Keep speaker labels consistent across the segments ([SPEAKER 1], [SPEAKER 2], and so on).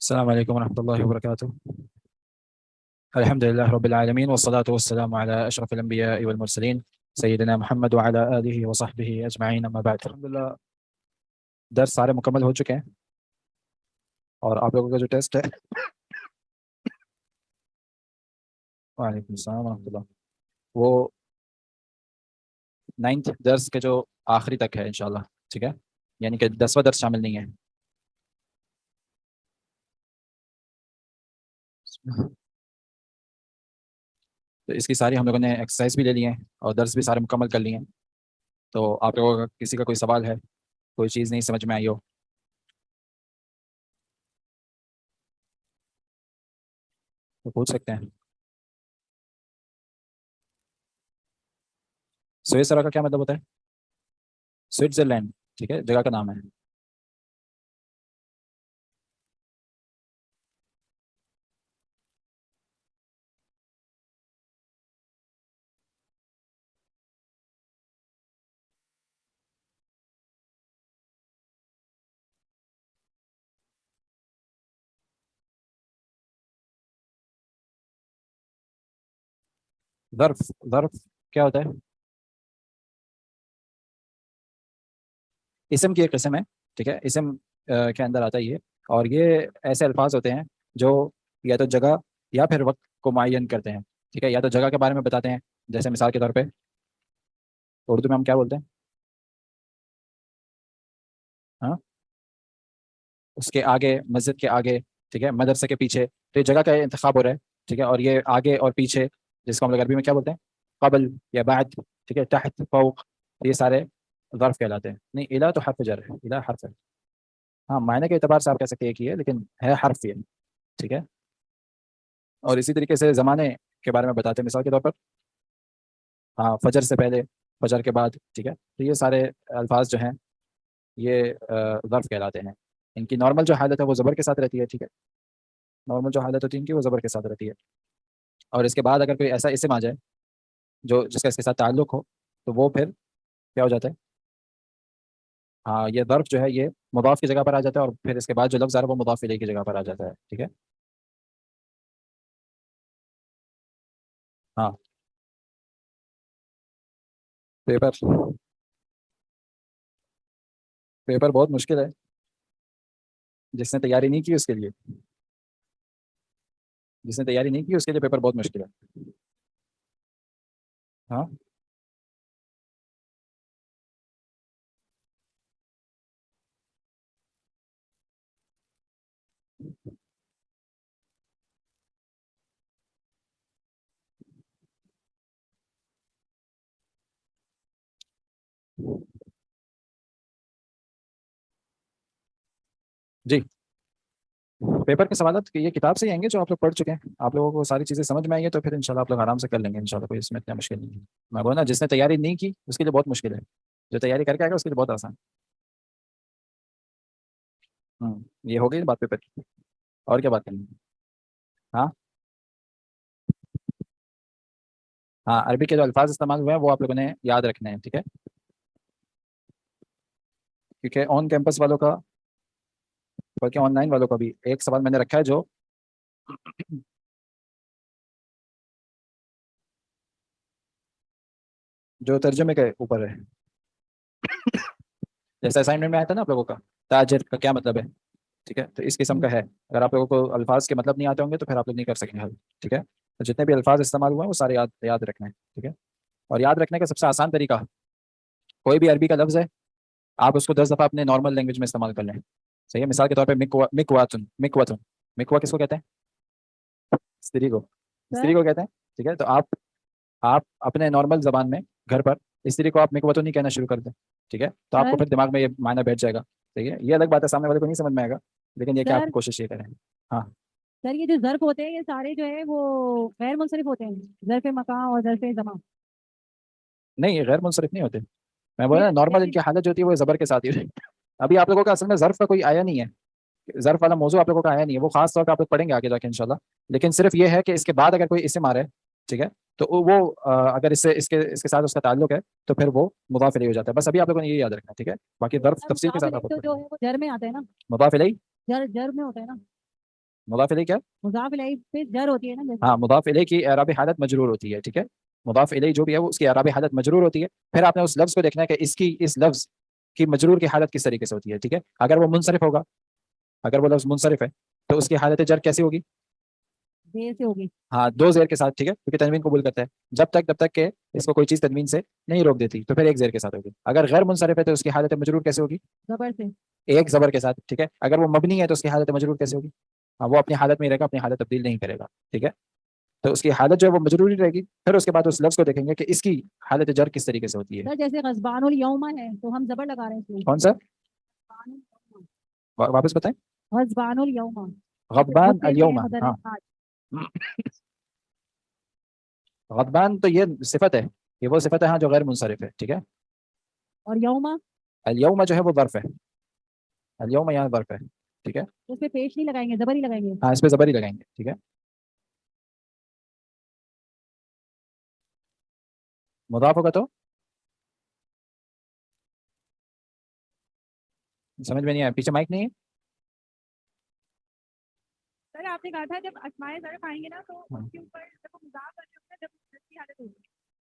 [SPEAKER 1] السلام علیکم ورحمۃ اللہ وبرکاتہ. الحمد للہ رب العالمین والصلاة والسلام علی اشرف الانبیاء والمرسلین سیدنا محمد وعلی آلہ وصحبہ اجمعین اما بعد. الحمدللہ درس سارے مکمل ہو چکے ہیں اور آپ لوگوں کا جو ٹیسٹ ہے وعلیکم السلام ورحمۃ اللہ وہ 9th درس کے جو آخری تک ہے انشاءاللہ. ٹھیک ہے، یعنی کہ 10واں درس شامل نہیں ہے. تو اس کی ساری ہم لوگوں نے ایکسرسائز بھی لے لی ہیں اور درس بھی سارے مکمل کر لیے ہیں. تو آپ لوگوں کا کسی کا کوئی سوال ہے، کوئی چیز نہیں سمجھ میں آئی ہو تو پوچھ سکتے ہیں. سویسرا کا کیا مطلب ہوتا ہے؟ سوئٹزرلینڈ. ٹھیک ہے، جگہ کا نام ہے. ظرف. ظرف کیا ہوتا ہے؟ اسم کی ایک قسم ہے. ٹھیک ہے، اسم کے اندر آتا ہے یہ. اور یہ ایسے الفاظ ہوتے ہیں جو یا تو جگہ یا پھر وقت کو معین کرتے ہیں. ٹھیک ہے، یا تو جگہ کے بارے میں بتاتے ہیں، جیسے مثال کے طور پہ اردو میں ہم کیا بولتے ہیں؟ ہاں، اس کے آگے، مسجد کے آگے. ٹھیک ہے، مدرسے کے پیچھے. تو یہ جگہ کا انتخاب ہو رہا ہے. ٹھیک ہے، اور یہ آگے اور پیچھے جس کو ہم لوگ عربی میں کیا بولتے ہیں؟ قبل یا بعد. ٹھیک ہے، تحت، فوق. یہ سارے ظرف کہلاتے ہیں. نہیں، الا تو حرف جر ہے، الا حرف ہے. ہاں، معنی کے اعتبار سے آپ کہہ سکتے ہیں کہ یہ، لیکن ہے حرف یہ. ٹھیک ہے، اور اسی طریقے سے زمانے کے بارے میں بتاتے ہیں، مثال کے طور پر ہاں، فجر سے پہلے، فجر کے بعد. ٹھیک ہے، تو یہ سارے الفاظ جو ہیں یہ ظرف کہلاتے ہیں. ان کی نارمل جو حالت ہے وہ زبر کے ساتھ رہتی ہے. ٹھیک ہے، نارمل جو حالت ہوتی ہے ان کی وہ زبر کے ساتھ رہتی ہے. اور اس کے بعد اگر کوئی ایسا اسم آ جائے جو جس کا اس کے ساتھ تعلق ہو تو وہ پھر کیا ہو جاتا ہے؟ ہاں، یہ ظرف جو ہے یہ مضاف کی جگہ پر آ جاتا ہے، اور پھر اس کے بعد جو لفظ آ رہا ہے وہ مضاف الیہ کی جگہ پر آ جاتا ہے. ٹھیک ہے. ہاں، پیپر. پیپر بہت مشکل ہے. جس نے تیاری نہیں کی اس کے لیے، جس نے تیاری نہیں کی اس کے لیے پیپر بہت مشکل ہے. ہاں، جی. پیپر کے سوالات یہ کتاب سے ہی آئیں گے جو آپ لوگ پڑھ چکے ہیں. آپ لوگوں کو ساری چیزیں سمجھ میں آئیں گے تو پھر انشاءاللہ آپ لوگ آرام سے کر لیں گے انشاءاللہ. کوئی اس میں اتنا مشکل نہیں ہے. میں بولا نا، جس نے تیاری نہیں کی اس کے لیے بہت مشکل ہے. جو تیاری کر کے آئے گا اس کے لیے بہت آسان. ہوں، یہ ہو گئی بات پیپر کی. اور کیا بات کرنی ہے؟ ہاں. ہاں، عربی کے جو الفاظ استعمال ہوئے ہیں وہ آپ لوگوں نے یاد رکھنے ہیں. ٹھیک ہے، کیونکہ آن کیمپس والوں کا بلکہ آن لائن والوں کا بھی ایک سوال میں نے رکھا ہے جو ترجمے کے اوپر ہے. جیسے اسائنمنٹ میں آیا تھا نا آپ لوگوں کا، تاجر کا کیا مطلب ہے. ٹھیک ہے، تو اس قسم کا ہے. اگر آپ لوگوں کو الفاظ کے مطلب نہیں آتے ہوں گے تو پھر آپ لوگ نہیں کر سکیں گے حل. ٹھیک ہے، تو جتنے بھی الفاظ استعمال ہوئے ہیں وہ سارے یاد رکھنے ہیں. ٹھیک ہے، اور یاد رکھنے کا سب سے آسان طریقہ، کوئی بھی عربی کا لفظ ہے آپ اس کو 10 دفعہ اپنے نارمل لینگویج میں استعمال کر لیں. صحیح ہے، مثال کے طور پہ مکواتن. مکواتن، مکوا کس کو کہتے ہیں؟ استری کو. استری کو کہتے ہیں. ٹھیک ہے، تو آپ اپنے نارمل زبان میں گھر پر استری کو آپ مکواتن نہیں کہنا شروع کر دیں. ٹھیک ہے، تو آپ کو پھر دماغ میں یہ معنی بیٹھ جائے گا. ٹھیک ہے، یہ الگ بات ہے، سامنے والے کو نہیں سمجھ میں آئے گا، لیکن یہ کہ آپ کوشش یہ کریں. ہاں.
[SPEAKER 2] سر یہ جو ظرف ہوتے ہیں یہ سارے جو ہے وہ غیر منصرف ہوتے ہیں، ظرف مکان اور ظرف زمان.
[SPEAKER 1] نہیں، یہ غیر منصرف نہیں ہوتے. میں بولا نارمل ان کی حالت جو ہوتی ہے وہ زبر کے ساتھ ہی. ابھی آپ لوگوں کا اصل میں ظرف کا کوئی آیا نہیں ہے، ظرف والا موضوع آپ لوگوں کا آیا نہیں ہے. وہ خاص طور پہ آپ لوگ پڑھیں گے آگے جا کے انشاءاللہ. لیکن صرف یہ ہے کہ اس کے بعد اگر کوئی اسم آ رہا ہے، ٹھیک ہے، تو وہ اگر اس کے ساتھ اس کا تعلق ہے تو پھر وہ مضاف الیہ ہو جاتا ہے. بس ابھی آپ لوگوں نے یہ یاد رکھنا ہے. ٹھیک ہے، باقی ظرف تفصیل کے ساتھ آپ
[SPEAKER 2] تو جو ہے وہ جر میں آتا ہے نا،
[SPEAKER 1] مضاف الیہ.
[SPEAKER 2] جر میں ہوتا ہے نا.
[SPEAKER 1] مضاف الیہ کیا؟
[SPEAKER 2] مضاف الیہ پہ جر ہوتی ہے نا جیسے
[SPEAKER 1] ہاں مضاف الیہ کی اعرابی حالت مجرور ہوتی ہے، ٹھیک ہے، مضاف الیہ جو بھی ہے وہ اس کی اعرابی حالت مجرور ہوتی ہے. پھر آپ نے اس لفظ کو دیکھنا ہے کہ اس لفظ کی مجرور کی حالت کس طریقے سے ہوتی ہے، ٹھیک ہے. اگر وہ منصرف ہوگا، اگر وہ لفظ منصرف ہے تو اس کی حالت جر کیسی ہوگی؟
[SPEAKER 2] دیر سے ہوگی.
[SPEAKER 1] ہاں 2 زیر کے ساتھ، ٹھیک ہے، کیونکہ تنوین قبول کرتا ہے جب تک کہ اس کو کوئی چیز تنوین سے نہیں روک دیتی، تو پھر 1 زیر کے ساتھ ہوگی. اگر غیر منصرف ہے تو اس کی حالت مجرور کیسے ہوگی؟
[SPEAKER 2] زبر سے.
[SPEAKER 1] 1 زبر کے ساتھ، ٹھیک ہے. اگر وہ مبنی ہے تو اس کی حالت مجرور کیسے ہوگی؟ ہاں وہ اپنی حالت میں ہی رہے گا، اپنی حالت تبدیل نہیں کرے گا، ٹھیک ہے. تو اس کی حالت جو ہے وہ مجروری رہے گی. پھر اس کے بعد اس لفظ کو دیکھیں گے کہ اس کی حالت جر کس طریقے سے ہوتی ہے.
[SPEAKER 2] سر جیسے غضبان الیوم ہے تو ہم زبر لگا رہے ہیں اس میں.
[SPEAKER 1] کون سا؟ واپس بتائیں.
[SPEAKER 2] غضبان الیوم.
[SPEAKER 1] غضبان الیوم. ہاں
[SPEAKER 2] آج.
[SPEAKER 1] غضبان تو یہ صفت ہے، یہ وہ صفت ہے ہاں جو غیر منصرف ہے، ٹھیک ہے.
[SPEAKER 2] اور یوم
[SPEAKER 1] الیوم جو ہے وہ ظرف ہے، الیوم یہاں ظرف ہے، ٹھیک ہے.
[SPEAKER 2] اس پہ پیش نہیں لگائیں گے، زبر ہی لگائیں گے.
[SPEAKER 1] ہاں اس پہ زبر ہی لگائیں گے، ٹھیک ہے. مضاف ہوگا تو سمجھ میں نہیں آیا، پیچھے مائک نہیں ہے.
[SPEAKER 2] سر آپ نے کہا تھا جب اسمائے ظرف آئیں گے نا تو اس کے اوپر جب مضاف کرتے ہیں جب اس کی حالت ہوگی.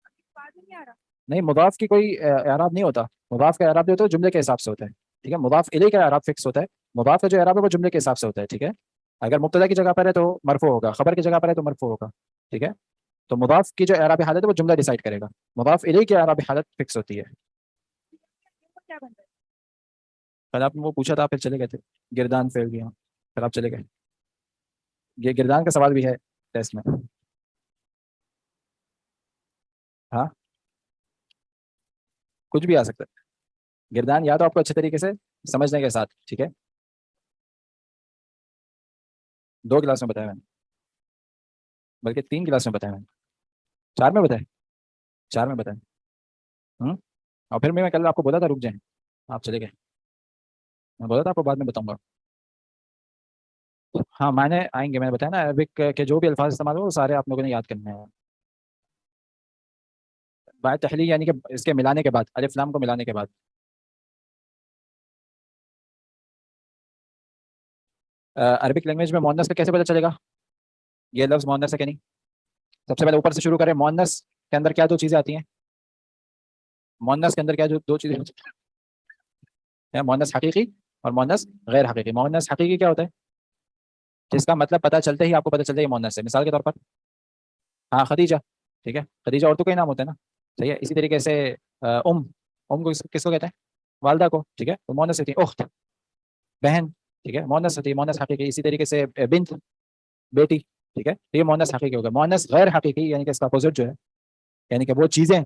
[SPEAKER 2] ابھی بات نہیں آ رہا.
[SPEAKER 1] نہیں مضاف کی کوئی اعراب نہیں ہوتا. مضاف کا اعراب جو ہوتا ہے جملے کے حساب سے ہوتا ہے، ٹھیک ہے. مضاف الیہ کا اعراب فکس ہوتا ہے، مضاف کا جو اعراب ہے وہ جملے کے حساب سے ہوتا ہے، ٹھیک ہے. اگر مبتدا کی جگہ پر ہے تو مرفوع ہوگا، خبر کی جگہ پر ہے تو مرفوع ہوگا، ٹھیک ہے. تو مضاف کی جو اعراب حالت ہے وہ جملہ ڈیسائیڈ کرے گا. مضاف الیہ کی اعراب حالت فکس ہوتی ہے.
[SPEAKER 2] کیا بنتا ہے؟
[SPEAKER 1] کل آپ نے وہ پوچھا تھا پھر چلے گئے تھے، گردان فیل گیا پھر آپ چلے گئے. یہ گردان کا سوال بھی ہے ٹیسٹ میں. ہاں کچھ بھی آ سکتا ہے گردان، یا تو آپ کو اچھے طریقے سے سمجھنے کے ساتھ، ٹھیک ہے. 2 کلاس میں بتایا میں نے، بلکہ 3 کلاس میں بتایا میں نے. 4 میں بتائے، 4 میں بتائیں. اور پھر میں کل آپ کو بولا تھا رک جائیں، آپ چلے گئے. میں بولا تھا آپ کو بعد میں بتاؤں گا. ہاں معنی آئیں گے، میں نے بتایا نا عربک کے جو بھی الفاظ استعمال ہو وہ سارے آپ لوگوں نے یاد کرنے ہیں. بعد تحلیل یعنی کہ اس کے ملانے کے بعد، الف لام کو ملانے کے بعد. عربک لینگویج میں مؤنث کا کیسے پتہ چلے گا یہ لفظ مؤنث ہے کہ نہیں؟ سب سے پہلے اوپر سے شروع کریں. مؤنث کے اندر کیا 2 چیزیں آتی ہیں؟ مؤنث کے اندر کیا جو 2 چیزیں ہیں؟ مؤنث حقیقی اور مؤنث غیر حقیقی. مؤنث حقیقی کیا ہوتا ہے؟ جس کا مطلب پتہ چلتے ہی آپ کو پتہ چلتا ہے یہ مؤنث ہے. مثال کے طور پر ہاں خدیجہ، ٹھیک ہے. خدیجہ عورتوں کا ہی نام ہوتا ہے نا، صحیح ہے. اسی طریقے سے ام کو کس کو کہتے ہیں؟ والدہ کو، ٹھیک ہے. تو مؤنث ہوتی ہے. اخت بہن، ٹھیک ہے، مؤنث ہوتی ہے، مؤنث حقیقی. اسی طریقے سے بنت بیٹی، ٹھیک ہے. تو یہ مؤنث حقیقی ہوگا. مؤنث غیر حقیقی یعنی کہ اس کا اپوزٹ جو ہے، یعنی کہ وہ چیزیں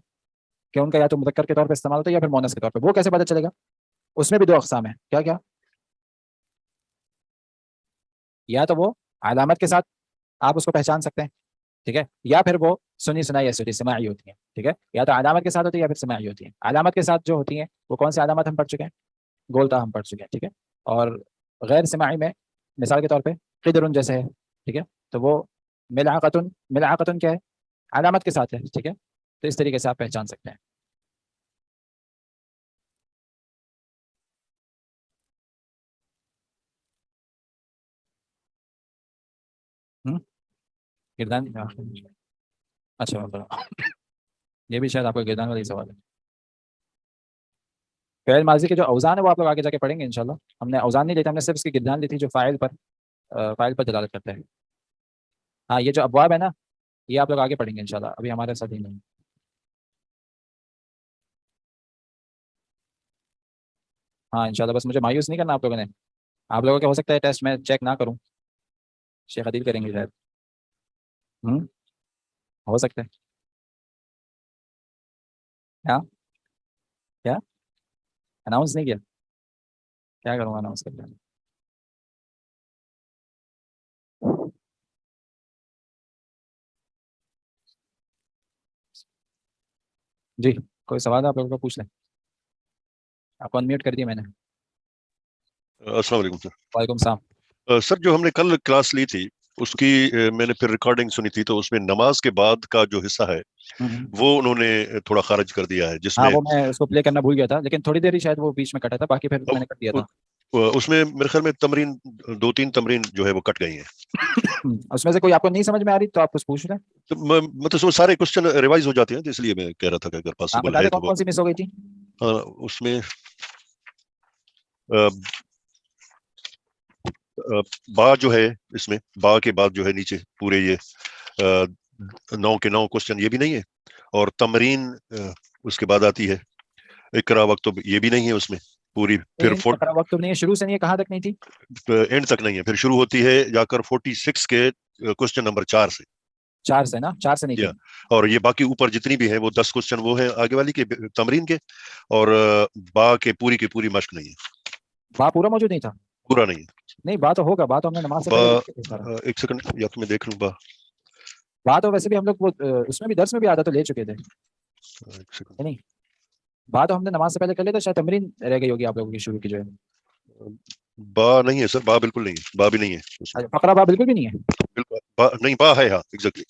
[SPEAKER 1] کہ ان کا یا تو مذکر کے طور پہ استعمال ہوتا ہے یا پھر مؤنث کے طور پہ. وہ کیسے پتہ چلے گا؟ اس میں بھی 2 اقسام ہیں. کیا کیا؟ یا تو وہ علامت کے ساتھ آپ اس کو پہچان سکتے ہیں، ٹھیک ہے، یا پھر وہ سنی سنائی ایسی ہوتی ہے، سماعی ہوتی ہیں، ٹھیک ہے. یا تو علامت کے ساتھ ہوتی ہے یا پھر سماعی ہوتی ہیں. علامت کے ساتھ جو ہوتی ہیں وہ کون سی علامت ہم پڑھ چکے ہیں؟ گولتا ہم پڑھ چکے ہیں، ٹھیک ہے. اور غیر سماعی میں مثال کے طور پہ قدر جیسے ہے، ٹھیک ہے. تو وہ ملعقتن، ملعقتن کیا ہے؟ علامت کے ساتھ ہے، ٹھیک ہے. تو اس طریقے سے آپ پہچان سکتے ہیں. گردان، اچھا یہ بھی شاید آپ کا گردان والا ہی سوال ہے. فعل ماضی کے جو اوزان ہے وہ آپ لوگ آگے جا کے پڑھیں گے انشاءاللہ. ہم نے اوزان نہیں لیتے، ہم نے صرف اس کی گردان لی تھی جو فاعل پر دلالت کرتا ہے. ہاں یہ جو ابواب ہے نا یہ آپ لوگ آگے پڑھیں گے انشاءاللہ، ابھی ہمارے ساتھ ہی نہیں. ہاں انشاءاللہ. بس مجھے مایوس نہیں کرنا آپ لوگوں نے. آپ لوگوں کے ہو سکتا ہے ٹیسٹ میں چیک نہ کروں، شیخ عدیل کریں گے شاید. ہو سکتا ہے. کیا کیا اناؤنس نہیں کیا؟ کیا کروں گا اناؤنس کر کے؟ جی کوئی سوال آپ لوگوں کو پوچھ لیں. آپ کو انمیوٹ کر دیا میں نے.
[SPEAKER 3] السلام علیکم سر.
[SPEAKER 1] وعلیکم السلام.
[SPEAKER 3] سر جو ہم نے کل کلاس لی تھی اس کی میں نے پھر ریکارڈنگ سنی تھی، تو اس میں نماز کے بعد کا جو حصہ ہے وہ انہوں نے تھوڑا خارج کر دیا ہے، جس
[SPEAKER 1] ہاں
[SPEAKER 3] میں
[SPEAKER 1] وہ میں اس کو پلے کرنا بھول گیا تھا، لیکن تھوڑی دیر ہی شاید وہ بیچ میں کٹا تھا، باقی پھر میں نے کر دیا تھا.
[SPEAKER 3] اس میں میرے خیال میں تمرین 2-3 تمرین جو ہے وہ کٹ گئی ہیں.
[SPEAKER 1] اس میں سے کوئی آپ کو نہیں سمجھ میں آ رہی تو آپ کچھ پوچھ لیں.
[SPEAKER 3] تو مطلب وہ سارے کوشچن ریوائز ہو جاتے ہیں تو اس لیے میں کہہ رہا تھا کہ اگر
[SPEAKER 1] آپ
[SPEAKER 3] پاسبل
[SPEAKER 1] بتا
[SPEAKER 3] ہے
[SPEAKER 1] دیں
[SPEAKER 3] تو
[SPEAKER 1] کون کون سی مس ہو گئی تھی.
[SPEAKER 3] اس میں با جو ہے اس میں با کے بعد جو ہے نیچے پورے یہ 9 کے 9 کوشچن یہ بھی نہیں ہے, اور تمرین اس کے بعد آتی ہے. اقرا وقت یہ بھی نہیں ہے اس میں پوری, پھر
[SPEAKER 1] وقت نہیں ہے, شروع سے نہیں ہے, کہاں تک نہیں تھی,
[SPEAKER 3] اینڈ تک نہیں ہے, پھر شروع ہوتی ہے جا کر 46 کے کوشچن نمبر 4 سے.
[SPEAKER 1] 4 سے نا, 4 سے نہیں تھی.
[SPEAKER 3] اور یہ باقی اوپر جتنی بھی ہیں وہ 10 کوشچن وہ ہیں آگے والی کے تمرین کے, اور با کے پوری مشق نہیں ہے.
[SPEAKER 1] با پورا موجود نہیں تھا,
[SPEAKER 3] پورا نہیں ہے.
[SPEAKER 1] نہیں با تو ہوگا, با تو ہم نے نماز سے پہلے.
[SPEAKER 3] ایک سیکنڈ یا تو میں دیکھ لوں.
[SPEAKER 1] با تو ویسے بھی ہم لوگ اس میں بھی درس میں بھی آتا تو لے چکے تھے. نہیں, با تو ہم نے نماز سے پہلے کر لیا تھا, شاید تمرین رہ گئی ہوگی آپ لوگوں کی شروع کی جو ہے.
[SPEAKER 3] با نہیں ہے سر, با بالکل نہیں ہے, با بھی نہیں ہے.
[SPEAKER 1] فقرہ با بالکل بھی نہیں ہے.
[SPEAKER 3] نہیں, با ہے, ہاں ایگزیکٹلی,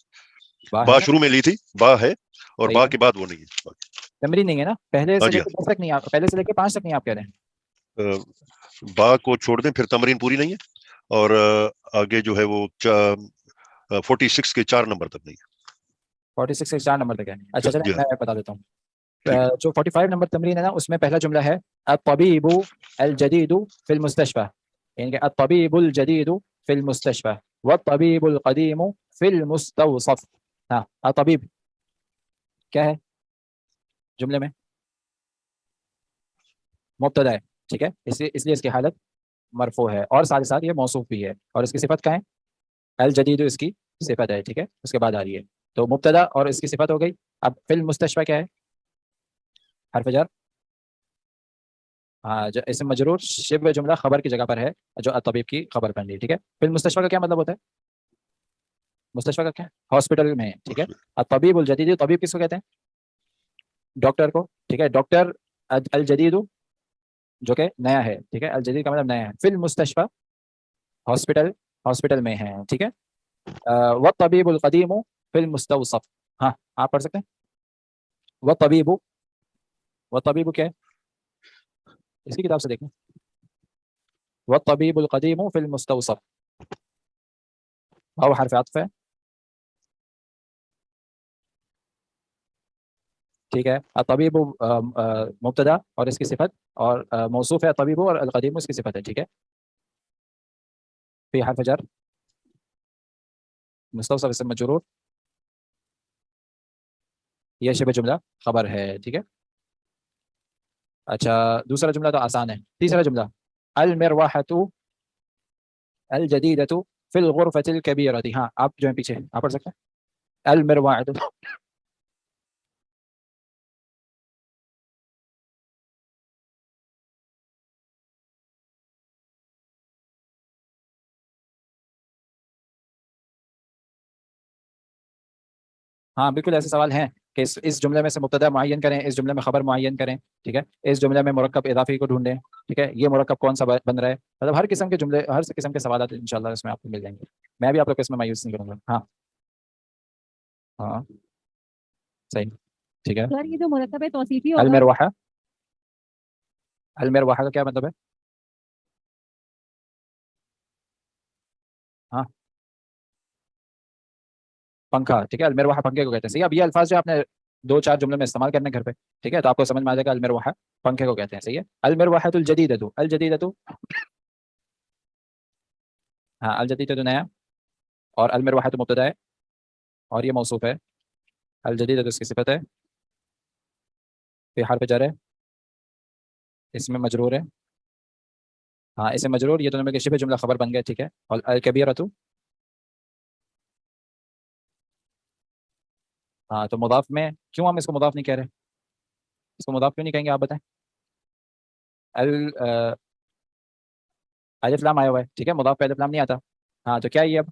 [SPEAKER 3] با شروع میں لی تھی, با ہے, اور با کے بعد وہ نہیں ہے.
[SPEAKER 1] تمرین نہیں ہے نا, پہلے سے لے کے 10 تک نہیں, آپ پہلے سے لے کے 5 تک نہیں آپ کہہ رہے ہیں.
[SPEAKER 3] با کو چھوڑ دیں, پھر تمرین پوری نہیں ہے, اور آگے جو ہے وہ 46 کے 4 نمبر تک نہیں ہے.
[SPEAKER 1] 46 سے 4 نمبر تک ہے. اچھا چلیں میں بتا دیتا ہوں. جو 45 نمبر تمرین ہے نا, اس میں پہلا جملہ ہے الطبیب الجدید فی المستشفى, یعنی کہ الطبیب الجدید فی المستشفى والطبیب القدیم فی المستوصف. ہاں, الطبیب کیا ہے جملے میں, مبتدا ہے, ٹھیک ہے, اس لیے اس کی حالت مرفوع ہے, اور ساتھ ساتھ یہ موصوف بھی ہے, اور اس کی صفت کیا ہے, الجدید اس کی صفت ہے, ٹھیک ہے, اس کے بعد آ رہی ہے. تو مبتدا اور اس کی صفت ہو گئی. اب فی المستشفى کیا ہے, حرف جر, ہاں, اسم مجرور شبہ جملہ خبر کی جگہ پر ہے, جو الطبیب کی خبر بن رہی ہے, ٹھیک ہے. فی المستشفى کا کیا مطلب ہوتا ہے, مستشفى کا کیا, ہاسپٹل میں, ٹھیک ہے. الطبیب الجدید, طبیب کس کو کہتے ہیں, ڈاکٹر کو, ٹھیک ہے. ڈاکٹر الجدید جو کہ نیا ہے, ٹھیک ہے, الجدید کا مطلب نیا ہے. فی المستشفى ہاسپٹل میں ہے, ٹھیک ہے. والطبیب القدیم فی المستوصف, ہاں آپ پڑھ سکتے ہیں. والطبیب کیا ہے, اس کی کتاب سے دیکھیں, والطبیب القدیم فی المستوصف, او حرف عطف ہے, ٹھیک ہے. الطبیب مبتدا اور اس کی صفت, اور موصوف ہے الطبیب, اور القدیم اس کی صفت ہے, ٹھیک ہے. فی حرف جر, مستوصف اسم مجرور, یہ شبہ جملہ خبر ہے, ٹھیک ہے. اچھا, دوسرا جملہ تو آسان ہے. تیسرا جملہ المروحۃ الجدیدۃ فی الغرفۃ الکبیرۃ, ہاں آپ جو ہیں پیچھے آپ پڑھ سکتے ہیں. المروحۃ, ہاں بالکل ایسے سوال ہیں کہ اس جملے میں سے مبتدا معین کریں, اس جملے میں خبر معین کریں, ٹھیک ہے. اس جملے میں مرکب اضافی کو ڈھونڈیں, ٹھیک ہے. یہ مرکب کون سا بن رہا ہے, مطلب ہر قسم کے جملے, ہر قسم کے سوالات انشاءاللہ اس میں آپ کو مل جائیں گے. میں بھی آپ کو اس میں مایوس نہیں کروں گا. ہاں ہاں صحیح, ٹھیک ہے.
[SPEAKER 2] سر یہ جو مرکب ہے توصیفی ہوگا,
[SPEAKER 1] المروحہ, المروحہ کا کیا مطلب ہے, ہاں پنکھا, ٹھیک ہے. المروحہ پنکھے کو کہتے ہیں, صحیح. اب یہ الفاظ جو آپ نے 2-4 جملے میں استعمال کرنے گھر پہ, ٹھیک ہے, تو آپ کو سمجھ میں آ جائے گا المروحہ پنکھے کو کہتے ہیں, صحیح ہے. المروحۃ الجدیدۃ, الجدیدۃ, ہاں الجدیدۃ نیا, اور المروحۃ مبتدا ہے, اور یہ موصوف ہے. الجدیدۃ اس کی صفت ہے, فی حرف جر ہے, اس میں مجرور ہے, ہاں اسے مجرور, یہ دونوں میں شبہ جملہ خبر بن گئے, ٹھیک ہے. اور الکبیرۃ, ہاں تو مضاف میں کیوں ہم اس کو مضاف نہیں کہہ رہے, اس کو مضاف کیوں نہیں کہیں گے آپ بتائیں. الف لام آیا ہوا ہے, ٹھیک ہے, مضاف پہ الف لام نہیں آتا. ہاں تو کیا یہ اب,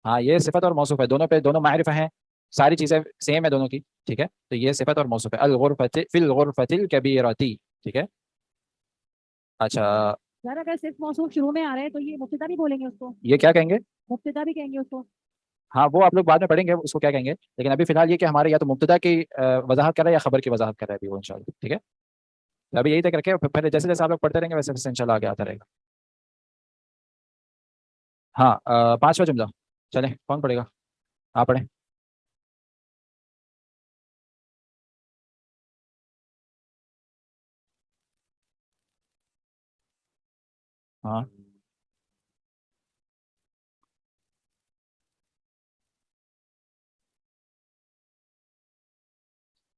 [SPEAKER 1] ہاں یہ صفت اور موصوف ہے, دونوں پہ دونوں معرفہ ہیں, ساری چیزیں سیم ہے دونوں کی, ٹھیک ہے. تو یہ صفت اور موصوف ہے. الغرفۃ فی الغرفۃ الکبیرۃ, ٹھیک ہے. اچھا,
[SPEAKER 2] سر اگر صرف موصوف شروع میں آ رہا ہے تو یہ مبتدا بھی بولیں گے اس کو,
[SPEAKER 1] یہ کیا کہیں گے,
[SPEAKER 2] مبتدا بھی کہیں گے اس کو.
[SPEAKER 1] ہاں وہ آپ لوگ بعد میں پڑھیں گے اس کو کیا کہیں گے, لیکن ابھی فی الحال یہ کہ ہمارے یا تو مبتدا کی وضاحت کر رہا ہے یا خبر کی وضاحت کر رہا ہے ابھی وہ انشاءاللہ, ٹھیک ہے. ابھی یہی تک رکھے, پہلے جیسے جیسے آپ لوگ پڑھتے رہیں گے ویسے ویسے انشاءاللہ آگے آتا رہے گا. ہاں 5واں جملہ, چلیں کون پڑھے گا؟ آپ پڑھیں. ہاں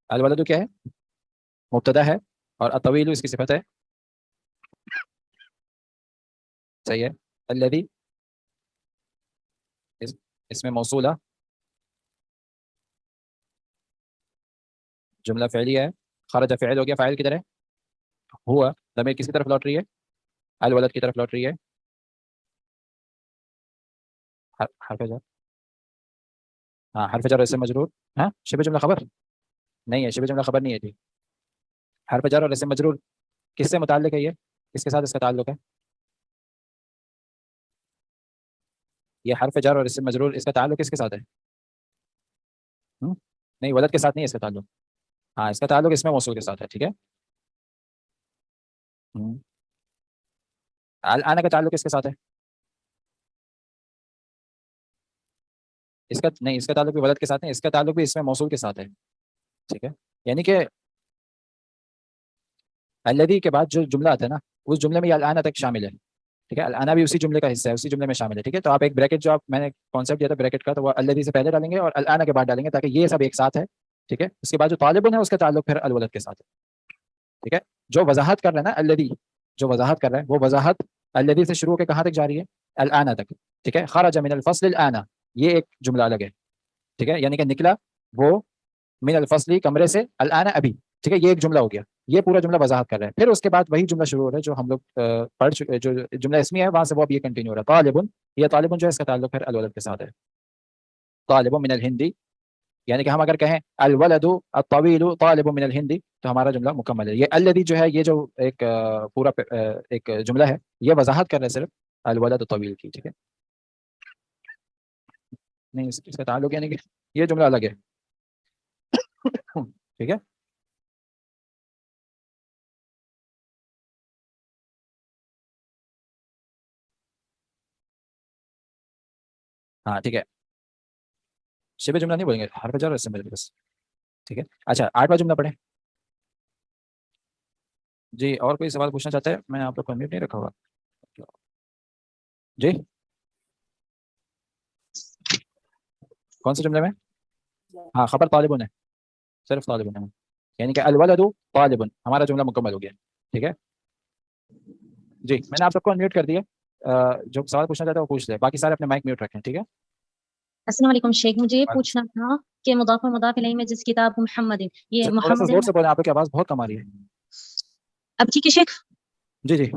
[SPEAKER 1] الولد کیا ہے؟ مبتدا ہے, اور الطویل اس کی صفت ہے. صحیح ہے. الذی اس میں موصولہ, جملہ فعلی ہے. خرج فعل ہو گیا, فاعل کدھر ہے؟ ہوا. ضمیر کس کی طرف لوٹ رہی ہے؟ الولد کی طرف لوٹ رہی ہے. حرف جر, ہاں حرف جر اسم مجرور. ہاں شبہ جملہ خبر نہیں ہے, شبہ جملہ خبر نہیں ہے جی. حرف جر اور اسم مجرور کس سے متعلق ہے؟ یہ کس کے ساتھ اس کا تعلق ہے؟ یہ حرف جر اور اسم مجرور اس کا تعلق کس کے ساتھ ہے؟ نہیں ولد کے ساتھ نہیں ہے اس کا تعلق. ہاں اس کا تعلق اسم موصول کے ساتھ ہے. ٹھیک ہے. الآن کا تعلق کس کے ساتھ ہے؟ اس کا نہیں, اس کا تعلق بھی ولد کے ساتھ نہیں, اس کا تعلق بھی اسم موصول کے ساتھ ہے. ٹھیک ہے. یعنی کہ الذی کے بعد جو جملہ آتا ہے نا, اس جملے میں یہ الآن تک شامل ہے. ٹھیک ہے. الآن بھی اسی جملے کا حصہ ہے, اسی جملے میں شامل ہے. ٹھیک ہے. تو آپ ایک بریکٹ جو آپ میں نے کانسیپٹ دیا تھا بریکٹ کا, تو وہ الذی سے پہلے ڈالیں گے اور الآن کے بعد ڈالیں گے, تاکہ یہ سب ایک ساتھ ہے. ٹھیک ہے. اس کے بعد جو طالب ہے اس کا تعلق پھر الولد کے ساتھ ہے. ٹھیک ہے. جو وضاحت کر رہا ہے نا الذی, جو وضاحت کر رہا ہے وہ وضاحت الذی سے شروع ہو کے کہاں تک جاری ہے؟ الآن تک. ٹھیک ہے. خرج من الفصل الآن, یہ ایک جملہ الگ ہے. ٹھیک ہے. یعنی کہ نکلا وہ من الفصل کمرے سے, الآن ابھی. ٹھیک ہے. یہ ایک جملہ ہو گیا, یہ پورا جملہ وضاحت کر رہا ہے. پھر اس کے بعد وہی جملہ شروع ہو رہا ہے جو ہم لوگ پڑھ چکے, جو جملہ اسمی ہے وہاں سے وہ اب یہ کنٹینیو ہو رہا ہے. طالب, یہ طالب جو ہے اس کا تعلق پھر الولد کے ساتھ ہے. طالب من الہندی, یعنی کہ ہم اگر کہیں الولد الطویل طالب من الہندی تو ہمارا جملہ مکمل ہے. یہ الذی جو ہے, یہ جو ایک پورا ایک جملہ ہے, یہ وضاحت کر رہے صرف الولد الطویل کی. ٹھیک ہے. نہیں اس کا تعلق یعنی کہ یہ جملہ الگ ہے. ٹھیک ہے. ہاں ٹھیک ہے. شبہ جملہ نہیں بولیں گے, حرف جر اور اسم مجرور بس. ٹھیک ہے. اچھا 8واں جملہ پڑھیں. جی اور کوئی سوال پوچھنا چاہتے ہیں؟ میں آپ لوگ کو میوٹ نہیں رکھا ہوگا. جی کون سے جملے میں؟ ہاں خبر طالبن ہے, صرف طالبن ہے, یعنی کہ الولد طالبن, ہمارا جملہ مکمل ہو گیا. ٹھیک ہے. جی میں نے آپ سب کو میوٹ کر دیا, جو سوال پوچھنا چاہتا ہے وہ پوچھ لے, باقی سارے اپنے مائک میوٹ رکھیں. ٹھیک ہے.
[SPEAKER 4] السلام علیکم شیخ, مجھے یہ پوچھنا تھا کہ مضاف و مضاف الیہ میں جس کتاب محمد, یہ
[SPEAKER 1] تھوڑا سا
[SPEAKER 4] محمد
[SPEAKER 1] زور سے بولیں, آپ کی آواز بہت کم آ رہی ہے.
[SPEAKER 4] اب ٹھیک ہے شیخ.
[SPEAKER 1] جی جی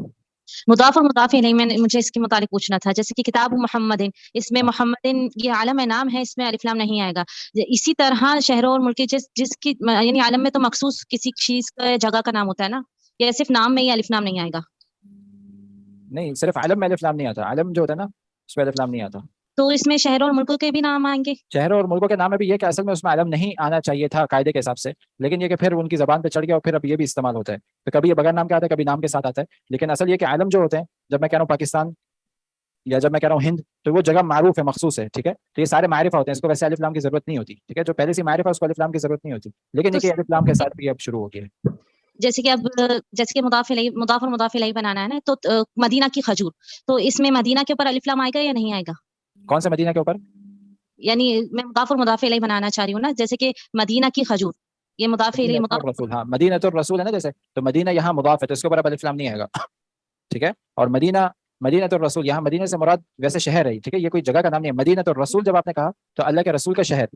[SPEAKER 4] مضاف و مضاف الیہ میں مجھے اس کے متعلق پوچھنا تھا, جیسے کہ کتاب محمد, اس میں محمد یہ عالم نام ہے, اس میں الف لام نہیں آئے گا. اسی طرح شہروں اور ملک جس کی یعنی عالم میں تو مخصوص کسی چیز کا جگہ کا نام ہوتا ہے نا, یا صرف نام میں یہ الف لام نہیں آئے گا؟
[SPEAKER 1] نہیں صرف علم میں الف لام نہیں آتا, علم جو ہوتا ہے نا اس میں الف لام نہیں آتا.
[SPEAKER 4] تو اس میں شہروں اور ملکوں کے بھی نام آئیں گے؟
[SPEAKER 1] شہروں اور ملکوں کے نام میں بھی یہ کہ اصل میں اس میں علم نہیں آنا چاہیے تھا قاعدے کے حساب سے, لیکن یہ کہ پھر ان کی زبان پہ چڑھ گیا اور پھر اب یہ بھی استعمال ہوتا ہے. تو کبھی یہ بغیر نام کے آتا ہے, کبھی نام کے ساتھ آتا ہے. لیکن اصل یہ کہ عالم جو ہوتے ہیں, جب میں کہہ رہا ہوں پاکستان یا جب میں کہہ رہا ہوں ہند, تو وہ جگہ معروف ہے, مخصوص ہے. ٹھیک ہے. تو یہ سارے معرفہ ہوتے ہیں, اس کو ویسے الف لام کی ضرورت نہیں ہوتی. ٹھیک ہے. جو پہلے سے معرفہ اس کو الف لام کی ضرورت نہیں ہوتی, لیکن یہ کہ الف لام کے ساتھ بھی اب شروع ہو گیا ہے.
[SPEAKER 4] جیسے کہ اب جیسے کہ مضاف اور مضاف الیہ بنانا ہے نا, تو مدینہ کی کھجور, تو اس میں مدینہ کے اوپر الف لام آئے گا یا نہیں آئے گا؟
[SPEAKER 1] کون سے مدینہ کے اوپر؟
[SPEAKER 4] یعنی میں مضاف اور مضاف الیہ بنانا چاہ رہی ہوں نا, جیسے کہ مدینہ کی کھجور, یہ مضاف الیہ
[SPEAKER 1] مدینہ الرسول, ہاں مدینہ الرسول ہے نا جیسے, تو مدینہ یہاں مضاف ہے تو اس کے اوپر اب الف لام نہیں آئے گا. ٹھیک ہے. اور مدینہ الرسول, یہاں مدینہ سے مراد ویسے شہر ہے. ٹھیک ہے. یہ کوئی جگہ کا نام نہیں ہے. مدینہ الرسول جب آپ نے کہا تو اللہ کے رسول کا شہر.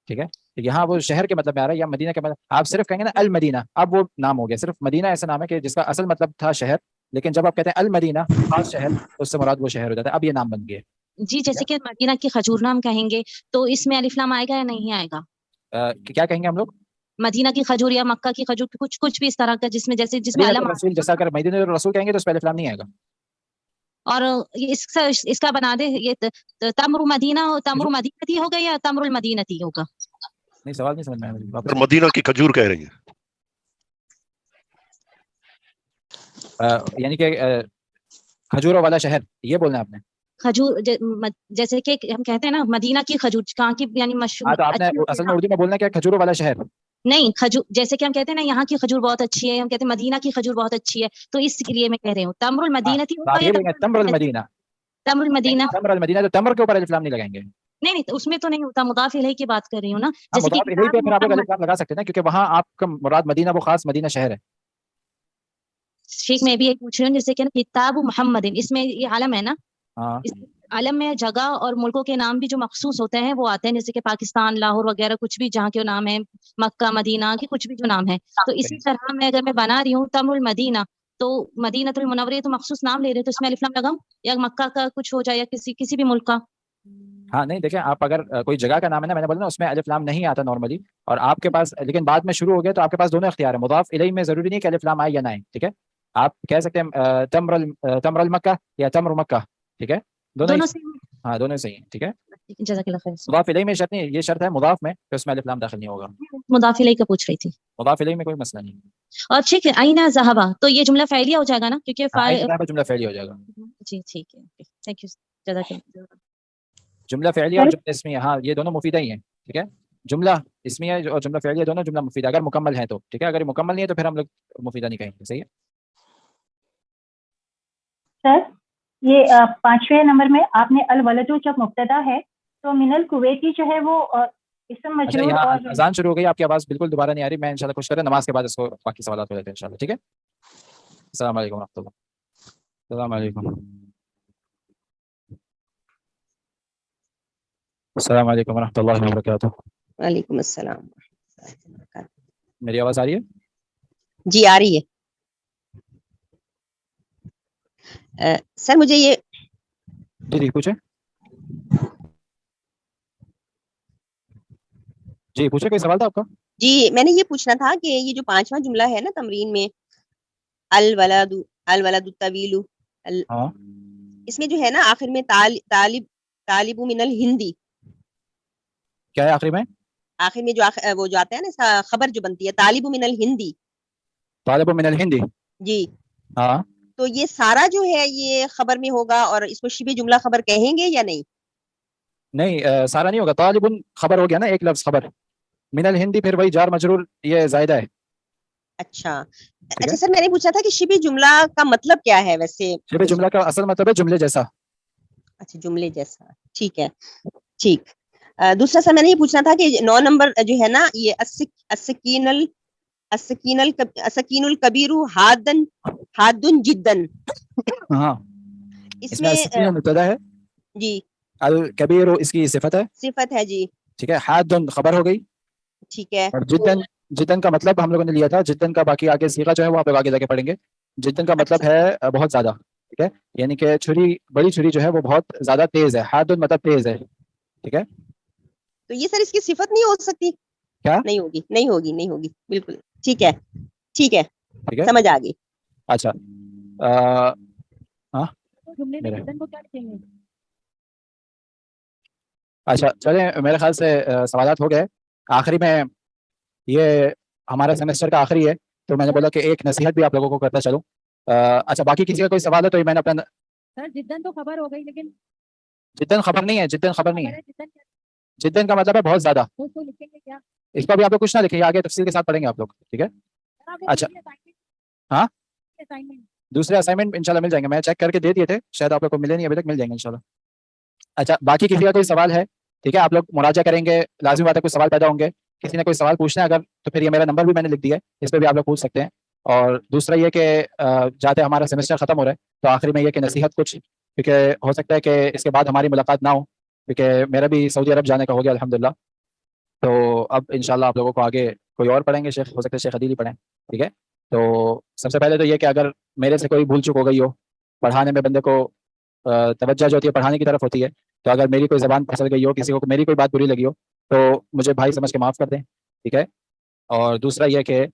[SPEAKER 1] ٹھیک ہے. یہاں وہ شہر کے مطلب میں آ رہا ہے, یا مدینہ کے مطلب آپ صرف کہیں گے نا المدینہ, اب وہ نام ہو گیا. صرف مدینہ ایسا نام ہے کہ جس کا اصل مطلب تھا شہر, لیکن جب آپ کہتے ہیں المدینہ خاص شہر, تو اس سے مراد وہ شہر ہو جاتا ہے. اب یہ نام بن گیا.
[SPEAKER 4] جی جیسے کہ مدینہ کی کھجور نام کہیں گے تو اس میں الف لام آئے گا یا نہیں آئے گا؟
[SPEAKER 1] کیا کہیں گے ہم لوگ؟
[SPEAKER 4] مدینہ کی کھجور یا مکہ کی کھجور, کچھ بھی اس طرح کا جس میں علم
[SPEAKER 1] رسول, جیسا اگر مدینہ الرسول کہیں گے تو اس پہ الف لام نہیں آئے گا.
[SPEAKER 4] اور اس کا بنا دے, یہ تمر مدینتی ہوگا یا تمر المدینتی ہوگا؟
[SPEAKER 1] نہیں سوال نہیں سمجھ میں آیا.
[SPEAKER 3] مدینہ کی کھجور کہہ رہی ہے.
[SPEAKER 1] یعنی کہ کھجوروں والا شہر یہ بولنا ہے آپ نے.
[SPEAKER 4] کھجور جیسے کہ ہم کہتے ہیں نا مدینہ کی کھجور کہاں کی یعنی
[SPEAKER 1] ہاں تو آپ نے اصل میں اردو میں بولنا کیا کھجوروں والا شہر.
[SPEAKER 4] نہیں کھجور جیسے کہ ہم کہتے ہیں نا یہاں کی کھجور بہت اچھی ہے, ہم کہتے ہیں مدینہ کی کھجور بہت اچھی ہے, تو اس لیے میں کہہ رہی ہوں تمر المدینہ تھی
[SPEAKER 1] آپ یہ بولیں گے تمر المدینہ.
[SPEAKER 4] تمر المدینہ.
[SPEAKER 1] تمر المدینہ تو تمر کے اوپر الف لام نہیں لگائیں گے.
[SPEAKER 4] نہیں نہیں اس میں تو نہیں ہوتا, مضاف الیہ کی بات کر رہی ہوں نا. جیسے کہ
[SPEAKER 1] مضاف الیہ پہ پھر آپ لوگ الف لام لگا سکتے ہیں نا کیونکہ وہاں آپ کا مراد مدینہ وہ خاص مدینہ شہر ہے.
[SPEAKER 4] شیخ میں بھی یہ پوچھ رہی ہوں جیسے کہ کتاب محمد اس میں یہ عالم ہے نا,
[SPEAKER 1] ہاں
[SPEAKER 4] عالم میں جگہ اور ملکوں کے نام بھی جو مخصوص ہوتے ہیں وہ آتے ہیں, جیسے کہ پاکستان لاہور وغیرہ کچھ بھی جہاں کے نام ہے, مکہ مدینہ کے کچھ بھی جو نام ہے. تو اسی طرح میں اگر میں بنا رہی ہوں تمر المدینہ تو مدینہ المنورہ تو مخصوص نام لے رہے تو اس میں الف لام لگاؤں یا مکہ کا کچھ ہو جائے یا کسی بھی ملک کا.
[SPEAKER 1] ہاں نہیں دیکھیں آپ اگر کوئی جگہ کا نام ہے نا میں نے بولا نا اس میں الف لام نہیں آتا نارملی, اور آپ کے پاس لیکن بعد میں شروع ہو گیا تو آپ کے پاس دونوں اختیار ہیں. مضاف الیہ میں ضروری نہیں کہ الف لام آئے یا نہ آئے, ٹھیک ہے. آپ کہہ سکتے ہیں تمر المکہ یا تمر مکہ, ٹھیک ہے, دونوں
[SPEAKER 4] سے
[SPEAKER 1] ہاں دونوں صحیح ہیں, ٹھیک ہے.
[SPEAKER 4] جزاک اللہ خیر.
[SPEAKER 1] مضاف الیہ میں شرط نہیں, یہ شرط ہے مضاف میں کہ اس میں الف لام داخل نہیں ہوگا.
[SPEAKER 4] مضاف الیہ کا پوچھ رہی تھی.
[SPEAKER 1] مضاف الیہ میں کوئی مسئلہ نہیں.
[SPEAKER 4] اور ٹھیک ہے آئینہ ذہبہ تو یہ جملہ فعلیہ ہو جائے گا نا کیونکہ
[SPEAKER 1] جملہ فعلی ہو جائے گا.
[SPEAKER 4] جی ٹھیک ہے, تھینک یو جزاک اللہ.
[SPEAKER 1] جملہ فعلیہ اور جملہ اسمیہ ہاں یہ دونوں مفیدہ ہی ہیں, ٹھیک ہے. جملہ اسمیہ اور جملہ فعلیہ دونوں جملہ مفیدہ اگر مکمل ہے تو, ٹھیک ہے. اگر مکمل نہیں ہے تو پھر ہم لوگ مفیدہ نہیں کہیں گے, صحیح ہے.
[SPEAKER 5] سر یہ 5ویں نمبر میں آپ نے الولد جب مبتدا ہے تو من الکویتی جو ہے وہ اسم مجرور اور
[SPEAKER 1] اذان شروع ہو گئی, آپ کی آواز بالکل دوبارہ نہیں آ رہی. میں انشاءاللہ کوشش کریں نماز کے بعد اس کو باقی سوالات ہو جاتے ہیں انشاءاللہ, ٹھیک ہے. السلام علیکم ورحمۃ اللہ. السلام علیکم. السلام علیکم ورحمۃ اللہ وبرکاتہ.
[SPEAKER 6] وعلیکم السلام.
[SPEAKER 1] میری آواز آ رہی ہے؟
[SPEAKER 6] جی آ رہی ہے. سر مجھے یہ
[SPEAKER 1] جی پوچھیں. جی پوچھیں, کوئی سوال تھا آپ کا؟
[SPEAKER 6] جی میں نے یہ پوچھنا تھا کہ یہ جو 5واں جملہ ہے نا تمرین میں الولد الطویل,
[SPEAKER 1] ہاں
[SPEAKER 6] اس میں جو ہے نا آخر میں طالب من الہندی,
[SPEAKER 1] کیا ہے آخری میں؟
[SPEAKER 6] آخر میں جو وہ جو آتا ہے نا خبر جو بنتی ہے طالب من الہندی,
[SPEAKER 1] طالب من الہندی,
[SPEAKER 6] جی
[SPEAKER 1] ہاں
[SPEAKER 6] تو یہ سارا جو ہے یہ خبر میں ہوگا اور اس کو شبہ جملہ خبر کہیں گے یا نہیں؟
[SPEAKER 1] نہیں سارا نہیں ہوگا. طالب خبر ہو گیا نا ایک لفظ خبر, من الہندی پھر وہی جار مجرور یہ زائدہ ہے.
[SPEAKER 6] اچھا اچھا سر میں نے پوچھا تھا کہ شبہ جملہ کا مطلب کیا ہے ویسے؟
[SPEAKER 1] شبہ جملہ کا اصل مطلب ہے جملے جیسا.
[SPEAKER 6] اچھا جملے جیسا, ٹھیک ہے ٹھیک. دوسرا سر میں نے یہ پوچھنا تھا کہ 9 نمبر جو ہے نا یہ السکین الکبیر حادن جدن,
[SPEAKER 1] ہاں
[SPEAKER 6] اس میں
[SPEAKER 1] السکین مبتدا ہے,
[SPEAKER 6] جی
[SPEAKER 1] الکبیر اس کی صفت ہے,
[SPEAKER 6] صفت ہے, جی
[SPEAKER 1] ٹھیک ہے. حادن خبر ہو گئی,
[SPEAKER 6] ٹھیک ہے.
[SPEAKER 1] اور جدن کا مطلب ہم لوگوں نے لیا تھا, جدن کا باقی آگے صیغہ جو ہے وہ آپ لوگ آگے جا کے پڑھیں گے. جدن کا مطلب ہے بہت زیادہ, ٹھیک ہے, یعنی کہ چھری بڑی چھری جو ہے وہ بہت زیادہ تیز ہے. حادن مطلب تیز ہے, ٹھیک ہے.
[SPEAKER 6] تو یہ سر اس کی صفت نہیں ہو سکتی؟
[SPEAKER 1] کیا
[SPEAKER 6] نہیں ہوگی بالکل, ٹھیک ہے
[SPEAKER 1] ٹھیک ہے
[SPEAKER 6] سمجھ آ گئی.
[SPEAKER 1] اچھا
[SPEAKER 2] جملے میں جدن کو کیا لکھیں گے؟
[SPEAKER 1] اچھا چلیں میرے خیال سے سوالات ہو گئے. آخری میں یہ ہمارا سیمسٹر کا آخری ہے تو میں نے بولا کہ ایک نصیحت بھی آپ لوگوں کو کرتا چلوں. اچھا باقی کسی کا کوئی سوال ہے تو میں نے اپنا
[SPEAKER 2] سر جدن تو خبر ہو گئی لیکن
[SPEAKER 1] جدن خبر نہیں ہے, جدن خبر نہیں ہے.
[SPEAKER 2] جدن کیا
[SPEAKER 1] جدن کا مطلب ہے بہت زیادہ.
[SPEAKER 2] اس کو لکھیں گے کیا؟
[SPEAKER 1] اس کو بھی آپ لوگ کچھ نہ لکھیں, آگے تفصیل کے ساتھ پڑھیں گے آپ لوگ, ٹھیک ہے. اچھا ہاں دوسرے اسائنمنٹ انشاءاللہ مل جائیں گے, میں چیک کر کے دے دیے تھے, شاید آپ لوگ کو ملے نہیں, ابھی تک مل جائیں گے انشاءاللہ. اچھا باقی کسی کا کوئی سوال ہے, ٹھیک ہے, آپ لوگ مراجعہ کریں گے, لازمی بات ہے کوئی سوال پیدا ہوں گے. کسی نے کوئی سوال پوچھنا ہے اگر تو پھر یہ میرا نمبر بھی میں نے لکھ دیا ہے, اس پہ بھی آپ لوگ پوچھ سکتے ہیں. اور دوسرا یہ کہ جاتے ہمارا سیمسٹر ختم ہو رہا ہے تو آخری میں یہ کہ نصیحت کچھ, کیونکہ ہو سکتا ہے کہ اس کے بعد ہماری ملاقات نہ ہو, کیونکہ میرا بھی سعودی عرب جانے کا ہو گیا الحمدللہ. تو اب انشاءاللہ آپ لوگوں کو آگے کوئی اور پڑھیں گے, شیخ ہو سکتا ہے شیخ عدیل ہی پڑھیں, ٹھیک ہے. تو سب سے پہلے تو یہ کہ اگر میرے سے کوئی بھول چک ہو گئی ہو, پڑھانے میں بندے کو توجہ جو ہوتی ہے پڑھانے کی طرف ہوتی ہے, تو اگر میری کوئی زبان پھسل گئی ہو, کسی کو میری کوئی بات بری لگی ہو تو مجھے بھائی سمجھ کے معاف کر دیں, ٹھیک ہے. اور دوسرا یہ کہ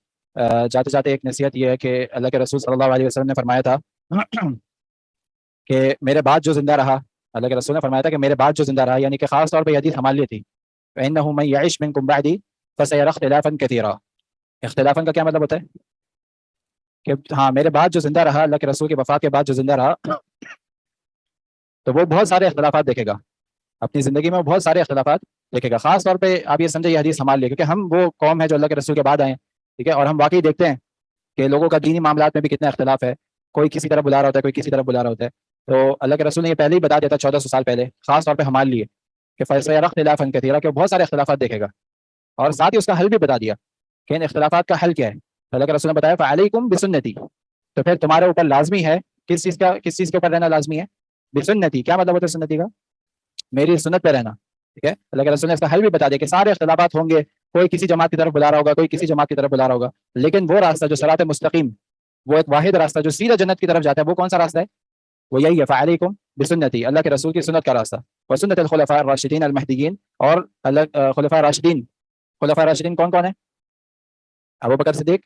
[SPEAKER 1] جاتے جاتے ایک نصیحت یہ ہے کہ اللہ کے رسول صلی اللہ علیہ وسلم نے فرمایا تھا کہ میرے بعد جو زندہ رہا, اللہ کے رسول نے فرمایا تھا کہ میرے بعد جو زندہ رہا, یعنی کہ خاص طور پہ یہ حدیث ہمارے لیے تھی, فإنه من يعش منكم بعدي فسيرى اختلافا كثيرا. اختلافا کا کیا مطلب ہوتا ہے؟ کہ ہاں میرے بعد جو زندہ رہا، اللہ کے رسول کی وفات کے بعد جو زندہ رہا، تو وہ بہت سارے اختلافات دیکھے گا اپنی زندگی میں، وہ بہت سارے اختلافات دیکھے گا. خاص طور پہ آپ یہ سمجھے یہ حدیث سنبھال لیے، کیونکہ ہم وہ قوم ہے جو اللہ کے رسول کے بعد آئے ہیں، ٹھیک ہے، اور ہم واقعی دیکھتے ہیں کہ لوگوں کا دینی معاملات میں بھی کتنا اختلاف ہے. کوئی کسی طرف بلا رہا ہوتا ہے، کوئی کسی طرف بلا رہا ہوتا ہے. تو اللہ کے رسول نے یہ پہلے ہی بتا دیا تھا 1400 سال پہلے، خاص طور پہ ہمارے لیے، کہ فیصلہ اختلاف کثیرہ، کہ وہ بہت سارے اختلافات دیکھے گا، اور ساتھ ہی اس کا حل بھی بتا دیا کہ ان اختلافات کا حل کیا ہے. اللہ کے رسول نے بتایا فعلیکم بسنتی، تو پھر تمہارے اوپر لازمی ہے کس چیز کے اوپر رہنا لازمی ہے؟ بسنتی. کیا مطلب ہوتا ہے سنتی کا؟ میری سنت پہ رہنا. ٹھیک ہے، اللہ کے رسول نے اس کا حل بھی بتا دیا کہ سارے اختلافات ہوں گے، کوئی کسی جماعت کی طرف بلا رہا ہوگا، کوئی کسی جماعت کی طرف بلا رہا ہوگا، لیکن وہ راستہ جو صراط مستقیم، وہ ایک واحد راستہ جو سیدھا جنت کی طرف جاتا ہے، وہ کون سا راستہ ہے؟ وہ یہی ہے فعلیکم بسنتی، اللہ کے رسول کی سنت کا راستہ، وسنت الخلفاء الراشدین المہدیین. اور خلفاء راشدین کون کون ہیں؟ ابو بکر صدیق،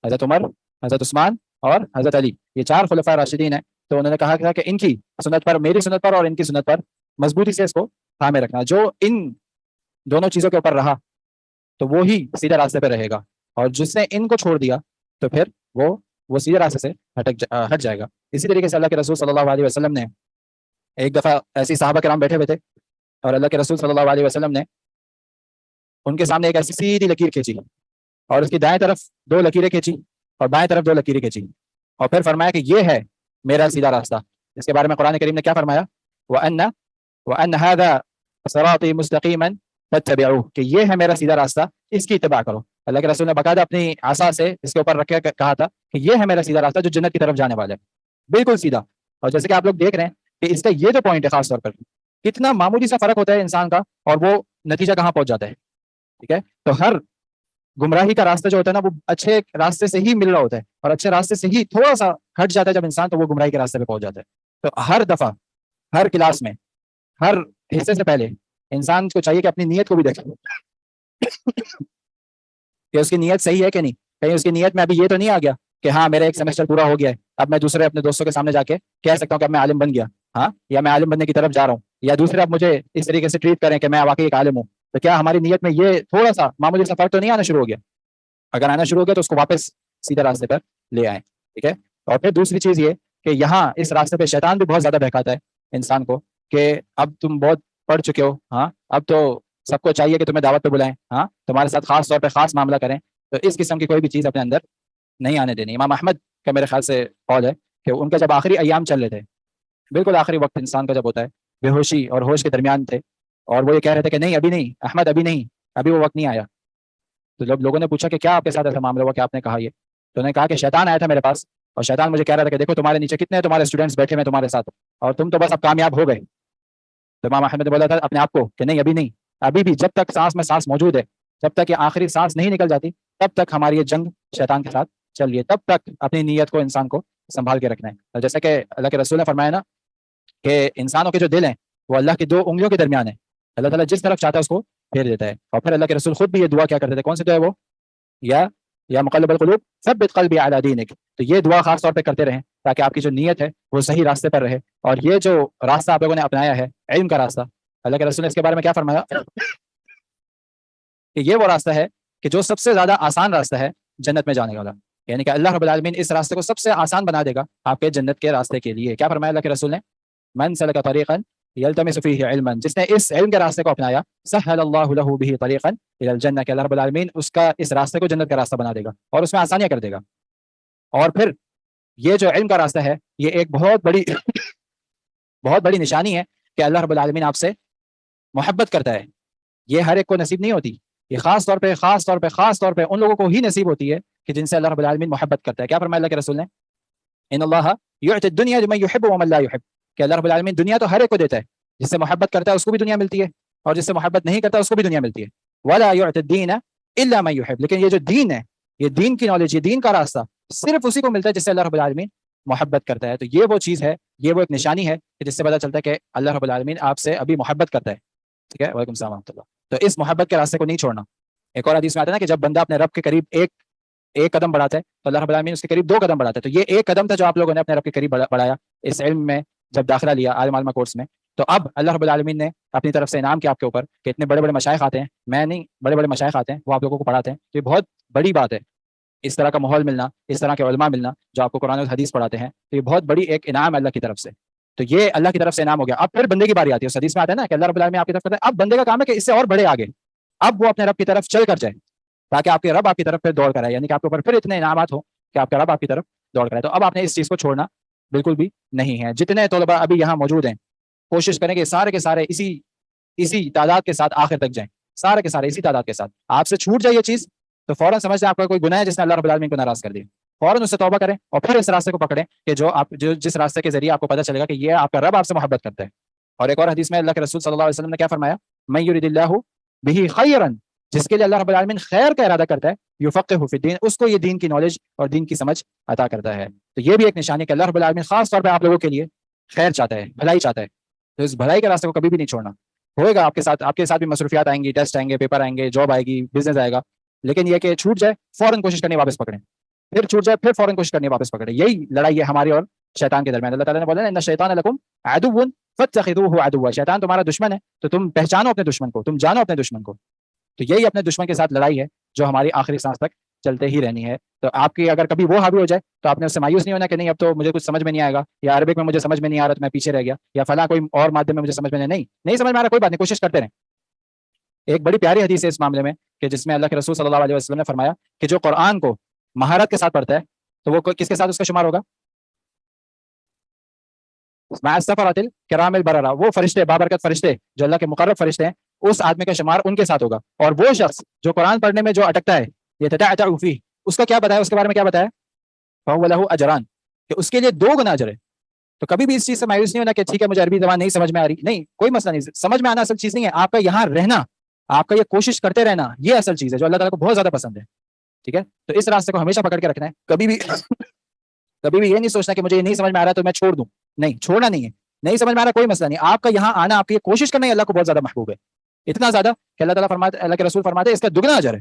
[SPEAKER 1] حضرت عمر، حضرت عثمان اور حضرت علی، یہ 4 خلفاء راشدین ہیں. تو انہوں نے کہا تھا کہ ان کی سنت پر، میری سنت پر اور ان کی سنت پر مضبوطی سے اس کو تھامے رکھنا. جو ان دونوں چیزوں کے اوپر رہا تو وہی سیدھے راستے پہ رہے گا، اور جس نے ان کو چھوڑ دیا تو پھر وہ سیدھے راستے سے ہٹ جائے گا. اسی طریقے سے اللہ کے رسول صلی اللہ علیہ وسلم نے ایک دفعہ ایسی صحابہ کرام بیٹھے ہوئے تھے، اور اللہ کے رسول صلی اللہ علیہ وسلم نے ان کے سامنے ایک ایسی سیدھی لکیر کھینچی، اور اس کی دائیں طرف 2 لکیریں کھینچی اور بائیں طرف 2 لکیریں کھینچی، اور پھر فرمایا کہ یہ ہے میرا سیدھا راستہ. اس کے بارے میں قرآن کریم نے کیا فرمایا؟ وَأَنَّ هَذَا صِرَاطِي مُسْتَقِيمًا فَاتَّبِعُوهُ، کہ یہ ہے میرا سیدھا راستہ، اس کی اتباع کرو. اللہ کے رسول نے باقاعدہ اپنی عصا سے اس کے اوپر رکھ کے کہا تھا کہ یہ ہے میرا سیدھا راستہ جو جنت کی طرف جانے والا ہے، بالکل سیدھا. اور جیسے کہ آپ لوگ دیکھ رہے ہیں کہ اس کا یہ جو پوائنٹ ہے، خاص طور پر کتنا معمولی سا فرق ہوتا ہے انسان کا، اور وہ نتیجہ کہاں پہنچ جاتا ہے. ٹھیک ہے، تو ہر گمراہی کا راستہ جو ہوتا ہے نا، وہ اچھے راستے سے ہی مل رہا ہوتا ہے، اور اچھے راستے سے ہی تھوڑا سا ہٹ جاتا ہے جب انسان، تو وہ گمراہی کے راستے پہ پہنچ جاتا ہے. تو ہر دفعہ، ہر کلاس میں، ہر حصے سے پہلے انسان کو چاہیے کہ اپنی نیت کو بھی دیکھے کہ اس کی نیت صحیح ہے کہ نہیں. کہیں اس کی نیت میں ابھی یہ تو نہیں آ گیا کہ ہاں میرا ایک سیمسٹر پورا ہو گیا ہے، اب میں دوسرے اپنے دوستوں کے سامنے جا کے کہہ سکتا ہوں کہ اب میں عالم بن گیا، ہاں، یا میں عالم بننے کی طرف جا رہا ہوں، یا دوسرے اب مجھے اس طریقے سے ٹریٹ کریں کہ میں واقعی ایک عالم ہوں. تو کیا ہماری نیت میں یہ تھوڑا سا معمولی سا فرق تو نہیں آنا شروع ہو گیا؟ اگر آنا شروع ہو گیا تو اس کو واپس سیدھے راستے پر لے آئیں. ٹھیک ہے، اور پھر دوسری چیز یہ کہ یہاں اس راستے پہ شیطان بھی بہت زیادہ بہکاتا ہے انسان کو کہ اب تم بہت پڑھ چکے ہو، ہاں، اب تو سب کو چاہیے کہ تمہیں دعوت پہ بلائیں، ہاں، تمہارے ساتھ خاص طور پہ خاص معاملہ کریں. تو اس قسم کی کوئی بھی چیز اپنے اندر نہیں آنے دینی. امام احمد کا میرے خیال سے قول ہے کہ ان کا جب آخری ایام چل رہے تھے، بالکل آخری وقت انسان کا جب ہوتا ہے، بے ہوشی اور ہوش کے درمیان تھے، اور وہ یہ کہہ رہے تھے کہ نہیں، ابھی نہیں احمد، ابھی نہیں، ابھی وہ وقت نہیں آیا. تو جب لوگوں نے پوچھا کہ کیا آپ کے ساتھ ایسا معاملہ ہوا کہ آپ نے کہا یہ، تو انہوں نے کہا کہ شیطان آیا تھا میرے پاس، اور شیطان مجھے کہہ رہا تھا کہ دیکھو تمہارے نیچے کتنے تمہارے اسٹوڈنٹس بیٹھے ہوئے تمہارے ساتھ، اور تم تو بس اب کامیاب ہو گئے. تو امام احمد نے بولا تھا اپنے آپ کو کہ نہیں، ابھی نہیں، ابھی بھی جب تک سانس میں سانس موجود ہے، جب تک یہ آخری سانس نہیں نکل جاتی، تب تک ہماری یہ جنگ شیطان کے ساتھ چل رہی ہے. تب تک اپنی نیت کو انسان کو سنبھال کے رکھنا ہے. جیسے کہ اللہ کے رسول نے فرمایا نا کہ انسانوں کے جو دل ہیں وہ اللہ کی 2 انگلیوں کے درمیان ہے، اللہ تعالیٰ جس طرف چاہتا ہے اس کو پھیر دیتا ہے. اور پھر اللہ کے رسول خود بھی یہ دعا کیا کرتے تھے، کون سی دعا ہے وہ؟ یا مقلب القلوب ثبت قلبی علی دینک. تو یہ دعا خاص طور پہ کرتے رہیں تاکہ آپ کی جو نیت ہے وہ صحیح راستے پر رہے. اور یہ جو راستہ آپ لوگوں نے اپنایا ہے، علم کا راستہ، اللہ کے رسول نے اس کے بارے میں کیا فرمایا کہ یہ وہ راستہ ہے کہ جو سب سے زیادہ آسان راستہ ہے جنت میں جانے والا. یعنی کہ اللہ رب العالمین اس راستے کو سب سے آسان بنا دے گا آپ کے جنت کے راستے کے لیے. کیا فرمایا اللہ کے رسول نے؟ من سلک طریقا یلتمس فیہ علما، جس نے اس علم کے راستے کو اپنایا، سہل اللہ لہ بہ طریقا الی الجنہ، کہ اللہ رب العالمین اس کا اس راستے کو جنت کا راستہ بنا دے گا اور اس میں آسانیاں کر دے گا. اور پھر یہ جو علم کا راستہ ہے، یہ ایک بہت بڑی نشانی ہے کہ اللہ رب العالمین آپ سے محبت کرتا ہے. یہ ہر ایک کو نصیب نہیں ہوتی، یہ خاص طور پہ ان لوگوں کو ہی نصیب ہوتی ہے کہ جن سے اللہ رب العالمین محبت کرتا ہے. کیا فرمایا اللہ کے رسول نے؟ ان اللہ یعطی الدنیا لمن یحب ومن لا یحب، کہ اللہ رب العالمین دنیا تو ہر ایک کو دیتا ہے، جس سے محبت کرتا ہے اس کو بھی دنیا ملتی ہے، اور جس سے محبت نہیں کرتا اس کو بھی دنیا ملتی ہے. ولا یعطی الدین الا من یحب، لیکن یہ جو دین ہے، یہ دین کی نالج، یہ دین کا راستہ صرف اسی کو ملتا ہے جس سے اللہ رب العالمین محبت کرتا ہے. تو یہ وہ چیز ہے، یہ وہ ایک نشانی ہے کہ جس سے پتہ چلتا ہے کہ اللہ رب العالمین آپ سے ابھی محبت کرتا ہے. ٹھیک ہے، وعلیکم السلام ورحمۃ اللہ. تو اس محبت کے راستے کو نہیں چھوڑنا. ایک اور حدیث میں آتا ہے نا کہ جب بندہ اپنے رب کے قریب ایک قدم بڑھاتا ہے تو اللہ رب العالمین اس کے قریب 2 قدم بڑھاتا ہے. تو یہ ایک قدم تھا جو آپ لوگوں نے اپنے رب کے قریب بڑھایا اس علم میں جب داخلہ لیا عالم عالمہ کورس میں. تو اب اللہ رب العالمین نے اپنی طرف سے انعام کیا آپ کے اوپر کہ اتنے بڑے بڑے مشائخ آتے ہیں، میں نہیں، بڑے بڑے مشائخ آتے ہیں، وہ آپ لوگوں کو پڑھاتے ہیں. تو یہ بہت بڑی بات ہے. اس طرح کا ماحول ملنا، اس طرح کے علماء ملنا جو آپ کو قرآن اور حدیث پڑھاتے ہیں، تو یہ بہت بڑی ایک انعام ہے اللہ کی طرف سے. تو یہ اللہ کی طرف سے انعام ہو گیا. اب پھر بندے کی باری آتی ہے. اس حدیث میں آتا ہے نا کہ اللہ رب العالمین آپ کی طرف کرتا ہے. اب بندے کا کام ہے کہ اس سے اور بڑھے آگے. اب وہ اپنے رب کی طرف چل کر جائے تاکہ آپ کے رب آپ کی طرف پھر دوڑ کر آئے، یعنی کہ آپ کے اوپر پھر اتنے انعامات ہو کہ آپ کا رب آپ کی طرف دوڑ کر آئے. تو اب آپ نے اس چیز کو چھوڑنا بالکل بھی نہیں ہے. جتنے طلباء ابھی یہاں موجود ہیں کوشش کریں کہ سارے کے سارے اسی تعداد کے ساتھ آخر تک جائیں، سارے کے سارے اسی تعداد کے ساتھ. آپ سے چھوٹ جائے یہ چیز تو فوراً سمجھ لیں آپ کا کوئی گناہ ہے جس نے اللہ رب العالمین کو ناراض کر دیا. فوراً اس سے توبہ کریں اور پھر اس راستے کو پکڑیں کہ جو جس راستے کے ذریعے آپ کو پتہ چلے گا کہ یہ آپ کا رب آپ سے محبت کرتا ہے. اور ایک اور حدیث میں اللہ کے رسول صلی اللہ علیہ وسلم نے کیا فرمایا؟ من یرید اللہ بہ خیرا، جس کے لیے اللہ رب العالمین خیر کا ارادہ کرتا ہے، یفقہہ فی الدین، اس کو یہ دین کی نالج اور دین کی سمجھ عطا کرتا ہے. تو یہ بھی ایک نشانی ہے کہ اللہ رب العالمین خاص طور پہ آپ لوگوں کے لیے خیر چاہتا ہے، بھلائی چاہتا ہے. تو اس بھلائی کے راستے کو کبھی بھی نہیں چھوڑنا. ہوئے گا آپ کے ساتھ بھی مصروفیات آئیں گی، ٹیسٹ آئیں گے، پیپر آئیں گے، جاب آئے گی، بزنس آئے گا، لیکن یہ کہ چھوٹ جائے فوراً کوشش کرنی واپس پکڑیں، پھر چھوٹ جائے پھر فوراً کوشش کرنی واپس پکڑیں. یہی لڑائی ہے ہماری اور شیطان کے درمیان. اللہ تعالیٰ نے بولا ان الشیطان لکم عدو فاتخذوہ عدوا، شیطان تمہارا دشمن ہے تو تم پہچانو اپنے دشمن کو، تم جانو اپنے دشمن کو. تو یہی اپنے دشمن کے ساتھ لڑائی ہے جو ہماری آخری سانس تک چلتے ہی رہنی ہے. تو آپ کی اگر کبھی وہ حاوی ہو جائے تو آپ نے اس سے مایوس نہیں ہونا کہ نہیں اب تو مجھے کچھ سمجھ میں نہیں آئے گا، یا عربک میں مجھے سمجھ میں نہیں آ رہا تو میں پیچھے رہ گیا، یا فلاں کوئی اور مادے میں مجھے سمجھ میں نہیں سمجھ میں آ رہا، کوئی بات نہیں، کوشش کرتے رہیں. ایک بڑی پیاری حدیث ہے اس معاملے میں کہ جس میں اللہ کے رسول صلی اللہ علیہ وسلم نے فرمایا کہ جو قرآن کو مہارت کے ساتھ پڑھتا ہے تو وہ کس کے ساتھ اس کا شمار ہوگا؟ مع السفرۃ الکرام البررہ، وہ فرشتے بابرکت فرشتے جو اللہ کے مقرب فرشتے ہیں، اس آدمی کا شمار ان کے ساتھ ہوگا. اور وہ شخص جو قرآن پڑھنے میں جو اٹکتا ہے، یتتعتع فیہ، اس کا کیا بتایا، اس کے بارے میں کیا بتایا؟ فهو له اجران، کہ اس کے لیے 2 گنا اجر ہے. تو کبھی بھی اس چیز سے مایوس نہیں ہونا کہ ٹھیک ہے مجھے عربی زبان نہیں سمجھ میں آ رہی، نہیں، کوئی مسئلہ نہیں. سمجھ میں آنا اصل چیز نہیں ہے، آپ کا یہاں رہنا، آپ کا یہ کوشش کرتے رہنا، یہ اصل چیز ہے جو اللہ تعالیٰ کو بہت زیادہ پسند ہے. ٹھیک ہے، تو اس راستے کو ہمیشہ پکڑ کے رکھنا ہے. کبھی بھی یہ نہیں سوچنا کہ مجھے یہ نہیں سمجھ میں آ رہا ہے تو میں چھوڑ دوں. نہیں، چھوڑنا نہیں ہے. نہیں سمجھ میں آ رہا کوئی مسئلہ نہیں، آپ کا یہاں آنا، آپ کی کوشش کرنا اللہ کو بہت زیادہ محبوب ہے. اتنا زیادہ کہ اللہ تعالیٰ فرماتے، اللہ کے رسول فرماتے ہیں اس کا دگنا اجر ہے،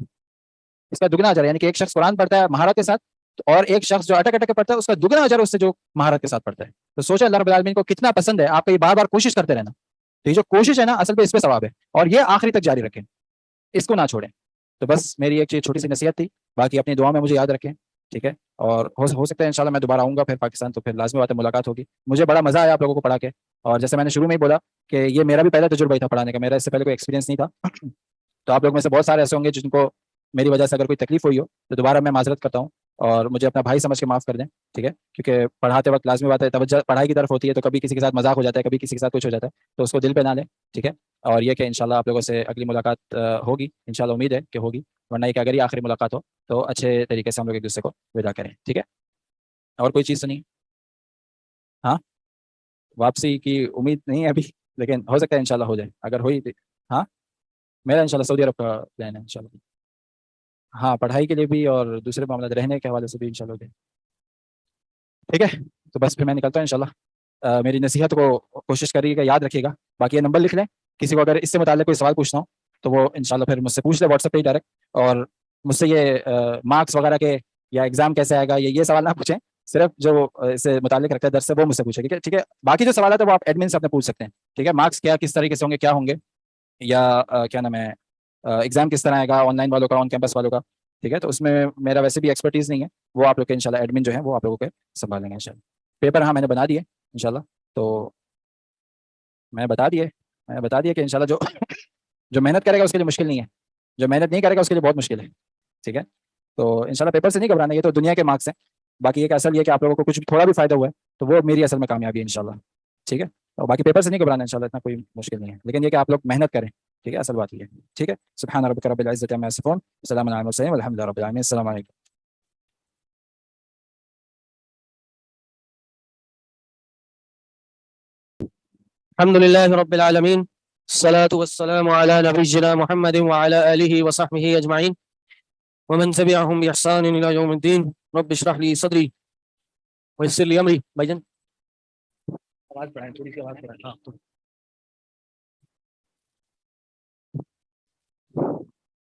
[SPEAKER 1] اس کا دگنا اجر ہے. یعنی کہ ایک شخص قرآن پڑھتا ہے مہارت کے ساتھ اور ایک شخص جو اٹک پڑھتا ہے اس کا دگنا اجر اس سے جو مہارت کے ساتھ پڑھتا ہے. تو سوچیں اللہ رب العالمین کو کتنا پسند ہے آپ کا یہ بار بار کوشش کرتے رہنا. تو یہ جو کوشش ہے نا اصل پہ اس پہ ثواب ہے، اور یہ آخری تک جاری رکھیں، اس کو نہ چھوڑیں. تو بس میری ایک چھوٹی سی نصیحت تھی، باقی اپنی دعا میں مجھے یاد رکھیں. ٹھیک ہے، اور ہو سکتا ہے انشاءاللہ میں دوبارہ آؤں گا پھر پاکستان، تو پھر لازمی بات ہے ملاقات ہوگی. مجھے بڑا مزہ آیا آپ لوگوں کو پڑھا کے، اور جیسے میں نے شروع میں ہی بولا کہ یہ میرا بھی پہلا تجربہ ہی تھا پڑھانے کا، میرا اس سے پہلے کوئی ایکسپیرینس نہیں تھا. تو آپ لوگ میں سے بہت سارے ایسے ہوں گے جن کو میری وجہ سے اگر کوئی تکلیف ہوئی ہو تو دوبارہ میں معذرت کرتا ہوں، اور مجھے اپنا بھائی سمجھ کے معاف کر دیں. ٹھیک ہے، کیونکہ پڑھاتے وقت لازمی بات ہے توجہ پڑھائی کی طرف ہوتی ہے، تو کبھی کسی کے ساتھ مذاق ہو جاتا ہے، کبھی کسی کے ساتھ کچھ ہو جاتا ہے، تو اس کو دل پہ نہ لیں. ٹھیک ہے، اور یہ کہ انشاءاللہ آپ لوگوں سے اگلی ملاقات ہوگی انشاءاللہ، امید ہے کہ ہوگی، ورنہ یہ کہ اگر یہ آخری ملاقات ہو تو اچھے طریقے سے ہم لوگ ایک دوسرے کو ودا کریں. ٹھیک ہے، اور کوئی چیز سنی؟ ہاں، واپسی کی امید نہیں ہے ابھی، لیکن ہو سکتا ہے انشاءاللہ ہو جائے. اگر ہوئی ہاں، میرا انشاءاللہ سعودی عرب کا پلان ہے انشاءاللہ. ہاں، پڑھائی کے لیے بھی اور دوسرے معاملات رہنے کے حوالے سے بھی انشاءاللہ ہو جائے. ٹھیک ہے، تو بس پھر میں نکلتا ہوں انشاءاللہ. میری نصیحت کو کوشش کریے گا، یاد رکھیے گا. باقی یہ نمبر لکھ لیں، کسی کو اگر اس سے متعلق کوئی سوال پوچھنا ہو تو وہ انشاءاللہ پھر مجھ سے پوچھ لے واٹس ایپ پہ ہی ڈائریکٹ. اور مجھ سے یہ مارکس وغیرہ کے یا ایگزام کیسے آئے گا یہ سوال نہ پوچھیں، صرف جو اس سے متعلق رکھتا ہے درس سے وہ مجھ سے پوچھیں. ٹھیک ہے، باقی جو سوالات ہیں وہ آپ ایڈمن سے اپنے پوچھ سکتے ہیں. ٹھیک ہے، مارکس کس طریقے سے ہوں گے، کیا ہوں گے، یا کیا نام ہے، ایگزام کس طرح آئے گا، آن لائن والوں کا، آن کیمپس والوں کا. ٹھیک ہے، تو اس میں میرا ویسے بھی ایکسپرٹیز نہیں ہے، وہ آپ لوگ کے انشاءاللہ ایڈمن جو ہیں وہ آپ لوگوں کے سنبھالیں گے انشاءاللہ. پیپر ہاں میں نے بنا دیے انشاءاللہ، تو میں بتا دیا کہ انشاءاللہ جو محنت کرے گا اس کے لیے مشکل نہیں ہے، جو محنت نہیں کرے گا اس کے لیے بہت مشکل ہے. ٹھیک ہے، تو انشاءاللہ پیپر سے نہیں گھبرانا، یہ تو دنیا کے مارکس ہیں. باقی یہ کہ اصل یہ کہ آپ لوگوں کو کچھ تھوڑا بھی فائدہ ہوا ہے تو وہ میری اصل میں کامیابی ہے انشاءاللہ. ٹھیک ہے، اور باقی پیپر سے نہیں گھبرانا انشاءاللہ، اتنا کوئی مشکل نہیں ہے، لیکن یہ کہ آپ لوگ محنت کریں. ٹھیک ہے، اصل بات یہ ہے. ٹھیک ہے، سبحان ربک رب العزۃ عما یصفون، وسلام علی المرسلین والحمد للہ رب العالمین. السلام علیکم.
[SPEAKER 7] الحمد لله رب العالمين، الصلاة والسلام على نبينا محمد وعلى آله وصحبه أجمعين ومن تبعهم بإحسان إلى يوم الدين. رب اشرح لي صدري ويسر لي أمري. بھائی جان آواز بڑھائیں، تھوڑی سی آواز بڑھائیں.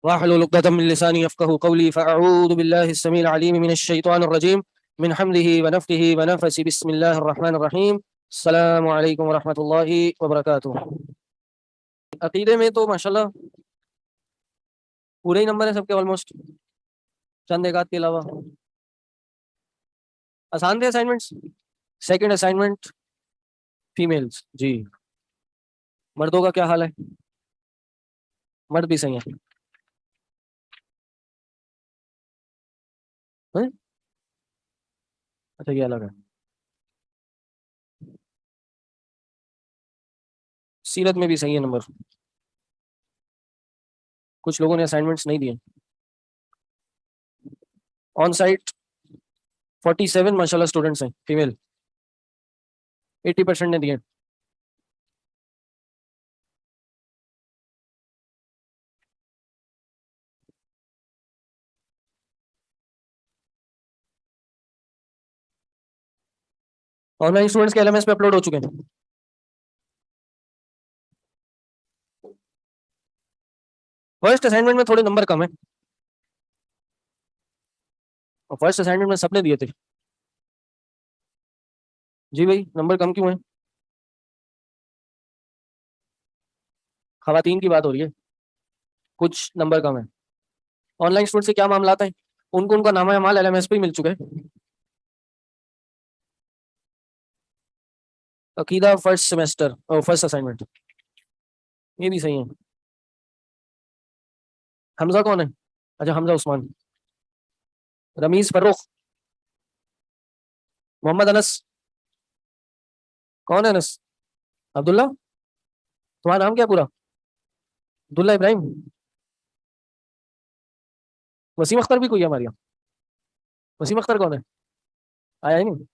[SPEAKER 7] واحلل عقدة من لساني يفقهوا قولي. فأعوذ بالله السميع العليم من الشيطان الرجيم من حمده ونفخه ونفثه. بسم الله الرحمن الرحيم. السلام علیکم ورحمۃ اللہ وبرکاتہ. عقیدے میں تو ماشاءاللہ پورے ہی نمبر ہیں سب کے آلموسٹ. چند ایک آدھ کے علاوہ آسان تھے اسائنمنٹس. Second assignment females. جی مردوں کا کیا حال ہے؟ مرد بھی صحیح ہے. اچھا یہ الگ ہے. سیرت میں بھی صحیح ہے نمبر. کچھ لوگوں نے اسائنمنٹس نہیں دیے. آن سائٹ 47 ماشاء اللہ اسٹوڈنٹس ہیں فیمیل. 80% نے دیے. آن لائن اسٹوڈنٹس کے LMS پہ اپلوڈ ہو چکے ہیں. فرسٹ اسائنمنٹ میں تھوڑے نمبر کم ہیں. اور فرسٹ اسائنمنٹ میں سب نے دیے تھے. جی بھائی نمبر کم کیوں ہیں؟ خواتین کی بات ہو رہی ہے. کچھ نمبر کم ہے. آن لائن اسٹوڈنٹ سے کیا معاملات ہیں؟ ان کو ان کا نامہ اعمال LMS پہ ہی مل چکا ہے. عقیدہ فرسٹ سیمسٹر اور فرسٹ اسائنمنٹ یہ بھی صحیح ہے. حمزہ کون ہے؟ اچھا حمزہ عثمان. رمیز فروخ. محمد انس. کون ہے انس؟ عبداللہ. تمہارا نام کیا پورا؟ عبداللہ ابراہیم. وسیم اختر بھی کوئی ہے ہمارے یہاں؟ وسیم اختر کون ہے؟ آیا ہی نہیں.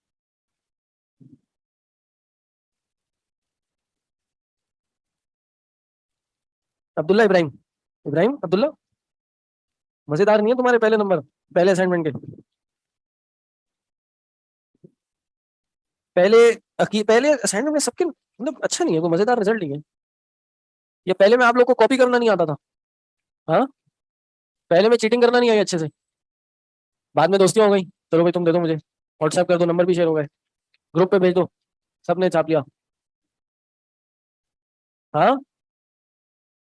[SPEAKER 7] عبداللہ ابراہیم. ابراہیم عبداللہ. مزیدار نہیں ہے تمہارے پہلے نمبر پہلے اسائنمنٹ کے؟ پہلے اسائنمنٹ میں سب کے مطلب اچھا نہیں ہے. کوئی مزیدار رزلٹ نہیں ہے. یہ پہلے میں آپ لوگ کو کاپی کرنا نہیں آتا تھا. ہاں پہلے میں چیٹنگ کرنا نہیں آئی اچھے سے. بعد میں دوستیاں ہو گئی. چلو بھائی تم دے دو مجھے. واٹس ایپ کر دو. نمبر بھی شیئر ہو گئے. گروپ پہ بھیج دو. سب نے چھاپ لیا. ہاں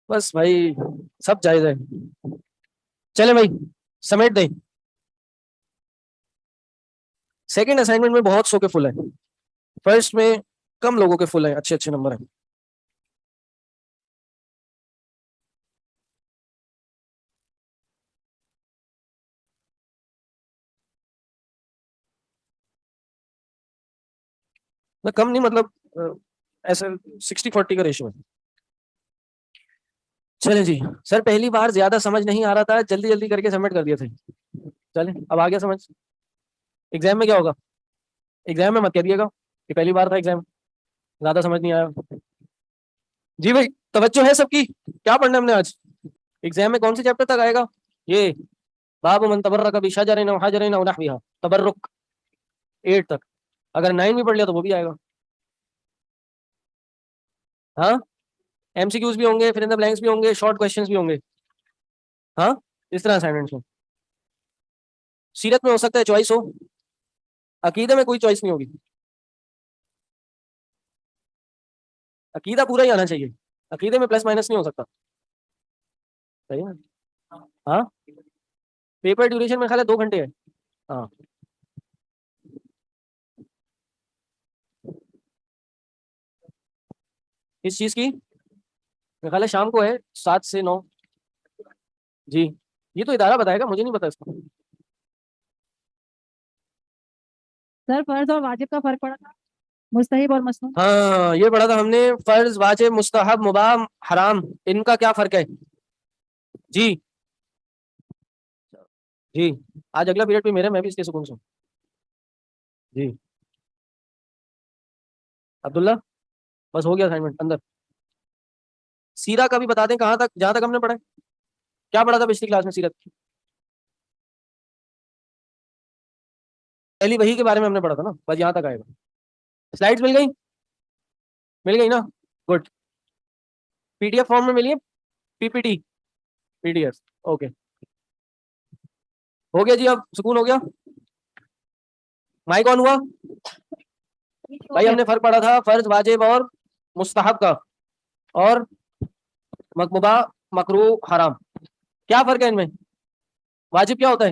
[SPEAKER 7] بس بھائی سب جائز ہے. چلے بھائی سمیٹ دیں. سیکنڈ اسائنمنٹ میں بہت سو کے فل ہیں. فرسٹ میں کم لوگوں کے فل ہیں. اچھے اچھے نمبر ہیں. کم نہیں مطلب ایسے 60-40 کا ریشو ہے. چلیں جی سر پہلی بار زیادہ سمجھ نہیں آ رہا تھا. جلدی جلدی کر کے سبمٹ کر دیے تھے. چلیں اب آ گیا سمجھ. ایگزام میں کیا ہوگا؟ ایگزام میں مت کہہ دیے گا کہ پہلی بار تھا ایگزام زیادہ سمجھ نہیں آیا. جی بھائی توجہ ہے سب کی. کیا پڑھنا ہے ہم نے آج؟ ایگزام میں کون سے چیپٹر تک آئے گا؟ یہ باب من تبرک بشجر او حجر او نحوها تبرک 8 تک. اگر 9 بھی پڑھ لیا تو وہ بھی آئے گا. ہاں MCQs بھی ہوں گے, فل ان دی بلینکس بھی ہوں گے, شارٹ کوسچنس بھی ہوں گے. ہاں اس طرح اسائنمنٹس میں. سیرت میں ہو سکتا ہے چوائس ہو. عقیدہ میں کوئی چوائس نہیں ہوگی. عقیدہ پورا ہی آنا چاہیے. عقیدے میں پلس مائنس نہیں ہو سکتا. صحیح ہے. ہاں پیپر ڈیوریشن میں خیال ہے 2 گھنٹے ہے. ہاں اس چیز کی میرا خیال ہے شام کو ہے 7 سے 9. جی یہ تو ادارہ بتائے گا, مجھے نہیں پتا اس کو.
[SPEAKER 2] سر فرض اور واجب کا فرق پڑا تھا. مستحب اور مسنون.
[SPEAKER 7] ہاں یہ پڑھا تھا ہم نے. فرض واجب مستحب مباح حرام ان کا کیا فرق ہے؟ جی جی آج اگلا پیریڈ بھی میرا, میں بھی اس کے سکون سے. جی عبداللہ بس ہو گیا اسائنمنٹ اندر. سیرہ کا بھی بتا دیں کہاں تک جہاں تک ہم نے پڑھا. کیا پڑھا تھا پچھلی کلاس میں سیرت کی؟ پہلی وحی کے بارے میں ہم نے پڑھا تھا نا. بس یہاں تک آئے گا. سلائڈز مل گئی؟ مل گئی نا. گڈ. PDF فارم میں ملی ہے. PPT PDF اوکے ہو گیا جی. اب سکون ہو گیا. مائک آن ہوا بھائی. ہم نے فرق پڑھا تھا فرض واجب اور مستحب کا, اور مباح مکروہ حرام. کیا فرق ہے ان میں؟ واجب کیا ہوتا ہے؟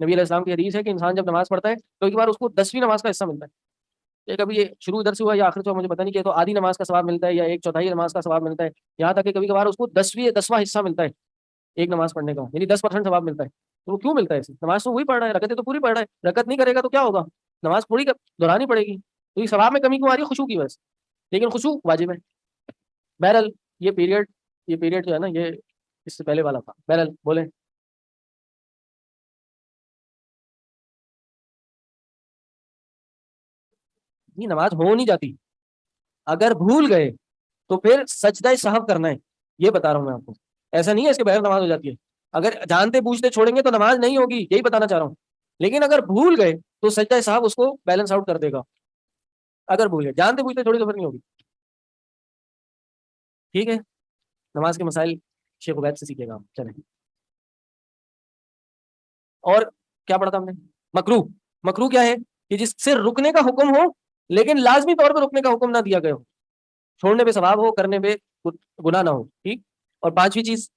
[SPEAKER 7] نبی علیہ السلام کی حدیث ہے کہ انسان جب نماز پڑھتا ہے تو ایک بار اس کو 10ویں نماز کا حصہ ملتا ہے. کہ کبھی یہ شروع ادھر سے ہوا یا آخر سے ہوا مجھے پتہ نہیں کہ تو آدھی نماز کا ثواب ملتا ہے یا 1/4 نماز کا ثواب ملتا ہے, یہاں تک کہ کبھی کبھار اس کو 10واں حصہ ملتا ہے ایک نماز پڑھنے کا, یعنی 10% ثواب ملتا ہے. تو وہ کیوں ملتا ہے ایسے؟ نماز تو وہی پڑھ رہا ہے, رکعتیں تو پوری پڑھ رہا ہے, رکعت نہیں کرے گا تو کیا ہوگا, نماز پوری دہرانی پڑے گی. تو یہ ثواب میں کمی کیوں آ رہی ہے؟ خشوع کی وجہ سے. لیکن خشوع واجب ہے. بہرحال یہ پیریڈ جو ہے نا یہ اس سے پہلے والا تھا. بہرحال بولیں. یہ نماز ہو نہیں جاتی, اگر بھول گئے تو پھر سجدہ سہو کرنا ہے, یہ بتا رہا ہوں میں آپ کو. ایسا نہیں ہے اس کے بغیر نماز ہو جاتی ہے. اگر جانتے بوجھتے چھوڑیں گے تو نماز نہیں ہوگی, یہی بتانا چاہ رہا ہوں. لیکن اگر بھول گئے تو سجدہ سہو اس کو بیلنس آؤٹ کر دے گا. اگر بھول گئے, جانتے بوجھتے چھوڑی تو پھر نہیں ہوگی. ٹھیک ہے, نماز کے مسائل شیخ عبید سے سیکھے گا. چلیں, اور کیا پڑھا تھا ہم نے؟ مکروہ کیا ہے؟ کہ جس سے رکنے کا حکم ہو لیکن لازمی طور پہ رکنے کا حکم نہ دیا گیا ہو, چھوڑنے پہ ثواب ہو, کرنے پہ گناہ نہ ہو. ٹھیک. اور 5ویں چیز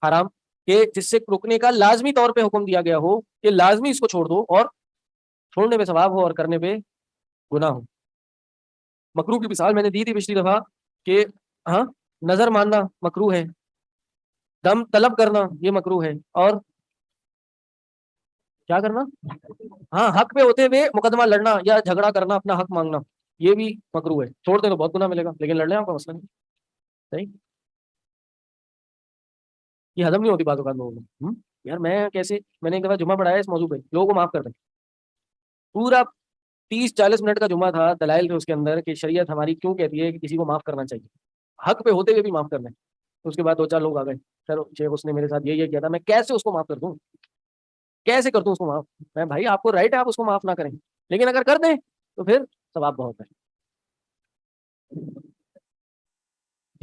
[SPEAKER 7] حرام, کہ جس سے رکنے کا لازمی طور پہ حکم دیا گیا ہو کہ لازمی اس کو چھوڑ دو, اور چھوڑنے پہ ثواب ہو اور کرنے پہ گناہ ہو. مکروہ کی مثال میں نے دی تھی پچھلی دفعہ کہ ہاں نظر ماننا مکروہ ہے, دم طلب کرنا یہ مکروہ ہے, اور کیا کرنا, ہاں حق پہ ہوتے ہوئے مقدمہ لڑنا یا جھگڑا کرنا, اپنا حق مانگنا, یہ بھی مکروہ ہے. چھوڑتے تو بہت گناہ ملے گا, لیکن لڑنے آپ کا مسئلہ نہیں. صحیح. یہ ہضم نہیں ہوتی بات اوقات لوگوں کو. یار میں نے ایک دفعہ جمعہ پڑھایا اس موضوع پہ, لوگوں کو معاف کر دیں. پورا 30-40 منٹ کا جمعہ تھا, دلائل تھے اس کے اندر کہ شریعت ہماری کیوں کہتی ہے کہ کسی کو معاف کرنا چاہیے, حق پہ ہوتے ہوئے بھی معاف کرنا ہے. اس کے بعد 2-4 لوگ آ گئے, سر شیخ اس نے میرے ساتھ یہ کیا تھا, میں کیسے اس کو معاف کر دوں, کیسے کر دوں اس کو معاف؟ میں بھائی آپ کو رائٹ ہے, آپ اس کو معاف نہ کریں, لیکن اگر کر دیں تو پھر ثواب بہت ہے.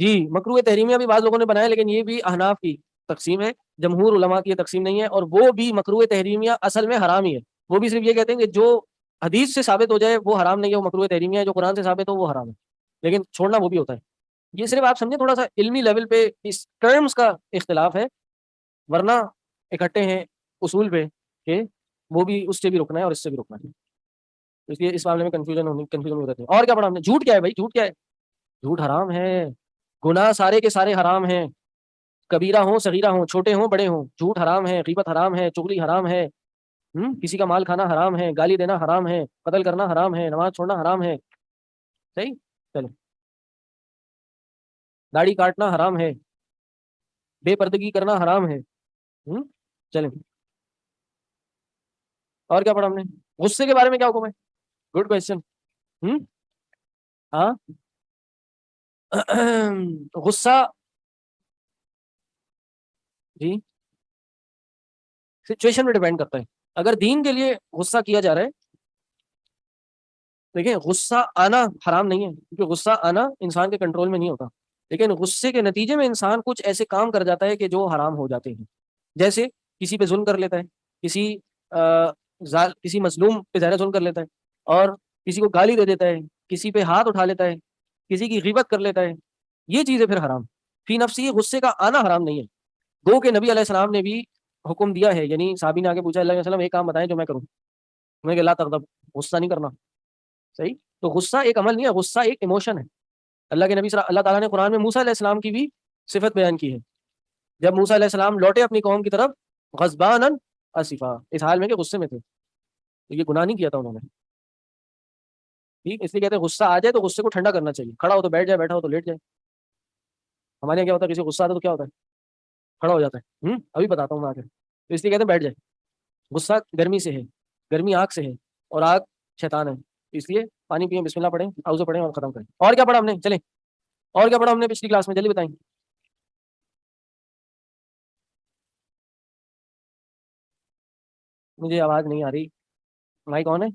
[SPEAKER 7] جی مکروہ تحریمیہ بھی بعض لوگوں نے بنایا, لیکن یہ بھی احناف کی تقسیم ہے, جمہور علماء کی یہ تقسیم نہیں ہے. اور وہ بھی مکروہ تحریمیہ اصل میں حرام ہی ہے. وہ بھی صرف یہ کہتے ہیں کہ جو حدیث سے ثابت ہو جائے وہ حرام نہیں ہے, وہ مکروہ تحریمیہ ہے. جو قرآن سے ثابت ہو وہ حرام ہے, لیکن چھوڑنا وہ بھی ہوتا ہے. یہ صرف آپ سمجھیں تھوڑا سا علمی لیول پہ اس ٹرمز کا اختلاف ہے, ورنہ اکٹھے ہیں اصول پہ کہ وہ بھی اس سے بھی رکنا ہے اور اس سے بھی رکنا ہے. اس لیے اس معاملے میں کنفیوژن ہو رہتے ہیں. اور کیا پڑھا ہم نے؟ جھوٹ کیا ہے بھائی؟ جھوٹ کیا ہے؟ جھوٹ حرام ہے. گناہ سارے کے سارے حرام ہیں, کبیرہ ہوں صغیرہ ہوں, چھوٹے ہوں بڑے ہوں. جھوٹ حرام ہے, غیبت حرام ہے, چغلی حرام ہے, کسی کا مال کھانا حرام ہے, گالی دینا حرام ہے, قتل کرنا حرام ہے, نماز چھوڑنا حرام ہے. صحیح. چلو, داڑھی کاٹنا حرام ہے, بے پردگی کرنا حرام ہے. چلیں, اور کیا پڑھا ہم نے؟ غصے کے بارے میں کیا حکم ہے؟ Good question. ہاں غصہ جی سچویشن پہ ڈیپینڈ کرتا ہے. اگر دین کے لیے غصہ کیا جا رہا ہے, دیکھیں غصہ آنا حرام نہیں ہے, کیونکہ غصہ آنا انسان کے کنٹرول میں نہیں ہوتا, لیکن غصے کے نتیجے میں انسان کچھ ایسے کام کر جاتا ہے کہ جو حرام ہو جاتے ہیں. جیسے کسی پہ ظلم کر لیتا ہے, کسی مظلوم پہ زیادہ ظلم کر لیتا ہے, اور کسی کو گالی دے دیتا ہے, کسی پہ ہاتھ اٹھا لیتا ہے, کسی کی غیبت کر لیتا ہے. یہ چیزیں پھر حرام. فی نفسی غصے کا آنا حرام نہیں ہے. گو کہ نبی علیہ السلام نے بھی حکم دیا ہے, یعنی صحابی نے آگے پوچھا اللہ علیہ وسلم ایک کام بتائیں جو میں کروں, میں کہ لا تغضب, غصہ نہیں کرنا. صحیح. تو غصہ ایک عمل نہیں ہے, غصہ ایک ایموشن ہے. اللہ تعالیٰ نے قرآن میں موسیٰ علیہ السلام کی بھی صفت بیان کی ہے. جب موسیٰ علیہ السلام لوٹے اپنی قوم کی طرف غضبانا اسفا, اس حال میں کہ غصے میں تھے, تو یہ گناہ نہیں کیا تھا انہوں نے. ٹھیک. اس لیے کہتے ہیں غصہ آ جائے تو غصے کو ٹھنڈا کرنا چاہیے. کھڑا ہو تو بیٹھ جائے, بیٹھا ہو تو لیٹ جائے. ہمارے یہاں کیا ہوتا ہے, کسی غصہ آتا ہے تو کیا ہوتا ہے, کھڑا ہو جاتا ہے. ابھی بتاتا ہوں میں آگے. تو اس لیے کہتے ہیں بیٹھ جائے. غصہ گرمی سے ہے, گرمی آگ سے ہے, اور آگ شیطان ہے. اس لیے پانی پئیں, بسم اللہ پڑھیں, اعوذ پڑھیں اور ختم کریں. اور کیا پڑھا ہم نے؟ چلیں, اور کیا پڑھا ہم نے پچھلی کلاس میں, جلدی بتائیں. مجھے آواز نہیں آ رہی, مائک کون ہے؟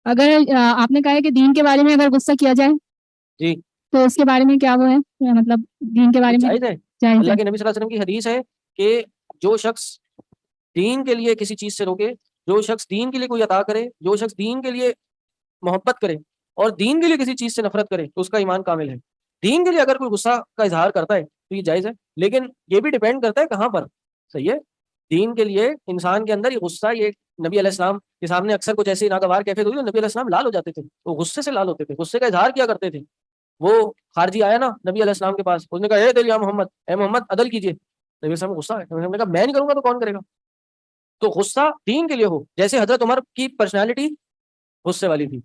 [SPEAKER 2] اگر آپ نے کہا ہے کہ دین کے بارے میں اگر غصہ کیا جائے
[SPEAKER 7] جی
[SPEAKER 2] تو اس کے بارے میں کیا وہ ہے, مطلب دین کے بارے میں
[SPEAKER 7] جائز ہے.
[SPEAKER 2] جائز
[SPEAKER 7] اللہ
[SPEAKER 2] ہے.
[SPEAKER 7] کے نبی صلی اللہ علیہ وسلم کی حدیث ہے کہ جو شخص دین کے لیے کسی چیز سے روکے, جو شخص دین کے لیے کوئی عطا کرے, جو شخص دین کے لیے محبت کرے اور دین کے لیے کسی چیز سے نفرت کرے, تو اس کا ایمان کامل ہے. دین کے لیے اگر کوئی غصہ کا اظہار کرتا ہے تو یہ جائز ہے، لیکن یہ بھی ڈیپینڈ کرتا ہے کہاں پر. صحیح ہے، دین کے لیے انسان کے اندر یہ غصہ، یہ نبی علیہ السلام کے سامنے اکثر کچھ ایسی ناگوار کیفیت ہوئی تو نبی علیہ السلام لال ہو جاتے تھے، وہ غصے سے لال ہوتے تھے، غصے کا اظہار کیا کرتے تھے. وہ خارجی آیا نا نبی علیہ السلام کے پاس، اس نے کہا اے دل یا محمد، اے محمد عدل کیجیے. نبی علیہ السلام کو غصہ ہے، نبی علیہ السلام نے کہا میں نہیں کروں گا تو کون کرے گا. تو غصہ دین کے لیے ہو، جیسے حضرت عمر کی پرسنالٹی غصے والی تھی،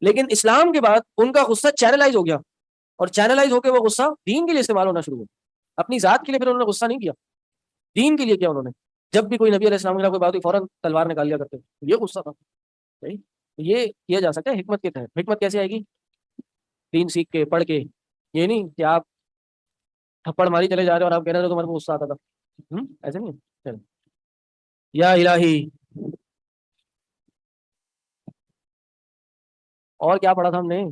[SPEAKER 7] لیکن اسلام کے بعد ان کا غصہ چینلائز ہو گیا، اور چینلائز ہو کے وہ غصہ دین کے لیے استعمال ہونا شروع ہوا. اپنی ذات کے لیے پھر انہوں نے غصہ نہیں کیا، دین کے لیے کیا. انہوں نے جب بھی کوئی نبی علیہ السلام کے خلاف کوئی بات ہوئی فوراً تلوار نکال لیا کرتے، یہ غصہ تھا. صحیح، یہ کیا جا سکتا ہے حکمت کے تحت. حکمت کیسے آئے گی؟ دین سیکھ کے، پڑھ کے. یہ نہیں کہ آپ تھپڑ ماری چلے جا رہے اور آپ کہہ رہے ہو تمہارے کو غصہ آتا تھا. ایسے نہیں. چلو یا الہی. اور کیا پڑھا تھا ہم نے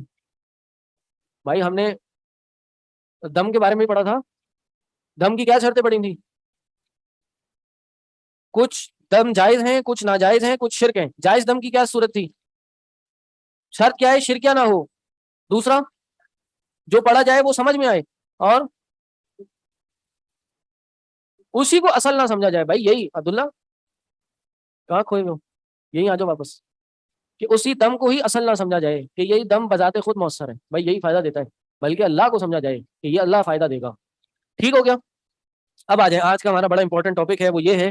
[SPEAKER 7] بھائی؟ ہم نے دم کے بارے میں پڑھا تھا. دم کی کیا شرطیں پڑی تھی؟ کچھ دم جائز ہیں، کچھ ناجائز ہیں، کچھ شرک ہیں. جائز دم کی کیا صورت تھی؟ شرط کیا ہے؟ شرکیہ نہ ہو. دوسرا جو پڑھا جائے وہ سمجھ میں آئے، اور اسی کو اصل نہ سمجھا جائے. بھائی یہی عبداللہ کہاں کھوئے ہو، یہی آ جاؤ واپس. کہ اسی دم کو ہی اصل نہ سمجھا جائے کہ یہی دم بذات خود مؤثر ہے، بھائی یہی فائدہ دیتا ہے، بلکہ اللہ کو سمجھا جائے کہ یہ اللہ فائدہ دے گا. ٹھیک ہو گیا؟ اب آ جائیں، آج کا ہمارا بڑا امپورٹنٹ ٹاپک ہے، وہ یہ ہے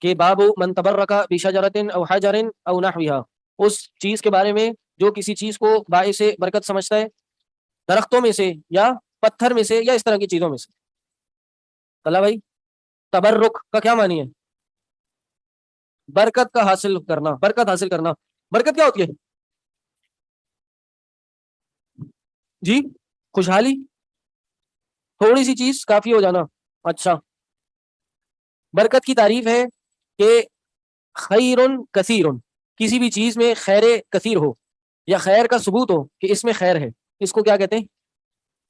[SPEAKER 7] کہ باب من تبرک بشجرۃ او حجر او نحوها. اس چیز کے بارے میں جو کسی چیز کو باعث برکت سمجھتا ہے، درختوں میں سے یا پتھر میں سے یا اس طرح کی چیزوں میں سے. اللہ بھائی تبرک کا کیا معنی ہے؟ برکت کا حاصل کرنا. برکت حاصل کرنا، برکت کیا ہوتی ہے جی؟ خوشحالی، تھوڑی سی چیز کافی ہو جانا. اچھا، برکت کی تعریف ہے کہ خیر کثیر، کسی بھی چیز میں خیر کثیر ہو یا خیر کا ثبوت ہو کہ اس میں خیر ہے. اس کو کیا کہتے ہیں؟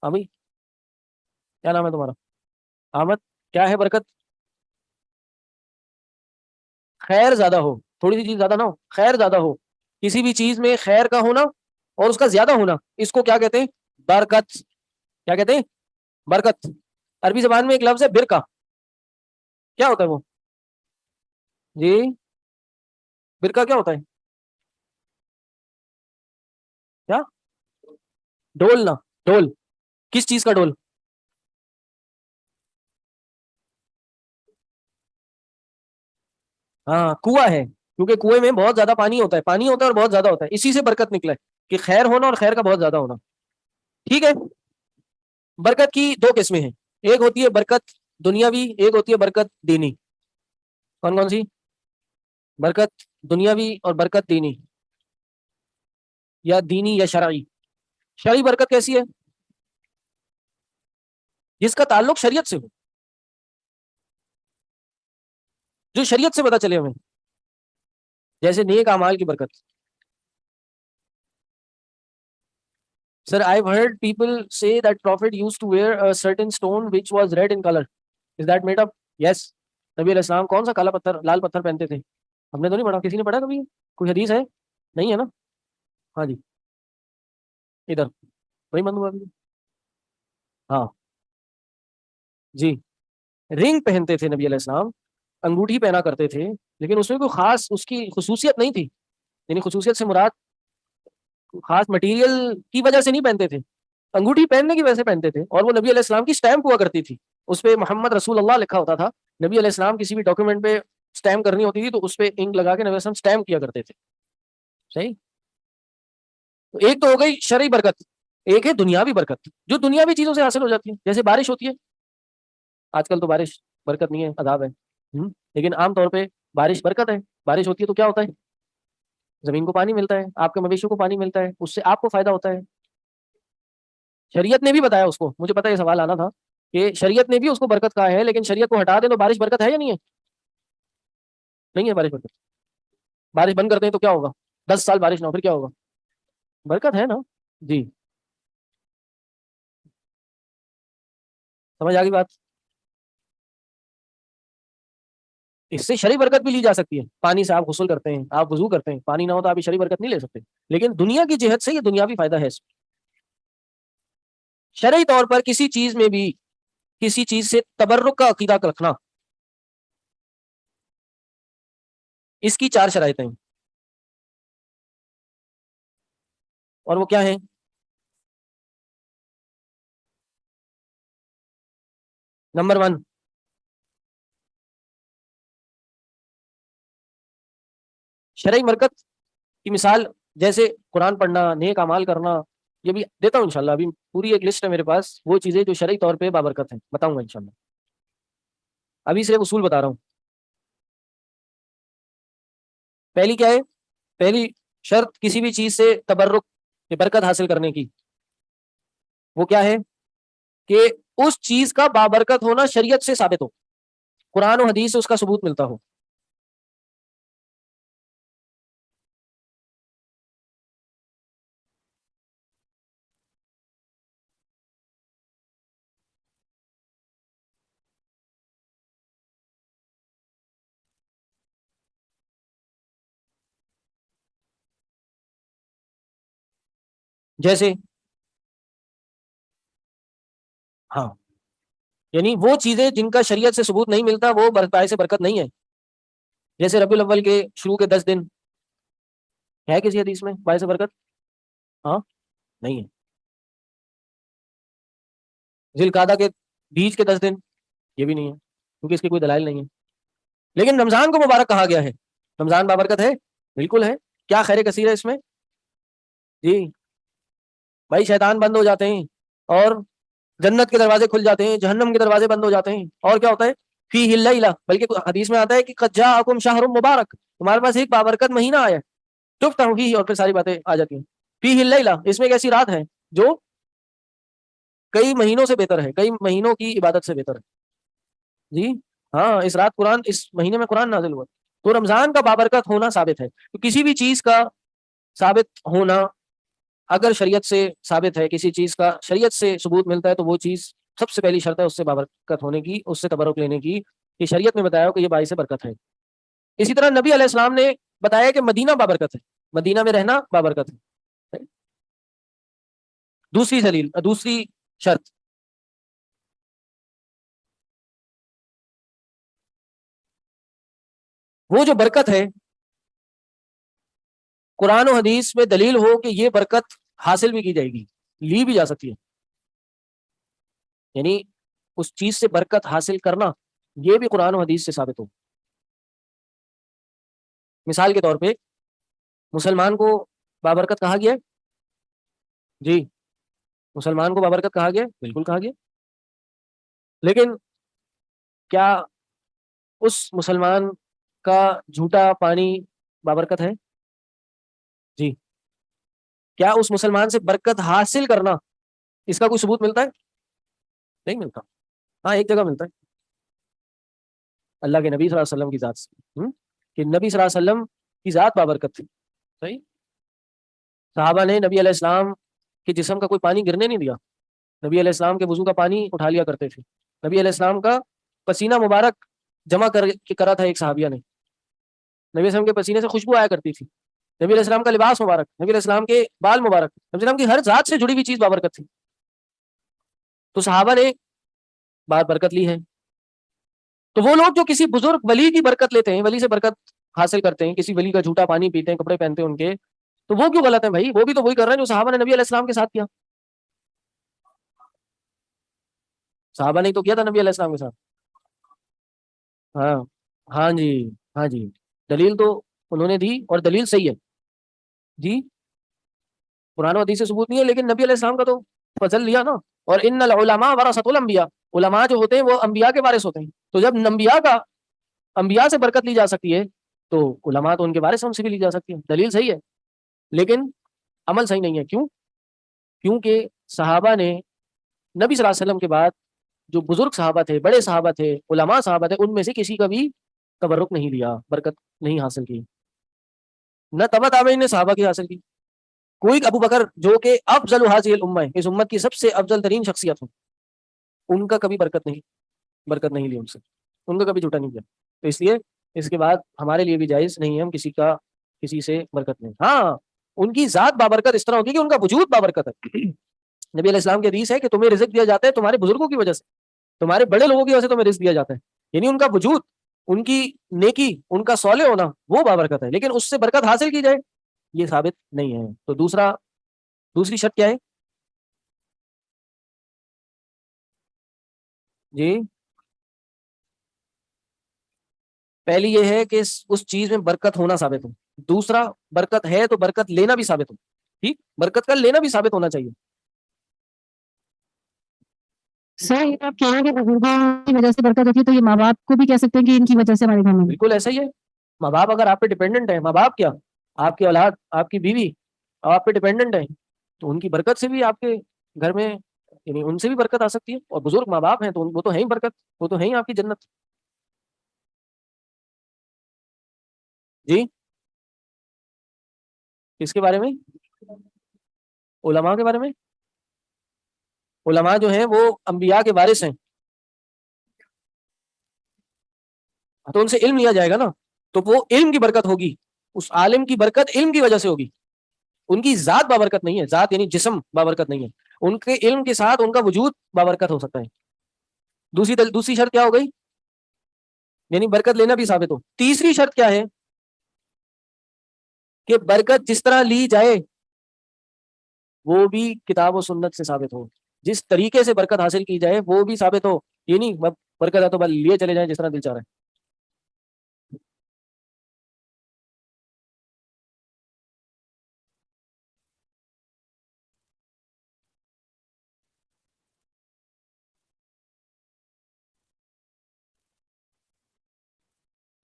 [SPEAKER 7] بھائی کیا نام ہے تمہارا؟ احمد. کیا ہے برکت؟ خیر زیادہ ہو، تھوڑی سی چیز زیادہ نہ ہو، خیر زیادہ ہو. کسی بھی چیز میں خیر کا ہونا اور اس کا زیادہ ہونا، اس کو کیا کہتے ہیں؟ برکت. کیا کہتے ہیں؟ برکت. عربی زبان میں ایک لفظ ہے برکہ. کیا ہوتا ہے وہ جی؟ برکہ کیا ہوتا ہے؟ کیا؟ ڈول. نا ڈول کس چیز کا ڈول؟ ہاں کنواں ہے، کیونکہ کنویں میں بہت زیادہ پانی ہوتا ہے، پانی ہوتا ہے اور بہت زیادہ ہوتا ہے، اسی سے برکت نکلا ہے کہ خیر ہونا اور خیر کا بہت زیادہ ہونا. ٹھیک ہے. برکت کی دو قسمیں ہیں، ایک ہوتی ہے برکت دنیاوی، ایک ہوتی ہے برکت دینی. کون کون سی؟ برکت دنیاوی اور برکت دینی، یا دینی یا شرعی. شرعی برکت کیسی ہے؟ جس کا تعلق شریعت سے ہو، جو شریعت سے پتہ چلے ہمیں، جیسے نیک اعمال کی برکت. Sir, I've heard people say that Prophet used to wear a certain stone which was red in color. Is that made up? Yes. نبی علیہ السلام کون سا کالا پتھر، لال پتھر پہنتے تھے؟ ہم نے تو نہیں پڑھا. کسی نے پڑھا کبھی؟ کوئی حدیث ہے؟ نہیں ہے نا. ہاں جی ادھر وہی مند ہوا. ہاں جی. رنگ پہنتے تھے نبی علیہ السلام، انگوٹھی پہنا کرتے تھے، لیکن اس میں کوئی خاص اس کی خصوصیت نہیں تھی. یعنی خصوصیت سے مراد خاص مٹیریل کی وجہ سے نہیں پہنتے تھے، انگوٹھی پہننے کی وجہ سے پہنتے تھے. اور وہ نبی علیہ السلام کی سٹیمپ ہوا کرتی تھی، اس پہ محمد رسول اللہ لکھا ہوتا تھا. نبی علیہ السلام کسی بھی ڈاکیومنٹ پہ سٹیمپ کرنی ہوتی تھی تو اس پہ انک لگا کے نبی علیہ السلام سٹیمپ کیا کرتے تھے. صحیح. تو ایک تو ہو گئی شرعی برکت، ایک ہے دنیاوی برکت جو دنیاوی چیزوں سے حاصل ہو جاتی ہے. جیسے بارش ہوتی ہے، آج کل تو بارش برکت نہیں ہے، عذاب ہے، لیکن عام طور پہ بارش برکت ہے. بارش ہوتی ہے تو کیا ہوتا ہے؟ زمین کو پانی ملتا ہے، آپ کے مویشیوں کو پانی ملتا ہے، اس سے آپ کو فائدہ ہوتا ہے. شریعت نے بھی بتایا اس کو، مجھے پتا یہ سوال آنا تھا کہ شریعت نے بھی اس کو برکت کہا ہے، لیکن شریعت کو ہٹا دیں تو بارش برکت ہے یا نہیں ہے؟ نہیں ہے بارش برکت. بارش بند کرتے ہیں تو کیا ہوگا؟ 10 سال بارش نہ ہو، پھر کیا ہوگا؟ برکت ہے نا. جی سمجھ آ گئی بات؟ اس سے شرعی برکت بھی لی جا سکتی ہے. پانی سے آپ غسل کرتے ہیں، آپ وضو کرتے ہیں، پانی نہ ہو تو آپ شرعی برکت نہیں لے سکتے، لیکن دنیا کی جہت سے یہ دنیاوی فائدہ ہے اس میں. شرعی طور پر کسی چیز میں بھی کسی چیز سے تبرک کا عقیدہ رکھنا، اس کی 4 شرائطیں ہیں، اور وہ کیا ہیں؟ نمبر 1، شرعی برکت کی مثال جیسے قرآن پڑھنا، نیک اعمال کرنا، یہ بھی دیتا ہوں انشاءاللہ. ابھی پوری ایک لسٹ ہے میرے پاس، وہ چیزیں جو شرعی طور پہ بابرکت ہیں بتاؤں گا انشاءاللہ. ابھی صرف اصول بتا رہا ہوں. پہلی کیا ہے؟ پہلی شرط کسی بھی چیز سے تبرک برکت حاصل کرنے کی، وہ کیا ہے کہ اس چیز کا بابرکت ہونا شریعت سے ثابت ہو، قرآن و حدیث سے اس کا ثبوت ملتا ہو. جیسے ہاں، یعنی وہ چیزیں جن کا شریعت سے ثبوت نہیں ملتا وہ باعث برکت نہیں ہے. جیسے ربیع الاول کے شروع کے 10 دن ہے کسی حدیث میں باعث برکت؟ ہاں نہیں ہے. ذی القعدہ کے بیچ کے 10 دن، یہ بھی نہیں ہے، کیونکہ اس کی کوئی دلائل نہیں ہے. لیکن رمضان کو مبارک کہا گیا ہے. رمضان بابرکت ہے؟ بالکل ہے. کیا خیر کثیر ہے اس میں؟ جی بھائی، شیطان بند ہو جاتے ہیں اور جنت کے دروازے کھل جاتے ہیں، جہنم کے دروازے بند ہو جاتے ہیں. اور کیا ہوتا ہے؟ فیہ اللیلہ، بلکہ حدیث میں آتا ہے کہ قد جاءکم شہر مبارک، تمہارے پاس ایک بابرکت مہینہ آیا ہے. تفتح فیہ، اور پھر ساری باتیں آ جاتی ہیں. فیہ اللیلہ، اس میں ایک ایسی رات ہے جو کئی مہینوں سے بہتر ہے، کئی مہینوں کی عبادت سے بہتر ہے. جی ہاں، اس رات قرآن، اس مہینے میں قرآن نازل ہوا. تو رمضان کا بابرکت ہونا ثابت ہے. تو کسی بھی چیز کا ثابت ہونا اگر شریعت سے ثابت ہے، کسی چیز کا شریعت سے ثبوت ملتا ہے، تو وہ چیز سب سے پہلی شرط ہے اس سے بابرکت ہونے کی، اس سے تبرک لینے کی، کہ شریعت میں بتایا ہو کہ یہ باعث برکت ہے. اسی طرح نبی علیہ السلام نے بتایا کہ مدینہ بابرکت ہے، مدینہ میں رہنا بابرکت ہے. دوسری دلیل، دوسری شرط، وہ جو برکت ہے قرآن و حدیث میں دلیل ہو کہ یہ برکت حاصل بھی کی جائے گی، لی بھی جا سکتی ہے. یعنی اس چیز سے برکت حاصل کرنا یہ بھی قرآن و حدیث سے ثابت ہو. مثال کے طور پہ مسلمان کو بابرکت کہا گیا ہے؟ جی مسلمان کو بابرکت کہا گیا؟ بالکل کہا گیا. لیکن کیا اس مسلمان کا جھوٹا پانی بابرکت ہے؟ جی کیا اس مسلمان سے برکت حاصل کرنا اس کا کوئی ثبوت ملتا ہے؟ نہیں ملتا. ہاں ایک جگہ ملتا ہے، اللہ کے نبی صلی اللہ علیہ وسلم کی ذات سے، کہ نبی صلی اللہ علیہ وسلم کی ذات بابرکت تھی. صحیح. صحابہ نے نبی علیہ السلام کے جسم کا کوئی پانی گرنے نہیں دیا، نبی علیہ السلام کے وضو کا پانی اٹھا لیا کرتے تھے. نبی علیہ السلام کا پسینہ مبارک جمع کرا تھا ایک صحابیہ نے، نبی علیہ السلام کے پسینے سے خوشبو آیا کرتی تھی. نبی علیہ السلام کا لباس مبارک، نبی علیہ السلام کے بال مبارک، نبی علیہ السلام کی ہر ذات سے جڑی ہوئی چیز بابرکت تھی. تو صحابہ نے بات برکت لی ہے. تو وہ لوگ جو کسی بزرگ ولی کی برکت لیتے ہیں، ولی سے برکت حاصل کرتے ہیں، کسی ولی کا جھوٹا پانی پیتے ہیں، کپڑے پہنتے ہیں ان کے، تو وہ کیوں غلط ہے بھائی؟ وہ بھی تو وہی کر رہے ہیں جو صحابہ نے نبی علیہ السلام کے ساتھ کیا. صحابہ نے تو کیا تھا نبی علیہ السلام کے ساتھ. ہاں ہاں جی، ہاں جی، دلیل تو انہوں نے دی اور دلیل صحیح ہے. جی قرآن و حدیث سے ثبوت نہیں ہے، لیکن نبی علیہ السلام کا تو فضل لیا نا. اور ان العلماء ورثۃ الانبیاء، علماء جو ہوتے ہیں وہ انبیاء کے وارث ہوتے ہیں. تو جب انبیاء سے برکت لی جا سکتی ہے تو علماء تو ان کے وارث ہیں، ان سے بھی لی جا سکتی ہے. دلیل صحیح ہے لیکن عمل صحیح نہیں ہے. کیوں؟ کیونکہ صحابہ نے نبی صلی اللہ علیہ وسلم کے بعد جو بزرگ صحابہ تھے، بڑے صحابہ تھے، علماء صحابہ تھے، ان میں سے کسی کا بھی تبرک نہیں لیا، برکت نہیں حاصل کی. نہ تبع تابعین نے صحابہ کی حاصل کی. کوئی ابو بکر جو کہ افضل هذه الامه، اس امت کی سب سے افضل ترین شخصیت ہوں، ان کا کبھی برکت نہیں لی ان سے، ان کا کبھی جھوٹا نہیں کیا. تو اس لیے اس کے بعد ہمارے لیے بھی جائز نہیں ہے ہم کسی سے برکت نہیں. ہاں ان کی ذات بابرکت اس طرح ہوگی کہ ان کا وجود بابرکت ہے. نبی علیہ السلام کی حدیث ہے کہ تمہیں رزق دیا جاتا ہے تمہارے بزرگوں کی وجہ سے، تمہارے بڑے لوگوں کی وجہ سے تمہیں رزق دیا جاتا ہے، یعنی ان کا وجود، ان کی نیکی، ان کا صالح ہونا وہ بابرکت ہے، لیکن اس سے برکت حاصل کی جائے یہ ثابت نہیں ہے۔ تو دوسری شرط کیا ہے جی؟ پہلی یہ ہے کہ اس چیز میں برکت ہونا ثابت ہو، دوسرا برکت ہے تو برکت لینا بھی ثابت ہو، ٹھیک، برکت کا لینا بھی ثابت ہونا چاہیے۔
[SPEAKER 8] سر یہ آپ کہہ رہے ہیں کہ بزرگوں کی وجہ سے برکت ہوتی ہے، تو یہ ماں باپ کو بھی کہہ سکتے ہیں کہ ان کی وجہ سے ہمارے گھر میں،
[SPEAKER 7] بالکل ایسا ہی ہے، ماں باپ اگر آپ پہ ڈیپینڈنٹ ہے، ماں باپ کیا آپ کی اولاد، آپ کی بیوی آپ پہ ڈیپینڈنٹ ہے، تو ان کی برکت سے بھی آپ کے گھر میں، یعنی ان سے بھی برکت آ سکتی ہے، اور بزرگ ماں باپ ہیں تو وہ تو ہیں ہی برکت، وہ تو ہیں ہی آپ کی جنت۔ جی کس کے بارے میں؟ علماء کے بارے میں؟ علماء جو ہیں وہ انبیاء کے وارث ہیں، تو ان سے علم لیا جائے گا نا، تو وہ علم کی برکت ہوگی، اس عالم کی برکت علم کی وجہ سے ہوگی، ان کی ذات بابرکت نہیں ہے، ذات یعنی جسم بابرکت نہیں ہے، ان کے علم کے ساتھ ان کا وجود بابرکت ہو سکتا ہے۔ دوسری شرط کیا ہو گئی؟ یعنی برکت لینا بھی ثابت ہو۔ تیسری شرط کیا ہے کہ برکت جس طرح لی جائے وہ بھی کتاب و سنت سے ثابت ہو، جس طریقے سے برکت حاصل کی جائے وہ بھی ثابت ہو، یہ نہیں برکت ہے تو بس لیے چلے جائیں جس طرح دل چاہ رہا ہے۔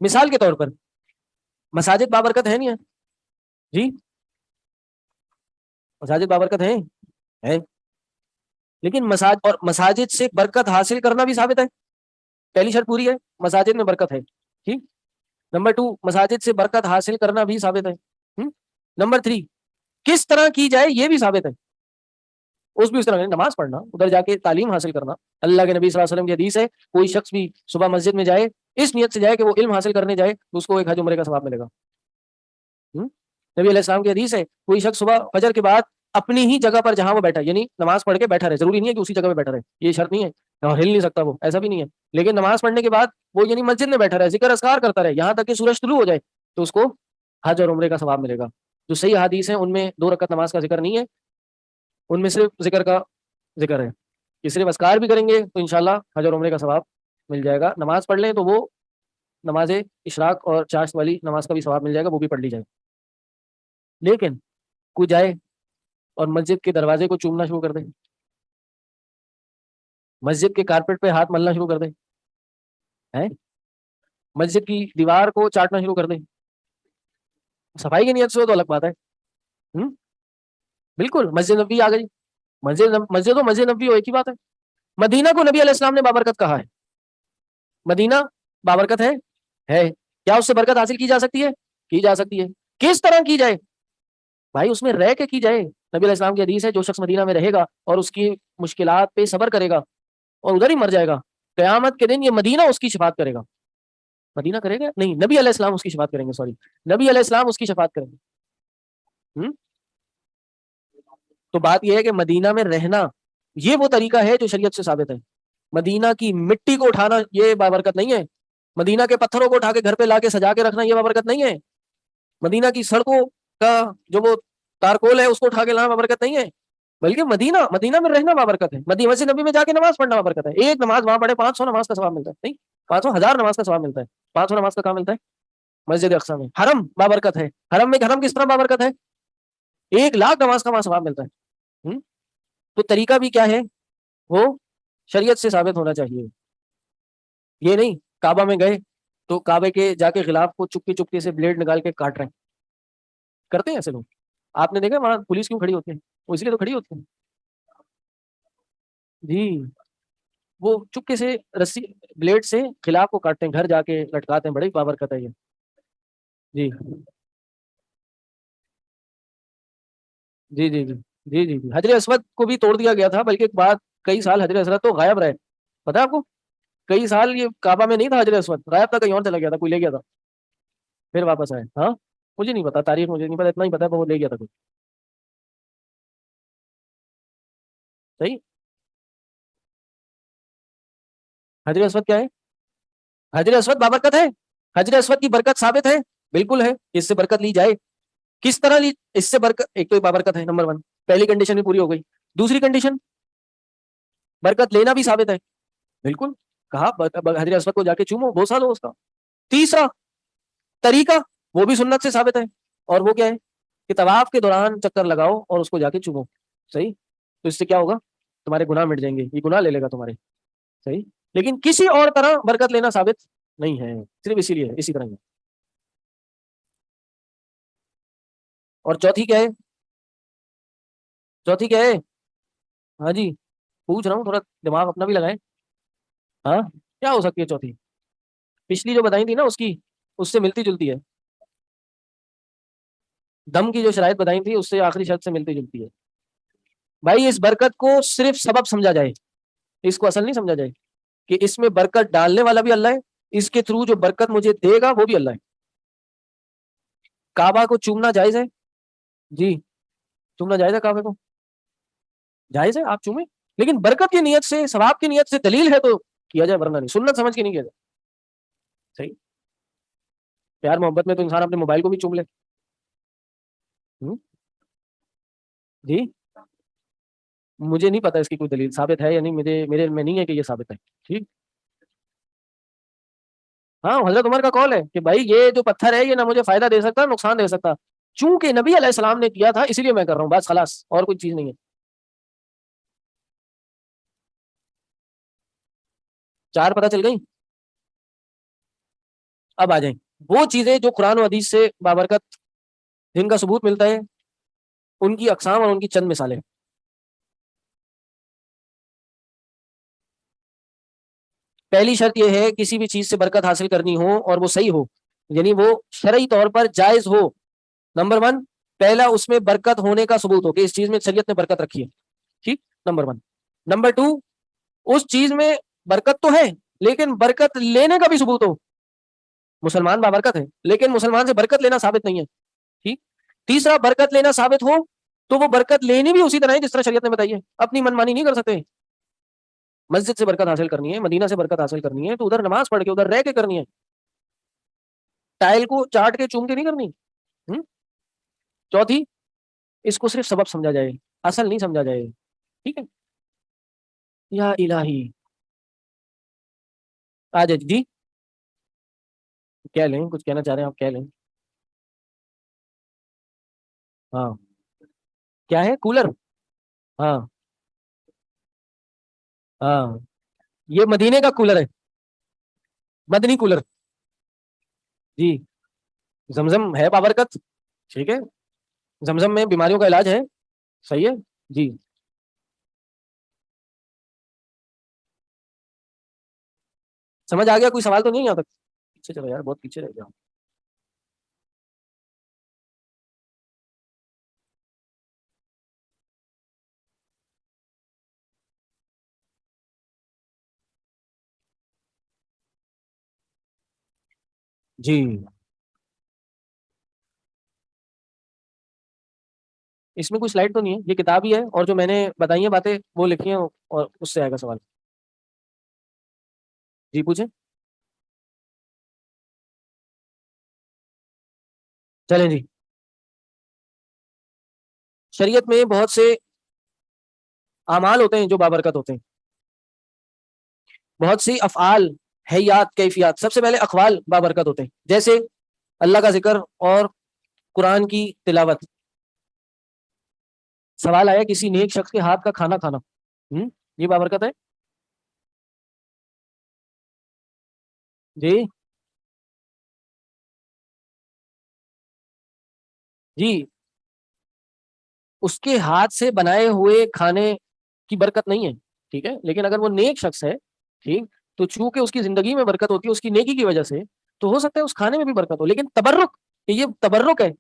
[SPEAKER 7] مثال کے طور پر مساجد بابرکت ہے نہیں ہے جی؟ مساجد بابرکت ہے، لیکن مساجد سے برکت حاصل کرنا بھی ثابت ہے، پہلی شرط پوری ہے، مساجد میں برکت ہے، ٹھیک۔ نمبر 2 مساجد سے برکت حاصل کرنا بھی ثابت ہے۔ نمبر 3 کس طرح کی جائے یہ بھی ثابت ہے، اس بھی اس طرح نماز پڑھنا، ادھر جا کے تعلیم حاصل کرنا۔ اللہ کے نبی صلی اللہ علیہ وسلم کی حدیث ہے کوئی شخص بھی صبح مسجد میں جائے اس نیت سے جائے کہ وہ علم حاصل کرنے جائے تو اس کو ایک حج عمرے کا ثواب ملے گا۔ نبی علیہ السلام کی حدیث ہے کوئی شخص صبح فجر کے بعد اپنی ہی جگہ پر جہاں وہ بیٹھا، یعنی نماز پڑھ کے بیٹھا رہے، ضروری نہیں ہے کہ اسی جگہ پہ بیٹھا رہے، یہ شرط نہیں ہے اور ہل نہیں سکتا وہ، ایسا بھی نہیں ہے، لیکن نماز پڑھنے کے بعد وہ یعنی مسجد میں بیٹھا رہے، ذکر اذکار کرتا رہے یہاں تک کہ سورج طلوع ہو جائے تو اس کو حج اور عمرے کا ثواب ملے گا۔ جو صحیح حدیث ہیں ان میں 2 رکعت نماز کا ذکر نہیں ہے، ان میں صرف ذکر کا ذکر ہے کہ صرف اذکار بھی کریں گے تو انشاءاللہ حج اور عمرے کا ثواب مل جائے گا۔ نماز پڑھ لیں تو وہ نماز اشراق اور چاشت والی نماز کا بھی ثواب مل جائے گا، وہ بھی پڑھ لی جائے۔ لیکن کوئی جائے اور مسجد کے دروازے کو چومنا شروع کر دے، مسجد کے کارپیٹ پہ ہاتھ ملنا شروع کر دے، مسجد کی دیوار کو چاٹنا شروع کر دے، صفائی کی نیت سے ہو تو الگ بات ہے، بالکل مسجد نبوی آ گئی، مسجد و مسجد نبوی ہو ایک ہی بات ہے۔ مدینہ کو نبی علیہ السلام نے بابرکت کہا ہے، مدینہ بابرکت ہے، کیا اس سے برکت حاصل کی جا سکتی ہے؟ کی جا سکتی ہے، کس طرح کی جائے بھائی؟ اس میں رہ کے کی جائے۔ نبی علیہ السلام کی حدیث ہے جو شخص مدینہ میں رہے گا اور اس کی مشکلات پہ صبر کرے گا اور ادھر ہی مر جائے گا، قیامت کے دن یہ مدینہ اس کی شفاعت کرے گا۔ مدینہ کرے گا نہیں، نبی علیہ السلام اس کی شفاعت کریں گے، سوری، نبی علیہ السلام اس کی شفاعت کریں گے۔ تو بات یہ ہے کہ مدینہ میں رہنا یہ وہ طریقہ ہے جو شریعت سے ثابت ہے۔ مدینہ کی مٹی کو اٹھانا یہ بابرکت نہیں ہے، مدینہ کے پتھروں کو اٹھا کے گھر پہ لا کے سجا کے رکھنا یہ بابرکت نہیں ہے، مدینہ کی سڑکوں کا جو وہ تارکول ہے اس کو اٹھا کے لانا بابرکت نہیں ہے، بلکہ مدینہ میں رہنا بابرکت ہے۔ مسجد نبی میں جا کے نماز پڑھنا بابرکت ہے، ایک نماز وہاں پڑھے 500 نماز کا ثواب ملتا ہے، نہیں 500 1000 نماز کا ثواب ملتا ہے، 500 نماز کا کام ملتا ہے مسجد اقصی میں۔ حرم بابرکت ہے، حرم کس طرح بابرکت ہے؟ 1,00,000 نماز کا وہاں ثواب ملتا ہے۔ تو طریقہ بھی کیا ہے؟ وہ شریعت سے ثابت ہونا چاہیے، یہ نہیں کعبہ میں گئے تو کعبے کے جا کے غلاف کو چپکے سے بلیڈ نکال کے کاٹ رہے ہیں، کرتے ہیں ایسے لوگ؟ آپ نے دیکھا وہاں پولیس کیوں کھڑی ہوتی ہے؟ وہ اس لیے تو کھڑی ہوتی ہے جی، وہ چپکے سے رسی بلیڈ سے غلاف کو کاٹتے ہیں، گھر جا کے لٹکاتے ہیں، بڑی بابرکت ہے یہ جی جی جی جی جی جی جی۔ حجر اسود کو بھی توڑ دیا گیا تھا، بلکہ ایک بات، کئی سال حجر اسود تو غائب رہے، پتا ہے آپ کو؟ کئی سال یہ کعبہ میں نہیں تھا حجر اسود، غائب تھا، کہیں اور چلا گیا تھا، کوئی لے گیا تھا، پھر واپس آئے۔ ہاں مجھے نہیں پتا تاریخ، مجھے نہیں پتا، اتنا ہی پتا ہے وہ لے گیا تھا کوئی۔ صحیح. حجر اسود کیا ہے؟ حجر اسود بابرکت ہے. حجر اسود کی برکت ثابت ہے، بالکل ہے، اس سے برکت لی جائے. کس طرح لی اس سے برکت؟ ایک تو بابرکت ہے نمبر 1، پہلی کنڈیشن بھی پوری ہو گئی. دوسری کنڈیشن برکت لینا بھی ثابت ہے، بالکل کہا حجر اسود کو جا کے چومو، بوسا دو اس کا. تیسرا طریقہ وہ بھی سنت سے ثابت ہے، اور وہ کیا ہے کہ طواف کے دوران چکر لگاؤ اور اس کو جا کے چومو. صحیح. تو اس سے کیا ہوگا؟ تمہارے گناہ مٹ جائیں گے، یہ گناہ لے لے گا تمہارے. صحیح. لیکن کسی اور طرح برکت لینا ثابت نہیں ہے، صرف اسی لیے اسی طرح ہی. اور چوتھی کیا ہے؟ چوتھی کیا ہے؟ ہاں جی پوچھ رہا ہوں، تھوڑا دماغ اپنا بھی لگائیں. ہاں کیا ہو سکتی ہے چوتھی؟ پچھلی جو بتائی تھی نا اس سے ملتی جلتی ہے. دم کی جو شرائط بتائی تھی اس سے آخری شرط سے ملتی جلتی ہے. بھائی اس برکت کو صرف سبب سمجھا جائے، اس کو اصل نہیں سمجھا جائے کہ اس میں برکت ڈالنے والا بھی اللہ ہے، اس کے تھرو جو برکت مجھے دے گا وہ بھی اللہ ہے. کعبہ کو چومنا جائز ہے؟ جی چومنا جائز ہے، کعبے کو جائز ہے، آپ چومیں، لیکن برکت کی نیت سے، ثواب کی نیت سے دلیل ہے تو کیا جائے، ورنہ نہیں. سنت سمجھ کے نہیں کیا جائے. صحیح. پیار محبت میں تو انسان اپنے موبائل کو بھی چوم لے. جی مجھے نہیں پتا اس کی کوئی دلیل ثابت ہے یا نہیں، میرے میں نہیں ہے کہ یہ ثابت ہے. ٹھیک. ہاں حضرت عمر کا قول ہے کہ بھائی یہ جو پتھر ہے یہ نہ مجھے فائدہ دے سکتا نقصان دے سکتا، چونکہ نبی علیہ السلام نے کیا تھا اسی لیے میں کر رہا ہوں، بس خلاص، اور کوئی چیز نہیں ہے. 4 پتہ چل گئی. اب آ جائیں وہ چیزیں جو قرآن و حدیث سے بابرکت جن کا ثبوت ملتا ہے، ان کی اقسام اور ان کی چند مثالیں. پہلی شرط یہ ہے کسی بھی چیز سے برکت حاصل کرنی ہو اور وہ صحیح ہو، یعنی وہ شرعی طور پر جائز ہو. نمبر 1 پہلا اس میں برکت ہونے کا ثبوت ہو کہ اس چیز میں شریعت نے برکت رکھی ہے. ٹھیک. نمبر 1. نمبر 2 اس چیز میں برکت تو ہے لیکن برکت لینے کا بھی ثبوت ہو. مسلمان بابرکت ہے لیکن مسلمان سے برکت لینا ثابت نہیں ہے. ٹھیک. تیسرا برکت لینا ثابت ہو تو وہ برکت لینی بھی اسی طرح ہے جس طرح شریعت نے بتائی ہے، اپنی منمانی نہیں کر سکتے. مسجد سے برکت حاصل کرنی ہے، مدینہ سے برکت حاصل کرنی ہے تو ادھر نماز پڑھ کے ادھر رہ کے کرنی ہے، ٹائل کو چاٹ کے چوم کے نہیں کرنی. چوتھی اس کو صرف سبب سمجھا جائے، اصل نہیں سمجھا جائے. ٹھیک ہے. یا الہی آ جائے جی کہہ لیں، کچھ کہنا چاہ رہے ہیں آپ کہہ لیں. ہاں کیا ہے؟ کولر. ہاں ہاں یہ مدینے کا کولر ہے، مدنی کولر. جی زمزم ہے بابرکت، ٹھیک ہے، زمزم میں بیماریوں کا علاج ہے. صحیح ہے. جی سمجھ آ گیا؟ کوئی سوال تو نہیں یہاں تک؟ پیچھے چلو یار، بہت پیچھے رہ گیا. جی اس میں کوئی سلائڈ تو نہیں ہے، یہ کتاب ہی ہے اور جو میں نے بتائی ہیں باتیں وہ لکھی ہیں اور اس سے آئے گا سوال. جی پوچھیں. چلیں جی. شریعت میں بہت سے اعمال ہوتے ہیں جو بابرکت ہوتے ہیں، بہت سی افعال، حیات، کیفیات. سب سے پہلے اقوال بابرکت ہوتے ہیں، جیسے اللہ کا ذکر اور قرآن کی تلاوت. سوال آیا کسی نیک شخص کے ہاتھ کا کھانا کھانا، یہ بابرکت ہے. جی جی اس کے ہاتھ سے بنائے ہوئے کھانے کی برکت نہیں ہے، ٹھیک ہے، لیکن اگر وہ نیک شخص ہے، ٹھیک، تو چونکہ اس کی زندگی میں برکت ہوتی ہے اس کی نیکی کی وجہ سے، تو ہو سکتا ہے اس کھانے میں بھی برکت ہو. لیکن تبرک، یہ تبرک ہے،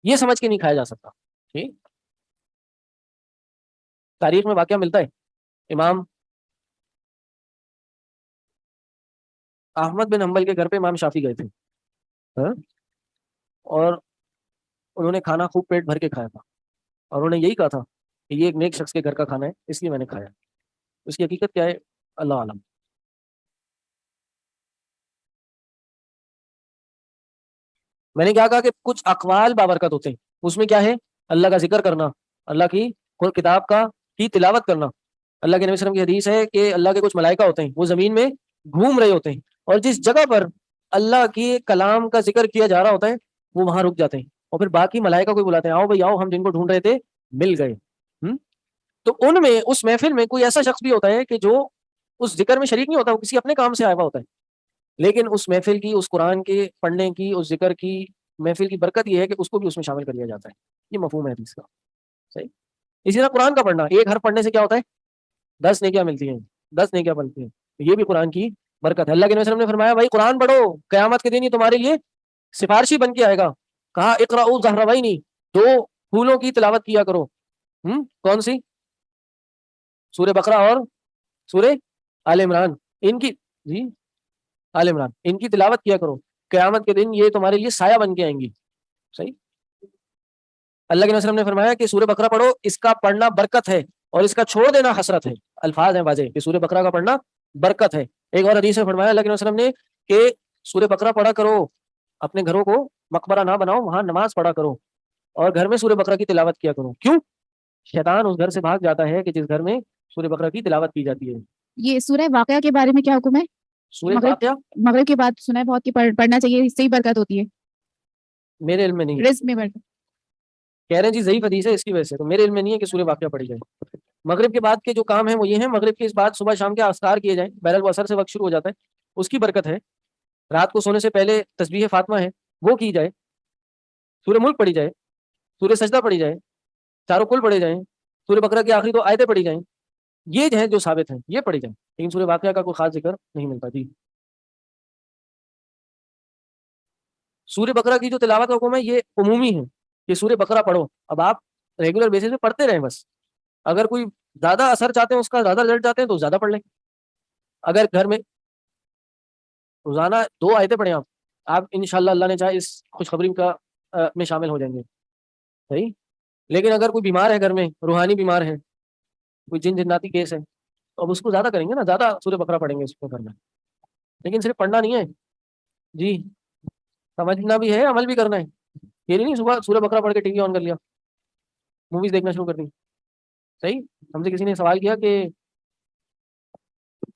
[SPEAKER 7] یہ سمجھ کے نہیں کھایا جا سکتا. ٹھیک. تاریخ میں واقعہ ملتا ہے، امام احمد بن حنبل کے گھر پہ امام شافعی گئے تھے، اور انہوں نے کھانا خوب پیٹ بھر کے کھایا تھا، اور انہوں نے یہی کہا تھا کہ یہ ایک نیک شخص کے گھر کا کھانا ہے اس لیے میں نے کھایا. اس کی حقیقت کیا ہے اللہ عالم. میں نے کیا کہا کہ کچھ اقوال بابرکت ہوتے ہیں، اس میں کیا ہے اللہ کا ذکر کرنا، اللہ کی کتاب کی تلاوت کرنا. اللہ کے نبی صلی اللہ علیہ وسلم کی حدیث ہے کہ اللہ کے کچھ ملائکہ ہوتے ہیں وہ زمین میں گھوم رہے ہوتے ہیں اور جس جگہ پر اللہ کی کلام کا ذکر کیا جا رہا ہوتا ہے وہ وہاں رک جاتے ہیں اور پھر باقی ملائکہ کو بلاتے ہیں، آؤ بھائی آؤ، ہم جن کو ڈھونڈ رہے تھے مل گئے. تو ان میں اس محفل میں کوئی ایسا شخص بھی ہوتا ہے کہ جو اس ذکر میں شریک نہیں ہوتا، وہ کسی اپنے کام سے آیا ہوا ہوتا ہے، لیکن اس محفل کی، اس قرآن کے پڑھنے کی، اس ذکر کی محفل کی برکت یہ ہے کہ اس کو بھی اس میں شامل کر لیا جاتا ہے. یہ مفہوم ہے حدیث کا. صحیح. اسی طرح قرآن کا پڑھنا، ایک حرف پڑھنے سے کیا ہوتا ہے 10 نیکیاں ملتی ہیں، 10 نیکیاں بنتی ہیں. یہ بھی قرآن کی برکت ہے. اللہ کے نبی صلی اللہ علیہ وسلم نے فرمایا بھائی قرآن پڑھو، قیامت کے دن یہ تمہارے لیے سفارشی بن کے آئے گا. کہا اقرؤوا ظہربین، 2 پھولوں کی تلاوت کیا کرو. کون سی؟ سورہ بقرہ اور سورہ آل عمران. ان کی آل عمران، ان کی تلاوت کیا کرو، قیامت کے دن یہ تمہارے لیے سایہ بن کے آئیں گی. صحیح. اللہ کے نبی صلی اللہ علیہ وسلم نے فرمایا کہ سورہ بقرہ پڑھو، اس کا پڑھنا برکت ہے اور اس کا چھوڑ دینا حسرت ہے. الفاظ ہیں واضح کہ سورہ بقرہ کا پڑھنا برکت ہے. ایک اور حدیث میں فرمایا اللہ کے نبی صلی اللہ علیہ وسلم نے کہ سورہ بقرہ پڑھا کرو، اپنے گھروں کو مقبرہ نہ بناؤ، وہاں نماز پڑھا کرو اور گھر میں سورہ بقرہ کی تلاوت کیا کرو. کیوں؟ شیطان اس گھر سے بھاگ جاتا ہے کہ جس گھر میں سورہ بقرہ کی تلاوت کی جاتی ہے.
[SPEAKER 8] یہ سورہ واقعہ کے بارے میں کیا حکم ہے؟
[SPEAKER 7] سورہ واقعہ
[SPEAKER 8] مغرب کے بعد سنا ہے بہت کہ پڑھنا چاہیے، اس سے ہی برکت ہوتی ہے.
[SPEAKER 7] میرے علم میں نہیں.
[SPEAKER 8] رزق میں برکت
[SPEAKER 7] کہہ رہے ہیں جی ضعیف حدیث ہے اس کی وجہ سے، تو میرے علم میں نہیں ہے کہ سورہ واقعہ پڑھی جائے. مغرب کے بعد کے جو کام ہیں وہ یہ ہیں، مغرب کے اس بعد صبح شام کے اذکار کیے جائیں. بہرحال وہ اثر سے وقت شروع ہو جاتا ہے، اس کی برکت ہے. رات کو سونے سے پہلے تسبیح فاطمہ ہے وہ کی جائے، سورہ ملک پڑھی جائے، سورہ سجدہ پڑھی جائے، چاروں کل پڑھے جائیں، سورہ بقرہ کی آخری 2 آیتیں پڑھی جائیں. یہ جو ہیں جو ثابت ہیں یہ پڑھی جائیں، لیکن سورہ واقعہ کا کوئی خاص ذکر نہیں ملتا. جی سورہ بقرہ کی جو تلاوت کا حکم ہے یہ عمومی ہے کہ سورہ بقرہ پڑھو. اب آپ ریگولر بیسس پہ پڑھتے رہیں بس. اگر کوئی زیادہ اثر چاہتے ہیں، اس کا زیادہ رزلٹ چاہتے ہیں تو زیادہ پڑھ لیں. اگر گھر میں روزانہ 2 آیتیں پڑھیں آپ انشاءاللہ اللہ نے چاہے اس خوشخبری کا میں شامل ہو جائیں گے. صحیح. لیکن اگر کوئی بیمار ہے گھر میں، روحانی بیمار ہے، کوئی جن جناتی کیس ہے، تو اب اس کو زیادہ کریں گے نا، زیادہ سورہ بقرہ پڑھیں گے اس کو کرنا. لیکن صرف پڑھنا نہیں ہے جی، سمجھنا بھی ہے، عمل بھی کرنا ہے. یہ نہیں صبح سورہ بقرہ پڑھ کے ٹی وی آن کر لیا، موویز دیکھنا شروع کر دی. صحیح. ہم سے کسی نے سوال کیا کہ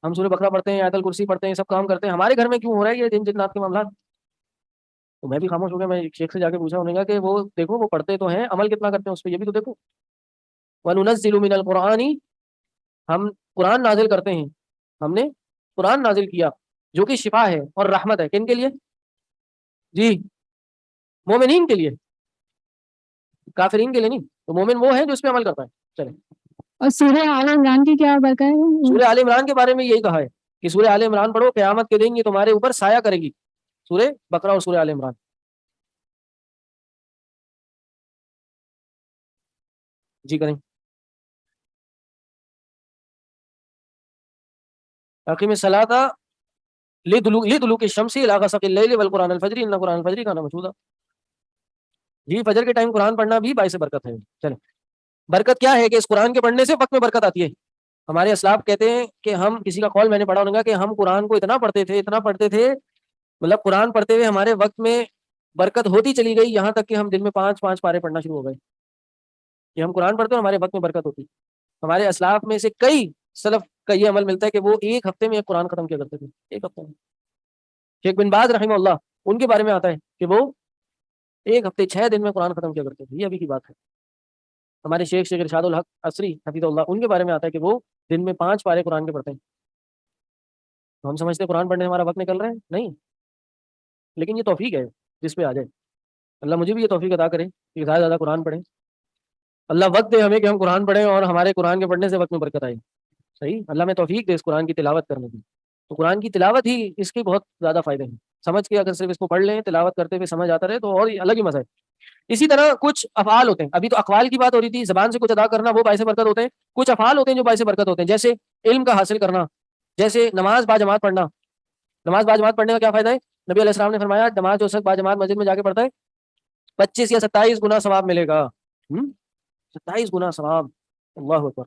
[SPEAKER 7] ہم سورہ بقرہ پڑھتے ہیں، آیت الکرسی پڑھتے ہیں، سب کام کرتے ہیں، ہمارے گھر میں کیوں ہو رہا ہے یہ جن جنات کے معاملات؟ تو میں بھی خاموش ہو گیا. میں ایک شیخ سے جا کے پوچھا، انہوں نے کہا کہ وہ دیکھو وہ پڑھتے تو ہیں، عمل کتنا کرتے ہیں اس پہ یہ بھی تو دیکھو. وَنُنَزِّلُ مِنَ الْقُرْآنِ، ہم قرآن نازل کرتے ہیں، ہم نے قرآن نازل کیا جو کہ شفا ہے اور رحمت ہے. کن کے لیے؟ جی مومنین کے لیے، کافرین کے لیے نہیں. تو مومن وہ ہے جو اس پہ عمل کرتا ہے. چلیں.
[SPEAKER 8] اور سورہ آل عمران کی کیا برکت ہے؟
[SPEAKER 7] سورہ آل عمران کے بارے میں یہی کہا ہے کہ سورہ آل عمران پڑھو، قیامت کے دن یہ تمہارے اوپر سایہ کرے گی. سورہ بقرہ اور سورہ آل عمران. جی کریں. اقیم الصلاۃ لدلوک الشمس الی غسق اللیل والقرآن الفجر ان قرآن الفجر کان مشہودا. جی فجر کے ٹائم قرآن پڑھنا بھی باعث برکت ہے. چلیں. برکت کیا ہے کہ اس قرآن کے پڑھنے سے وقت میں برکت آتی ہے. ہمارے اسلاف کہتے ہیں کہ ہم، کسی کا قول میں نے پڑھا انہوں نے کہا کہ ہم قرآن کو اتنا پڑھتے تھے مطلب قرآن پڑھتے ہوئے ہمارے وقت میں برکت ہوتی چلی گئی، یہاں تک کہ ہم دن میں 5 پارے پڑھنا شروع ہو گئے کہ ہم قرآن پڑھتے ہیں ہمارے وقت میں برکت ہوتی. ہمارے اسلاف میں سے کئی سلف کا یہ عمل ملتا ہے کہ وہ ایک ہفتے میں ایک قرآن ختم کیا کرتے تھے، ایک ہفتے میں. شیخ بن باز رحمہ اللہ، ان کے بارے میں آتا ہے کہ وہ ایک ہفتے 6 دن میں قرآن ختم کیا کرتے تھے. یہ ابھی کی بات ہے. ہمارے شیخ ارشاد الحق عصری حفیظ اللہ، ان کے بارے میں آتا ہے کہ وہ دن میں 5 پارے قرآن کے پڑھتے ہیں. تو ہم سمجھتے ہیں قرآن پڑھنے ہمارا وقت نکل رہا ہے، نہیں. لیکن یہ توفیق ہے جس پہ آ جائے. اللہ مجھے بھی یہ توفیق عطا کرے کہ زیادہ زیادہ قرآن پڑھیں. اللہ وقت دے ہمیں کہ ہم قرآن پڑھیں اور ہمارے قرآن کے پڑھنے سے وقت میں برکت آئے. صحیح. اللہ میں توفیق دے اس قرآن کی تلاوت کرنے کی. تو قرآن کی تلاوت ہی اس کے بہت زیادہ فائدے ہیں. سمجھ کے اگر صرف اس کو پڑھ لیں، تلاوت کرتے ہوئے سمجھ آتا رہے تو اور الگ ہی مزہ ہے. اسی طرح کچھ افعال ہوتے ہیں، ابھی تو اقوال کی بات ہو رہی تھی، زبان سے کچھ ادا کرنا وہ باعث برکت ہوتے ہیں. کچھ افعال ہوتے ہیں جو باعث برکت ہوتے ہیں، جیسے علم کا حاصل کرنا، جیسے نماز با جماعت پڑھنا. نماز با جماعت پڑھنے کا کیا فائدہ ہے؟ نبی علیہ السلام نے فرمایا نماز جو شخص با جماعت مسجد میں جا کے پڑھتا ہے 25 یا 27 گنا ثواب ملے گا. 27 گنا ثواب. اللہ اکبر.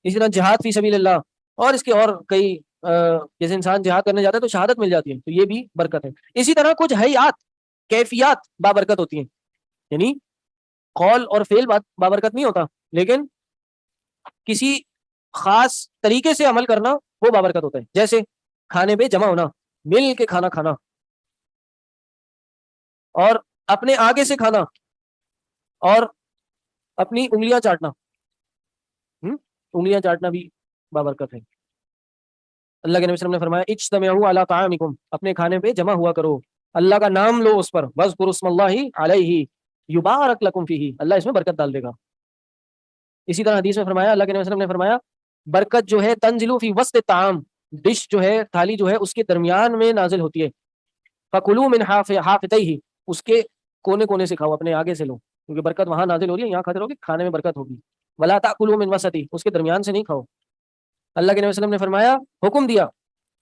[SPEAKER 7] اسی طرح جہاد فی سبیل اللہ اور اس کے اور کئی جیسے انسان جہاد کرنے جاتا ہے تو شہادت مل جاتی ہے، تو یہ بھی برکت ہے. اسی طرح کچھ حیات کیفیات بابرکت ہوتی ہیں، یعنی قول اور فعل بابرکت نہیں ہوتا، لیکن کسی خاص طریقے سے عمل کرنا وہ بابرکت ہوتا ہے. جیسے کھانے پہ جمع ہونا، مل کے کھانا کھانا، اور اپنے آگے سے کھانا، اور اپنی انگلیاں چاٹنا. انگلیاں چاٹنا بھی بابرکت ہے. اللہ کے نبی صلی اللہ علیہ وسلم نے فرمایا اجتمعوا علی طعامکم، اپنے کھانے پہ جمع ہوا کرو، اللہ کا نام لو اس پر، واذکروا اسم اللہ علیہ یبارک لکم فیہ، اللہ اس میں برکت ڈال دے گا. اسی طرح حدیث میں فرمایا، اللہ کے نبی صلی اللہ علیہ وسلم نے فرمایا برکت جو ہے تنزل فی وسط الطعام، ڈش جو ہے تھالی جو ہے اس کے درمیان میں نازل ہوتی ہے. فکلوا من حافتیہ، اس کے کونے کونے سے کھاؤ، اپنے آگے سے لو، کیونکہ برکت وہاں نازل ہو رہی ہے، یہاں کھاتے رہو گے کھانے میں برکت ہوگی. ولا تاکلوا من وسطی، اس کے درمیان سے نہیں کھاؤ. اللہ کے نبی صلی اللہ علیہ وسلم نے فرمایا، حکم دیا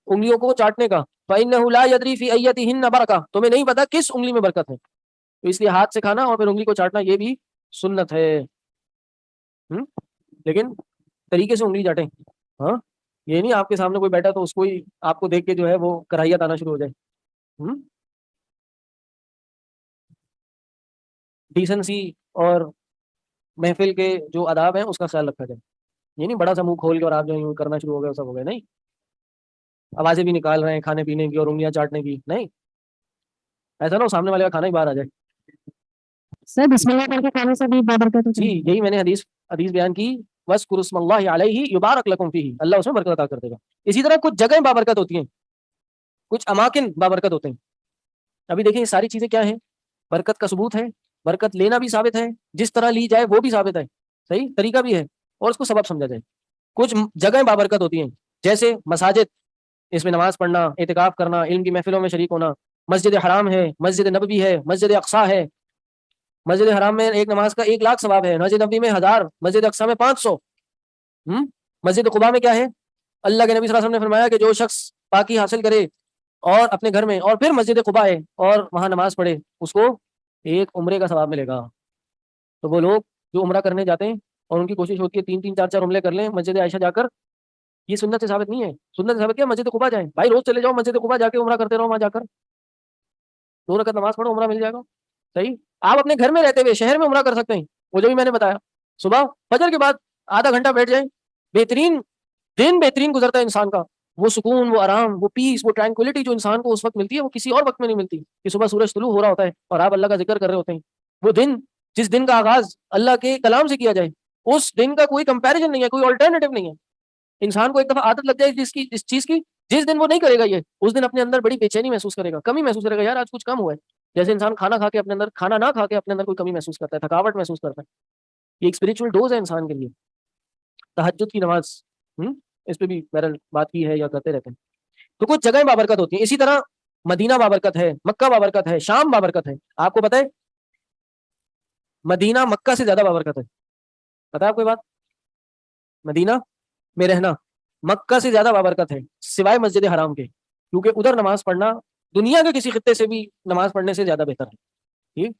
[SPEAKER 7] انگلیوں کو چاٹنے کا، فإنه لا يدري في أيتهن برکہ، تمہیں نہیں پتا کس انگلی میں برکت ہے، تو اس لیے ہاتھ سے کھانا اور پھر انگلی کو چاٹنا یہ بھی سنت ہے. لیکن طریقے سے انگلی چاٹیں، ہاں یہ نہیں آپ کے سامنے کوئی بیٹھا تو اس کو ہی آپ کو دیکھ کے جو ہے وہ کراہیت آنا شروع ہو جائے. ڈیسنسی اور محفل کے جو آداب ہیں اس کا خیال رکھا جائے. یہ نہیں بڑا سا منہ کھول کے اور آپ جو یوں کرنا شروع ہو گئے سب ہو گئے، نہیں. آوازیں بھی نکال رہے ہیں کھانے پینے کی اور انگلیاں چاٹنے کی، نہیں. ایسا نہ ہو سامنے والے کا کھانا ہی باہر آ جائے.
[SPEAKER 8] سر بسم اللہ کر کے کھانے سے بھی بابرکت ہوتی
[SPEAKER 7] جی
[SPEAKER 8] ہے.
[SPEAKER 7] یہی میں نے حدیث بیان کی، وَاذْكُرُوا اسْمَ اللَّهِ عَلَيْهِ يُبَارَكْ لَكُمْ فِيهِ، اللہ اس میں برکت عطا کر دے گا. اسی طرح کچھ جگہیں بابرکت ہوتی ہیں، کچھ اماکن بابرکت ہوتے ہیں. ابھی دیکھیں یہ ساری چیزیں کیا ہیں، برکت کا ثبوت ہے، برکت لینا بھی ثابت ہے، جس طرح لی جائے وہ بھی ثابت ہے، صحیح طریقہ بھی ہے، اور اس کو سبب سمجھا جائے. کچھ جگہیں بابرکت ہوتی ہیں جیسے مساجد، اس میں نماز پڑھنا، اعتکاف کرنا، علم کی محفلوں میں شریک ہونا. مسجد حرام ہے، مسجد نبوی ہے، مسجد اقصیٰ ہے. مسجد حرام میں ایک نماز کا 1,00,000 ثواب ہے، مسجد نبوی میں 1000، مسجد اقصیٰ میں 500. مسجد قباء میں کیا ہے، اللہ کے نبی صلی اللہ علیہ وسلم نے فرمایا کہ جو شخص پاکی حاصل کرے اور اپنے گھر میں اور پھر مسجد قباء ہے اور وہاں نماز پڑھے، اس کو ایک عمرے کا ثواب ملے گا. تو وہ لوگ جو عمرہ کرنے جاتے ہیں اور ان کی کوشش ہوتی ہے 3-3 4-4 عمرے کر لیں مسجد عائشہ جا کر، یہ سنت سے ثابت نہیں ہے. سنت سے ثابت کیا، مسجد قباء جائیں بھائی، روز چلے جاؤ مسجد قباء جا کے عمرہ کرتے رہو، وہاں جا کر 2 رکعت نماز پڑھو، عمرہ مل جائے گا. صحیح. آپ اپنے گھر میں رہتے ہوئے شہر میں عمرہ کر سکتے ہیں، وہ جو بھی میں نے بتایا، صبح فجر کے بعد آدھا گھنٹہ بیٹھ جائیں، بہترین دن بہترین گزرتا ہے انسان کا. وہ سکون، وہ آرام، وہ پیس، وہ ٹرانکولیٹی جو انسان کو اس وقت ملتی ہے وہ کسی اور وقت میں نہیں ملتی. کہ صبح سورج طلوع ہو رہا ہوتا ہے اور آپ اللہ کا ذکر کر رہے ہوتے ہیں. وہ دن جس دن کا آغاز اللہ کے کلام سے کیا جائے، اس دن کا کوئی کمپیریزن نہیں ہے، کوئی آلٹرنیٹو نہیں ہے. انسان کو ایک دفعہ عادت لگ جائے اس چیز کی، جس دن وہ نہیں کرے گا یہ، اس دن اپنے اندر بڑی بے چینی محسوس کرے گا، کمی محسوس کرے گا، یار آج کچھ کم ہوا ہے. جیسے انسان کھانا کھا کے اپنے اندر، کھانا نہ کھا کے اپنے اندر کوئی کمی محسوس کرتا ہے، تھکاوٹ محسوس کرتا ہے. یہ ایک اسپرچل ڈوز ہے انسان کے لیے. تہجد کی نماز، اس پہ بھی بہرحال بات کی ہے یا کرتے رہتے ہیں. تو کچھ جگہیں بابرکت ہوتی ہیں. اسی طرح مدینہ بابرکت ہے، مکہ بابرکت ہے، شام بابرکت ہے. آپ کو پتہ ہے مدینہ مکہ سے زیادہ بابرکت ہے. پتہ ہے آپ کو یہ بات؟ مدینہ میں رہنا مکہ سے زیادہ بابرکت ہے سوائے مسجد حرام کے، کیونکہ ادھر نماز پڑھنا دنیا کے کسی خطے سے بھی نماز پڑھنے سے زیادہ بہتر ہے. ٹھیک.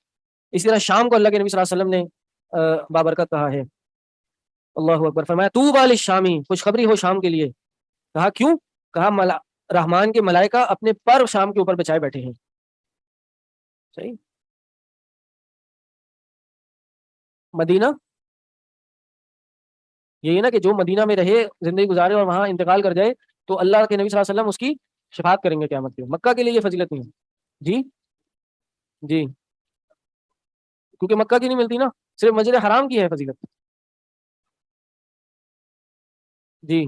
[SPEAKER 7] اسی طرح شام کو اللہ کے نبی صلی اللہ علیہ وسلم نے بابرکت کہا ہے. اللہ اکبر. فرمایا طوبی للشامی، خوشخبری ہو شام کے لیے. کہا کیوں؟ کہا رحمان کے ملائکہ اپنے پر شام کے اوپر بچائے بیٹھے ہیں. صحیح. مدینہ یہی نا کہ جو مدینہ میں رہے، زندگی گزارے اور وہاں انتقال کر جائے تو اللہ کے نبی صلی اللہ علیہ وسلم اس کی شفاعت کریں گے قیامت کے. مکہ کے لیے یہ فضیلت نہیں ہے. جی جی، کیونکہ مکہ کی نہیں ملتی نا، صرف مسجد حرام کی ہے فضیلت. جی.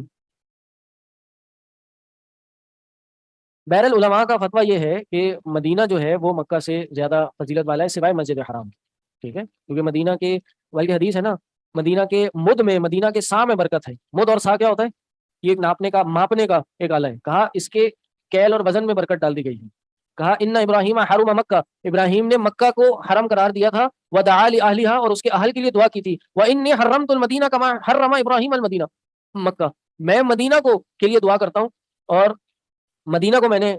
[SPEAKER 7] بہرحال علماء کا فتویٰ یہ ہے کہ مدینہ جو ہے وہ مکہ سے زیادہ فضیلت والا ہے سوائے مسجد حرام. ٹھیک ہے. کیونکہ مدینہ کے بلکہ حدیث ہے نا، مدینہ کے مد میں، مدینہ کے سا میں برکت ہے. مد اور سا کیا ہوتا ہے؟ یہ ایک ناپنے کا، ماپنے کا ایک آلہ ہے. کہا اس کے کیل اور وزن میں برکت ڈال دی گئی ہے. کہا ان ابراہیم حرم مکہ، ابراہیم نے مکہ کو حرم قرار دیا تھا. ودعا لأہلہا، اور اس کے اہل کے لیے دعا کی تھی. وانی حرمت المدینہ کما حرم ابراہیم المدینہ. مکہ، میں مدینہ کو کے لیے دعا کرتا ہوں اور مدینہ کو میں نے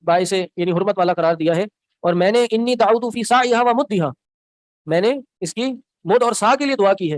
[SPEAKER 7] باعث یعنی حرمت والا قرار دیا ہے. اور میں نے انی دعوت فی سعیہا و مدھا، میں نے اس کی مد اور سا کے لیے دعا کی ہے.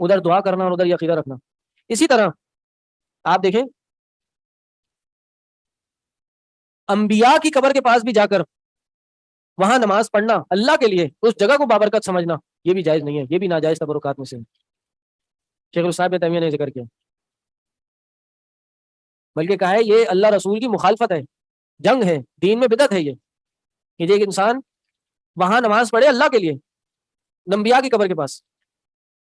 [SPEAKER 7] ادھر دعا کرنا اور ادھر یہ عقیدہ رکھنا. اسی طرح آپ دیکھیں انبیاء کی قبر کے پاس بھی جا کر وہاں نماز پڑھنا اللہ کے لیے، اس جگہ کو بابرکت سمجھنا، یہ بھی جائز نہیں ہے، یہ بھی ناجائز تبرکات میں سے. شیخ الاسلام ابن تیمیہ نے ذکر کیا، بلکہ کہا ہے یہ اللہ رسول کی مخالفت ہے، جنگ ہے، دین میں بدعت ہے یہ کہ ایک انسان وہاں نماز پڑھے اللہ کے لیے انبیاء کی قبر کے پاس.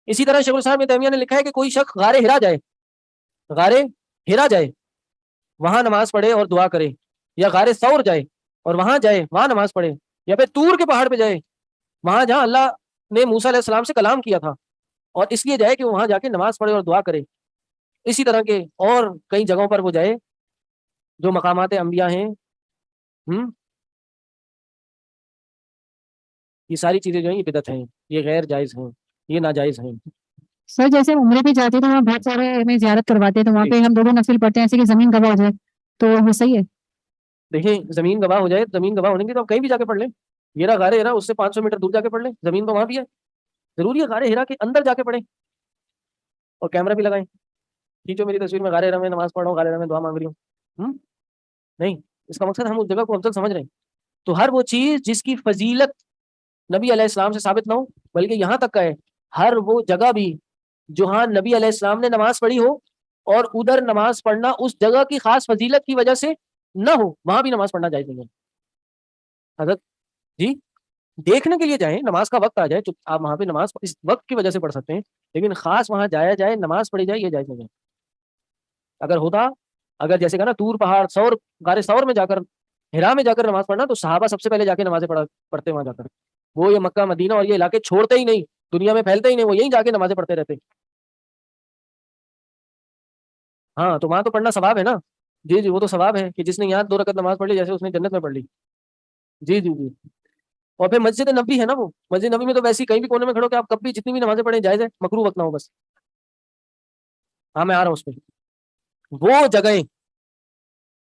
[SPEAKER 7] اسی طرح شیخ الاسلام ابن تیمیہ نے لکھا ہے کہ کوئی شخص غار ہرا جائے، غار ہرا جائے، وہاں نماز پڑھے اور دعا کرے، یا غار ثور جائے اور وہاں جائے وہاں نماز پڑھے، یا پھر طور کے پہاڑ پہ جائے وہاں جہاں اللہ نے موسیٰ علیہ السلام سے کلام کیا تھا، اور اس لیے جائے کہ وہاں جا کے نماز پڑھے اور دعا کرے. اسی طرح کے اور کئی جگہوں پر وہ جائے جو مقامات انبیاء ہیں. یہ ساری چیزیں جو ہیں یہ بدعت ہیں، یہ غیر جائز ہیں، یہ ناجائز ہیں.
[SPEAKER 8] سر جیسے عمرے پہ جاتے تو وہاں بہت سارے ہمیں زیارت کرواتے ہیں، تو وہاں پہ ہم دونوں نفل پڑھتے ہیں ایسے کہ زمین گواہ ہو جائے، تو وہ صحیح ہے؟
[SPEAKER 7] دیکھیں زمین گواہ ہو جائے، زمین گواہ ہونے کی تو آپ کہیں بھی جا کے پڑھ لیں. یہ رہا غار ہرا، اس سے 500 میٹر دور جا کے پڑھ لیں، زمین تو وہاں بھی ہے. ضروری ہے غار ہرا کے اندر جا کے پڑھیں اور کیمرہ بھی لگائیں، کھینچو میری تصویر میں غار ہرا میں نماز پڑھ رہا ہوں، غار ہرا میں دعا مانگ رہی ہوں. نہیں، اس کا مقصد ہم اس جگہ کو افضل سمجھ رہے ہیں. تو ہر وہ چیز جس کی فضیلت نبی علیہ السلام سے ثابت نہ ہو، بلکہ یہاں تک کا ہے ہر وہ جگہ بھی جہاں نبی علیہ السلام نے نماز پڑھی ہو اور ادھر نماز پڑھنا اس جگہ کی خاص فضیلت کی وجہ سے نہ ہو، وہاں بھی نماز پڑھنا جائز نہیں ہے. حضرت جی دیکھنے کے لیے جائیں، نماز کا وقت آ جائے آپ وہاں پہ نماز اس وقت کی وجہ سے پڑھ سکتے ہیں، لیکن خاص وہاں جایا جائے نماز پڑھی جائے یہ جائز نہیں ہے. اگر ہوتا، اگر جیسے کہا نا طور پہاڑ ثور، غار ثور میں جا کر، ہرا میں جا کر نماز پڑھنا، تو صحابہ سب سے پہلے جا کے نمازیں پڑھتے وہاں جا کر. وہ یہ مکہ مدینہ اور یہ علاقے چھوڑتے ہی نہیں، دنیا میں پھیلتے ہی نہیں، وہ یہیں جا کے نمازیں پڑھتے رہتے. ہاں تو وہاں تو پڑھنا ثواب ہے نا. جی جی وہ تو ثواب ہے کہ جس نے یہاں 2 رکعت نماز پڑھ لی جیسے اس نے جنت میں پڑھ لی. جی جی جی. اور پھر مسجد نبوی ہے نا، وہ مسجد نبوی میں تو ویسے ہی کہیں بھی کونے میں کھڑو کہ آپ کب بھی جتنی بھی نمازیں پڑھیں جائز ہے، مکروہ وقت نہ ہو بس. ہاں میں آ رہا ہوں اس پہ. وہ جگہیں،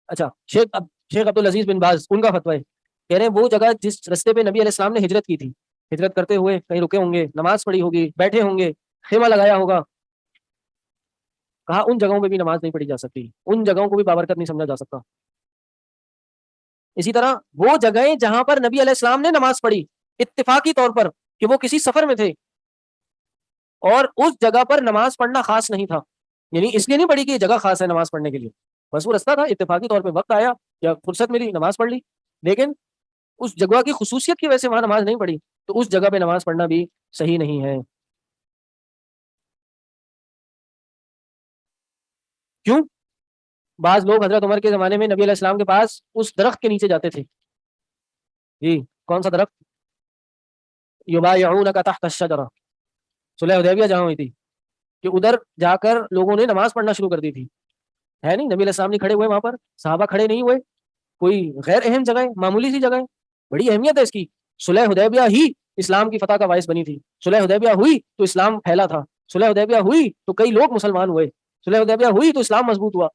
[SPEAKER 7] اچھا شیخ عبدالعزیز بن باز ان کا فتویٰ ہے، کہہ رہے ہیں وہ جگہ جس رستے پہ نبی علیہ السلام نے ہجرت کی تھی، ہجرت کرتے ہوئے کہیں رکے ہوں گے، نماز پڑھی ہوگی، بیٹھے ہوں گے، خیمہ لگایا ہوگا، کہا ان جگہوں پہ بھی نماز نہیں پڑھی جا سکتی، ان جگہوں کو بھی بابرکت نہیں سمجھا جا سکتا. اسی طرح وہ جگہیں جہاں پر نبی علیہ السلام نے نماز پڑھی اتفاقی طور پر کہ وہ کسی سفر میں تھے اور اس جگہ پر نماز پڑھنا خاص نہیں تھا، یعنی اس لیے نہیں پڑھی کہ یہ جگہ خاص ہے نماز پڑھنے کے لیے، بس وہ رستہ تھا، اتفاقی طور پہ وقت آیا یا فرصت ملی نماز پڑھ لی، لیکن اس جگہ کی خصوصیت کی وجہ سے وہاں نماز نہیں پڑھی، تو اس جگہ پہ نماز پڑھنا بھی صحیح نہیں ہے. کیوں؟ بعض لوگ حضرت عمر کے زمانے میں نبی علیہ السلام کے پاس اس درخت کے نیچے جاتے تھے. جی کون سا درخت؟ یبایعونک تحت الشجرہ، صلح حدیبیہ جہاں ہوئی تھی، کہ ادھر جا کر لوگوں نے نماز پڑھنا شروع کر دی تھی. ہے نہیں، نبی علیہ السلام نہیں کھڑے ہوئے وہاں پر، صحابہ کھڑے نہیں ہوئے، کوئی غیر اہم جگہ ہے، معمولی سی جگہ ہے، بڑی اہمیت ہے اس کی. صلح حدیبیہ ہی اسلام کی فتح کا باعث بنی تھی، صلح حدیبیہ ہوئی تو اسلام پھیلا تھا، صلح حدیبیہ ہوئی تو کئی لوگ مسلمان ہوئے، صلح حدیبیہ ہوئی تو اسلام مضبوط ہوا.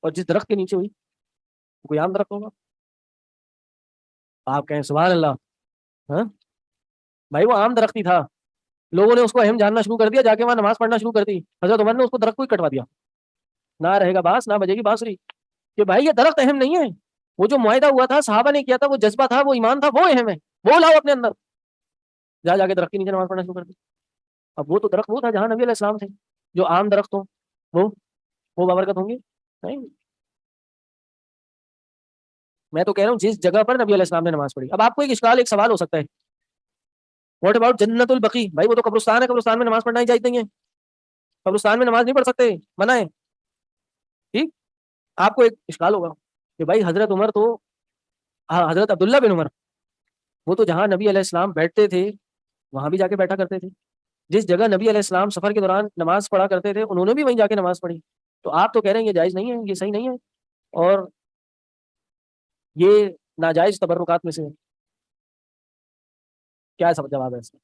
[SPEAKER 7] اور جس درخت کے نیچے ہوئی کوئی عام درخت ہوگا؟ آپ کہیں سبحان اللہ. ہاں بھائی وہ عام درخت ہی تھا، لوگوں نے اس کو اہم جاننا شروع کر دیا، جا کے وہاں نماز پڑھنا شروع کر دی. حضرت عمر نے اس کو درخت کو ہی کٹوا دیا، نہ رہے گا باس نہ بجے گی بانسری، کہ بھائی یہ درخت اہم نہیں ہے، وہ جو معاہدہ ہوا تھا صحابہ نے کیا تھا، وہ جذبہ تھا، وہ ایمان تھا، وہ اہم ہے، وہ لاؤ اپنے اندر. جا کے درخت کے نیچے نماز پڑھنا شروع کر دی. اب وہ تو درخت وہ تھا جہاں نبی علیہ السلام تھے، جو عام درخت ہوں وہ بابرکت ہوں گے نہیں. میں تو کہہ رہا ہوں جس جگہ پر نبی علیہ السلام نے نماز پڑھی. اب آپ کو ایک اشکال، ایک سوال ہو سکتا ہے، واٹ اباؤٹ جنت البقیع؟ بھائی وہ تو قبرستان ہے، قبرستان میں نماز پڑھنا ہی جائز نہیں ہے، قبرستان میں نماز نہیں پڑھ سکتے، منع ہے. ٹھیک، آپ کو ایک اشکال ہوگا کہ بھائی حضرت عمر تو، حضرت عبداللہ بن عمر وہ تو جہاں نبی علیہ السلام بیٹھتے تھے وہاں بھی جا کے بیٹھا کرتے تھے، جس جگہ نبی علیہ السلام سفر کے دوران نماز پڑھا کرتے تھے انہوں نے بھی وہیں جا کے نماز پڑھی. تو آپ تو کہہ رہے ہیں یہ جائز نہیں ہے، یہ صحیح نہیں ہے، اور یہ ناجائز تبرکات میں سے ہے. کیا سب جواب ہے اس کا؟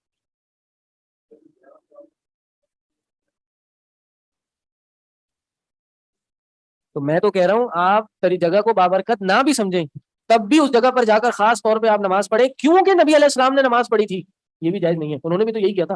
[SPEAKER 7] تو میں تو کہہ رہا ہوں آپ تیری جگہ کو بابرکت نہ بھی سمجھیں تب بھی اس جگہ پر جا کر خاص طور پہ آپ نماز پڑھیں کیونکہ نبی علیہ السلام نے نماز پڑھی تھی، یہ بھی جائز نہیں ہے. انہوں نے بھی تو یہی کیا تھا،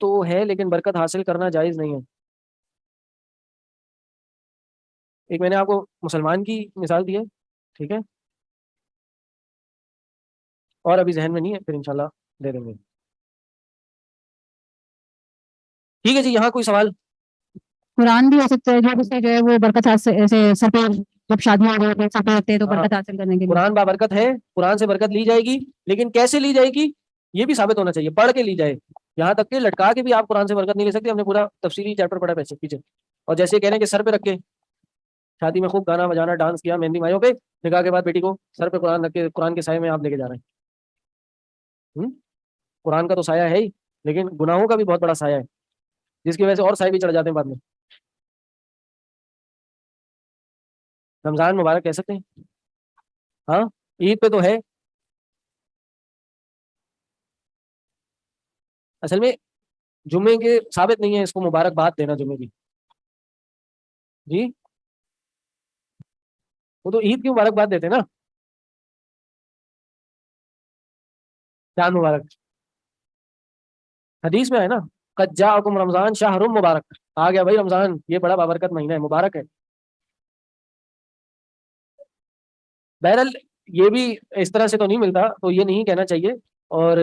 [SPEAKER 7] تو ہے لیکن برکت حاصل کرنا جائز نہیں ہے. ایک میں نے آپ کو مسلمان کی مثال دی ہے, ٹھیک ہے, اور ابھی ذہن میں نہیں ہے, پھر انشاءاللہ دے دیں گے. ٹھیک ہے جی, یہاں کوئی سوال؟
[SPEAKER 8] قرآن بھی ہو سکتا ہے جو ہے وہ برکت حاصل ایسے سر پہ جب شادیاں ہو رہی سر پہ رکھتے ہیں تو برکت حاصل کرنے کے لیے.
[SPEAKER 7] قرآن بابرکت ہے, قرآن سے برکت لی جائے گی, لیکن کیسے لی جائے گی یہ بھی ثابت ہونا چاہیے, پڑھ کے لی جائے. یہاں تک کہ لٹکا کے بھی آپ قرآن سے برکت نہیں لے سکتے, ہم نے پورا تفصیلی چیپٹر پڑھا پیچھے. اور جیسے کہہ رہے ہیں کہ سر پہ رکھ کے شادی میں خوب گانا بجانا ڈانس کیا مہندی مائیوں پہ, نکاح کے بعد بیٹی کو سر پہ قرآن رکھ کے قرآن کے سائے میں آپ لے کے جا رہے ہیں. قرآن کا تو سایہ ہے ہی, لیکن گناہوں کا بھی بہت بڑا سایہ ہے, جس کی وجہ سے اور سائے بھی چڑھ جاتے ہیں بعد میں. رمضان مبارک کہہ سکتے ہیں, ہاں عید پہ تو ہے. اصل میں جمعے کے ثابت نہیں ہے اس کو مبارکباد دینا جمعے کی, جی وہ تو عید کی مبارکباد دیتے نا. چاند مبارک حدیث میں ہے نا, قد جاءکم رمضان شہر مبارک, آ گیا بھائی رمضان, یہ بڑا بابرکت مہینہ ہے, مبارک ہے. بہرحال یہ بھی اس طرح سے تو نہیں ملتا, تو یہ نہیں کہنا چاہیے, اور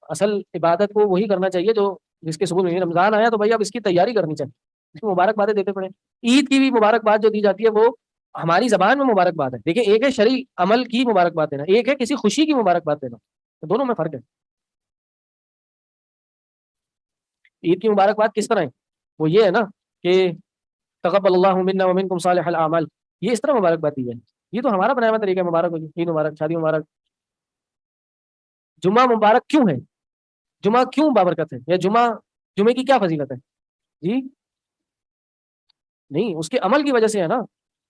[SPEAKER 7] اصل عبادت کو وہی کرنا چاہیے جو جس کے ثبوت نہیں. رمضان آیا تو بھائی اب اس کی تیاری کرنی چاہیے, اس کو مبارکبادیں دیتے پڑے. عید کی بھی مبارکباد جو دی جاتی ہے وہ ہماری زبان میں مبارکباد ہے. دیکھیں ایک ہے شرعی عمل کی مبارکباد دینا, ایک ہے کسی خوشی کی مبارکباد دینا, تو دونوں میں فرق ہے. عید کی مبارکباد کس طرح ہے, وہ یہ ہے نا کہ تقبل اللہ منا ومنکم صالح الاعمال, یہ اس طرح مبارکباد دی ہے. یہ تو ہمارا بنایا ہوا طریقہ ہے, مبارک ہوگی, عید مبارک, شادی مبارک. جمعہ مبارک کیوں ہے, جمعہ کیوں بابرکت ہے, یا جمعے کی کیا فضیلت ہے؟ جی نہیں, اس کے عمل کی وجہ سے ہے نا,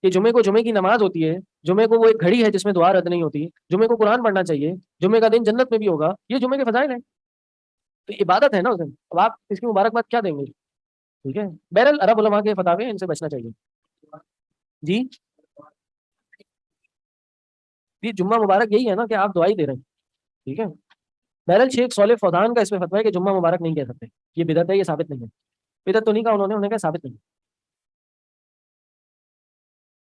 [SPEAKER 7] کہ جمعے کو جمعے کی نماز ہوتی ہے, جمعے کو وہ ایک گھڑی ہے جس میں دعا رد نہیں ہوتی, جمعے کو قرآن پڑھنا چاہیے, جمعے کا دن جنت میں بھی ہوگا, یہ جمعے کے فضائل ہیں, تو عبادت ہے نا اس دن. اب آپ اس کی مبارکباد کیا دیں گے؟ ٹھیک ہے, بہرحال عرب علماء کے فتاوے ان سے بچنا چاہیے. جی جی جمعہ مبارک یہی ہے نا کہ آپ دعائی دے رہے ہیں, ٹھیک ہے. بہرحال شیخ صالح فوزان کا اس میں فتویٰ ہے کہ جمعہ مبارک نہیں کہہ سکتے, یہ بدعت ہے, یہ ثابت نہیں ہے. بدعت تو نہیں کہا انہوں نے کہا ثابت نہیں.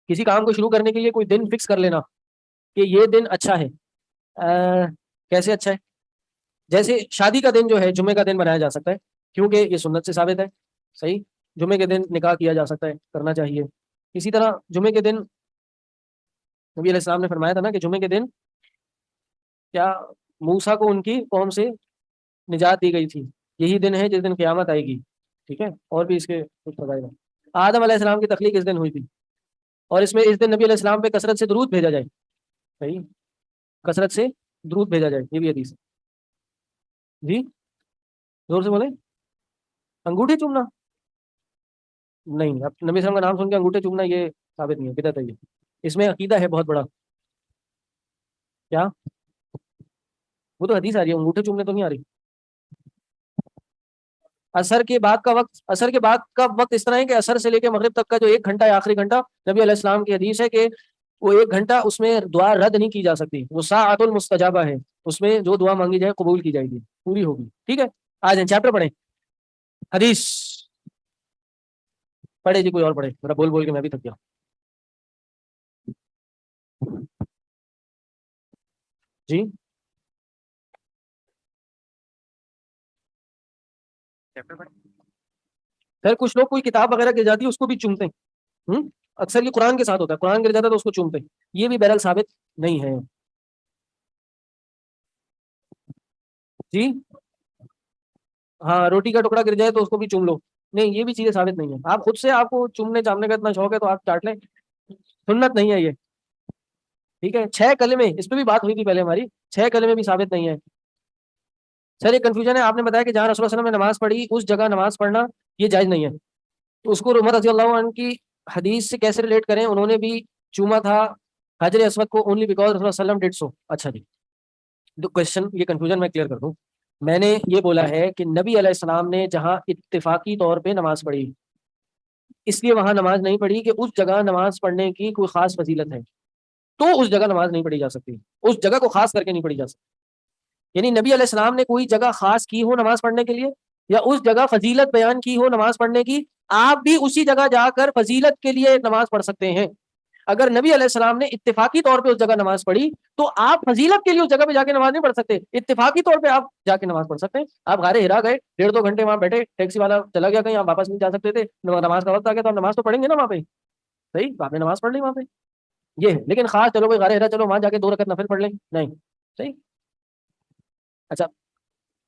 [SPEAKER 7] کسی کام کو شروع کرنے کے لیے کوئی دن فکس کر لینا کہ یہ دن اچھا ہے, کیسے اچھا ہے؟ جیسے شادی کا دن جو ہے جمعے کا دن بنایا جا سکتا ہے, کیونکہ یہ سنت سے ثابت ہے, صحیح. جمعے کے دن نکاح کیا جا سکتا ہے, کرنا چاہیے. اسی طرح جمعے کے دن نبی علیہ السلام نے فرمایا تھا نا کہ جمعے کے دن کیا موسیٰ کو ان کی قوم سے نجات دی گئی تھی, یہی دن ہے جس دن قیامت آئے گی, ٹھیک ہے. اور بھی اس کے کچھ فضائل ہیں. آدم علیہ السلام کی تخلیق اس دن ہوئی تھی, اور اس میں اس دن نبی علیہ السلام پہ کثرت سے درود بھیجا جائے, صحیح, کثرت سے درود بھیجا جائے, یہ بھی حدیث ہے. جی زور سے بولیں. انگوٹھے چومنا نہیں, اب نبی صلی اللہ علیہ وسلم کا نام سن کے انگوٹھے چومنا یہ ثابت نہیں ہے, بدعت ہے یہ. اس میں عقیدہ ہے بہت بڑا. کیا وہ تو حدیث آ رہی ہے, انگوٹھے چومنے تو نہیں آ رہی. اثر کے بعد کا وقت اس طرح ہے کہ اثر سے لے کے مغرب تک کا جو 1 گھنٹہ ہے, آخری گھنٹہ, نبی علیہ السلام کی حدیث ہے کہ وہ 1 گھنٹہ اس میں دعا رد نہیں کی جا سکتی, وہ ساعۃ المستجابہ ہے, اس میں جو دعا مانگی جائے قبول کی جائے گی, پوری ہوگی. ٹھیک ہے, آ جائیں چیپٹر پڑھیں. حدیث پڑھے جی, کوئی اور پڑھے, میرا بول بول کے میں بھی تھک گیا. جی پھر کچھ لوگ کوئی کتاب وغیرہ گر جاتی ہے اس کو بھی چومتے ہیں, اکثر یہ قرآن کے ساتھ ہوتا ہے, قرآن گر جاتا ہے تو اس کو چومتے ہیں, یہ بھی بہرحال ثابت نہیں ہے. جی ہاں, روٹی کا ٹکڑا گر جائے تو اس کو بھی چوم لو, نہیں یہ بھی چیزیں ثابت نہیں ہیں. آپ خود سے آپ کو چومنے چامنے کا اتنا شوق ہے تو آپ چاٹ لیں, سنت نہیں ہے یہ, ٹھیک ہے. 6 کلمے, اس پہ بھی بات ہوئی تھی پہلے ہماری, 6 کلمے بھی ثابت نہیں ہے. سر ایک کنفیوژن ہے, آپ نے بتایا کہ جہاں رسول اللہ صلی اللہ علیہ وسلم نے نماز پڑھی اس جگہ نماز پڑھنا یہ جائز نہیں ہے, تو اس کو عمر رضی اللہ عنہ کی حدیث سے کیسے ریلیٹ کریں؟ انہوں نے بھی چوما تھا حجر اسود کو اونلی بیکاز رسول اللہ صلی اللہ علیہ وسلم ڈیڈ سو. اچھا جی, تو کوشچن یہ کنفیوژن میں کلیئر کر دوں. میں نے یہ بولا ہے کہ نبی علیہ السلام نے جہاں اتفاقی طور پہ نماز پڑھی اس لیے وہاں نماز نہیں پڑھی کہ اس جگہ نماز پڑھنے کی کوئی خاص فضیلت ہے, تو اس جگہ نماز نہیں پڑھی جا سکتی, اس جگہ کو خاص کر کے نہیں پڑھی جا سکتی. یعنی نبی علیہ السلام نے کوئی جگہ خاص کی ہو نماز پڑھنے کے لیے, یا اس جگہ فضیلت بیان کی ہو نماز پڑھنے کی، آپ بھی اسی جگہ جا کر فضیلت کے لیے نماز پڑھ سکتے ہیں۔ اگر نبی علیہ السلام نے اتفاقی طور پہ اس جگہ نماز پڑھی تو آپ فضیلت کے لیے اس جگہ پہ جا کے نماز نہیں پڑھ سکتے، اتفاقی طور پہ آپ جا کے نماز پڑھ سکتے ہیں۔ آپ غار ہرا گئے، 1.5-2 گھنٹے وہاں بیٹھے، ٹیکسی والا چلا گیا کہیں، آپ واپس نہیں جا سکتے تھے، نماز کا وقت آ گیا تو آپ نماز تو پڑھیں گے نا وہاں پہ، صحیح، آپ نے نماز پڑھ لی وہاں پہ، یہ ہے۔ لیکن خاص چلو بھائی غار ہرا چلو وہاں جا کے 2 رکعت نفل پڑھ لیں، نہیں، صحیح۔ اچھا،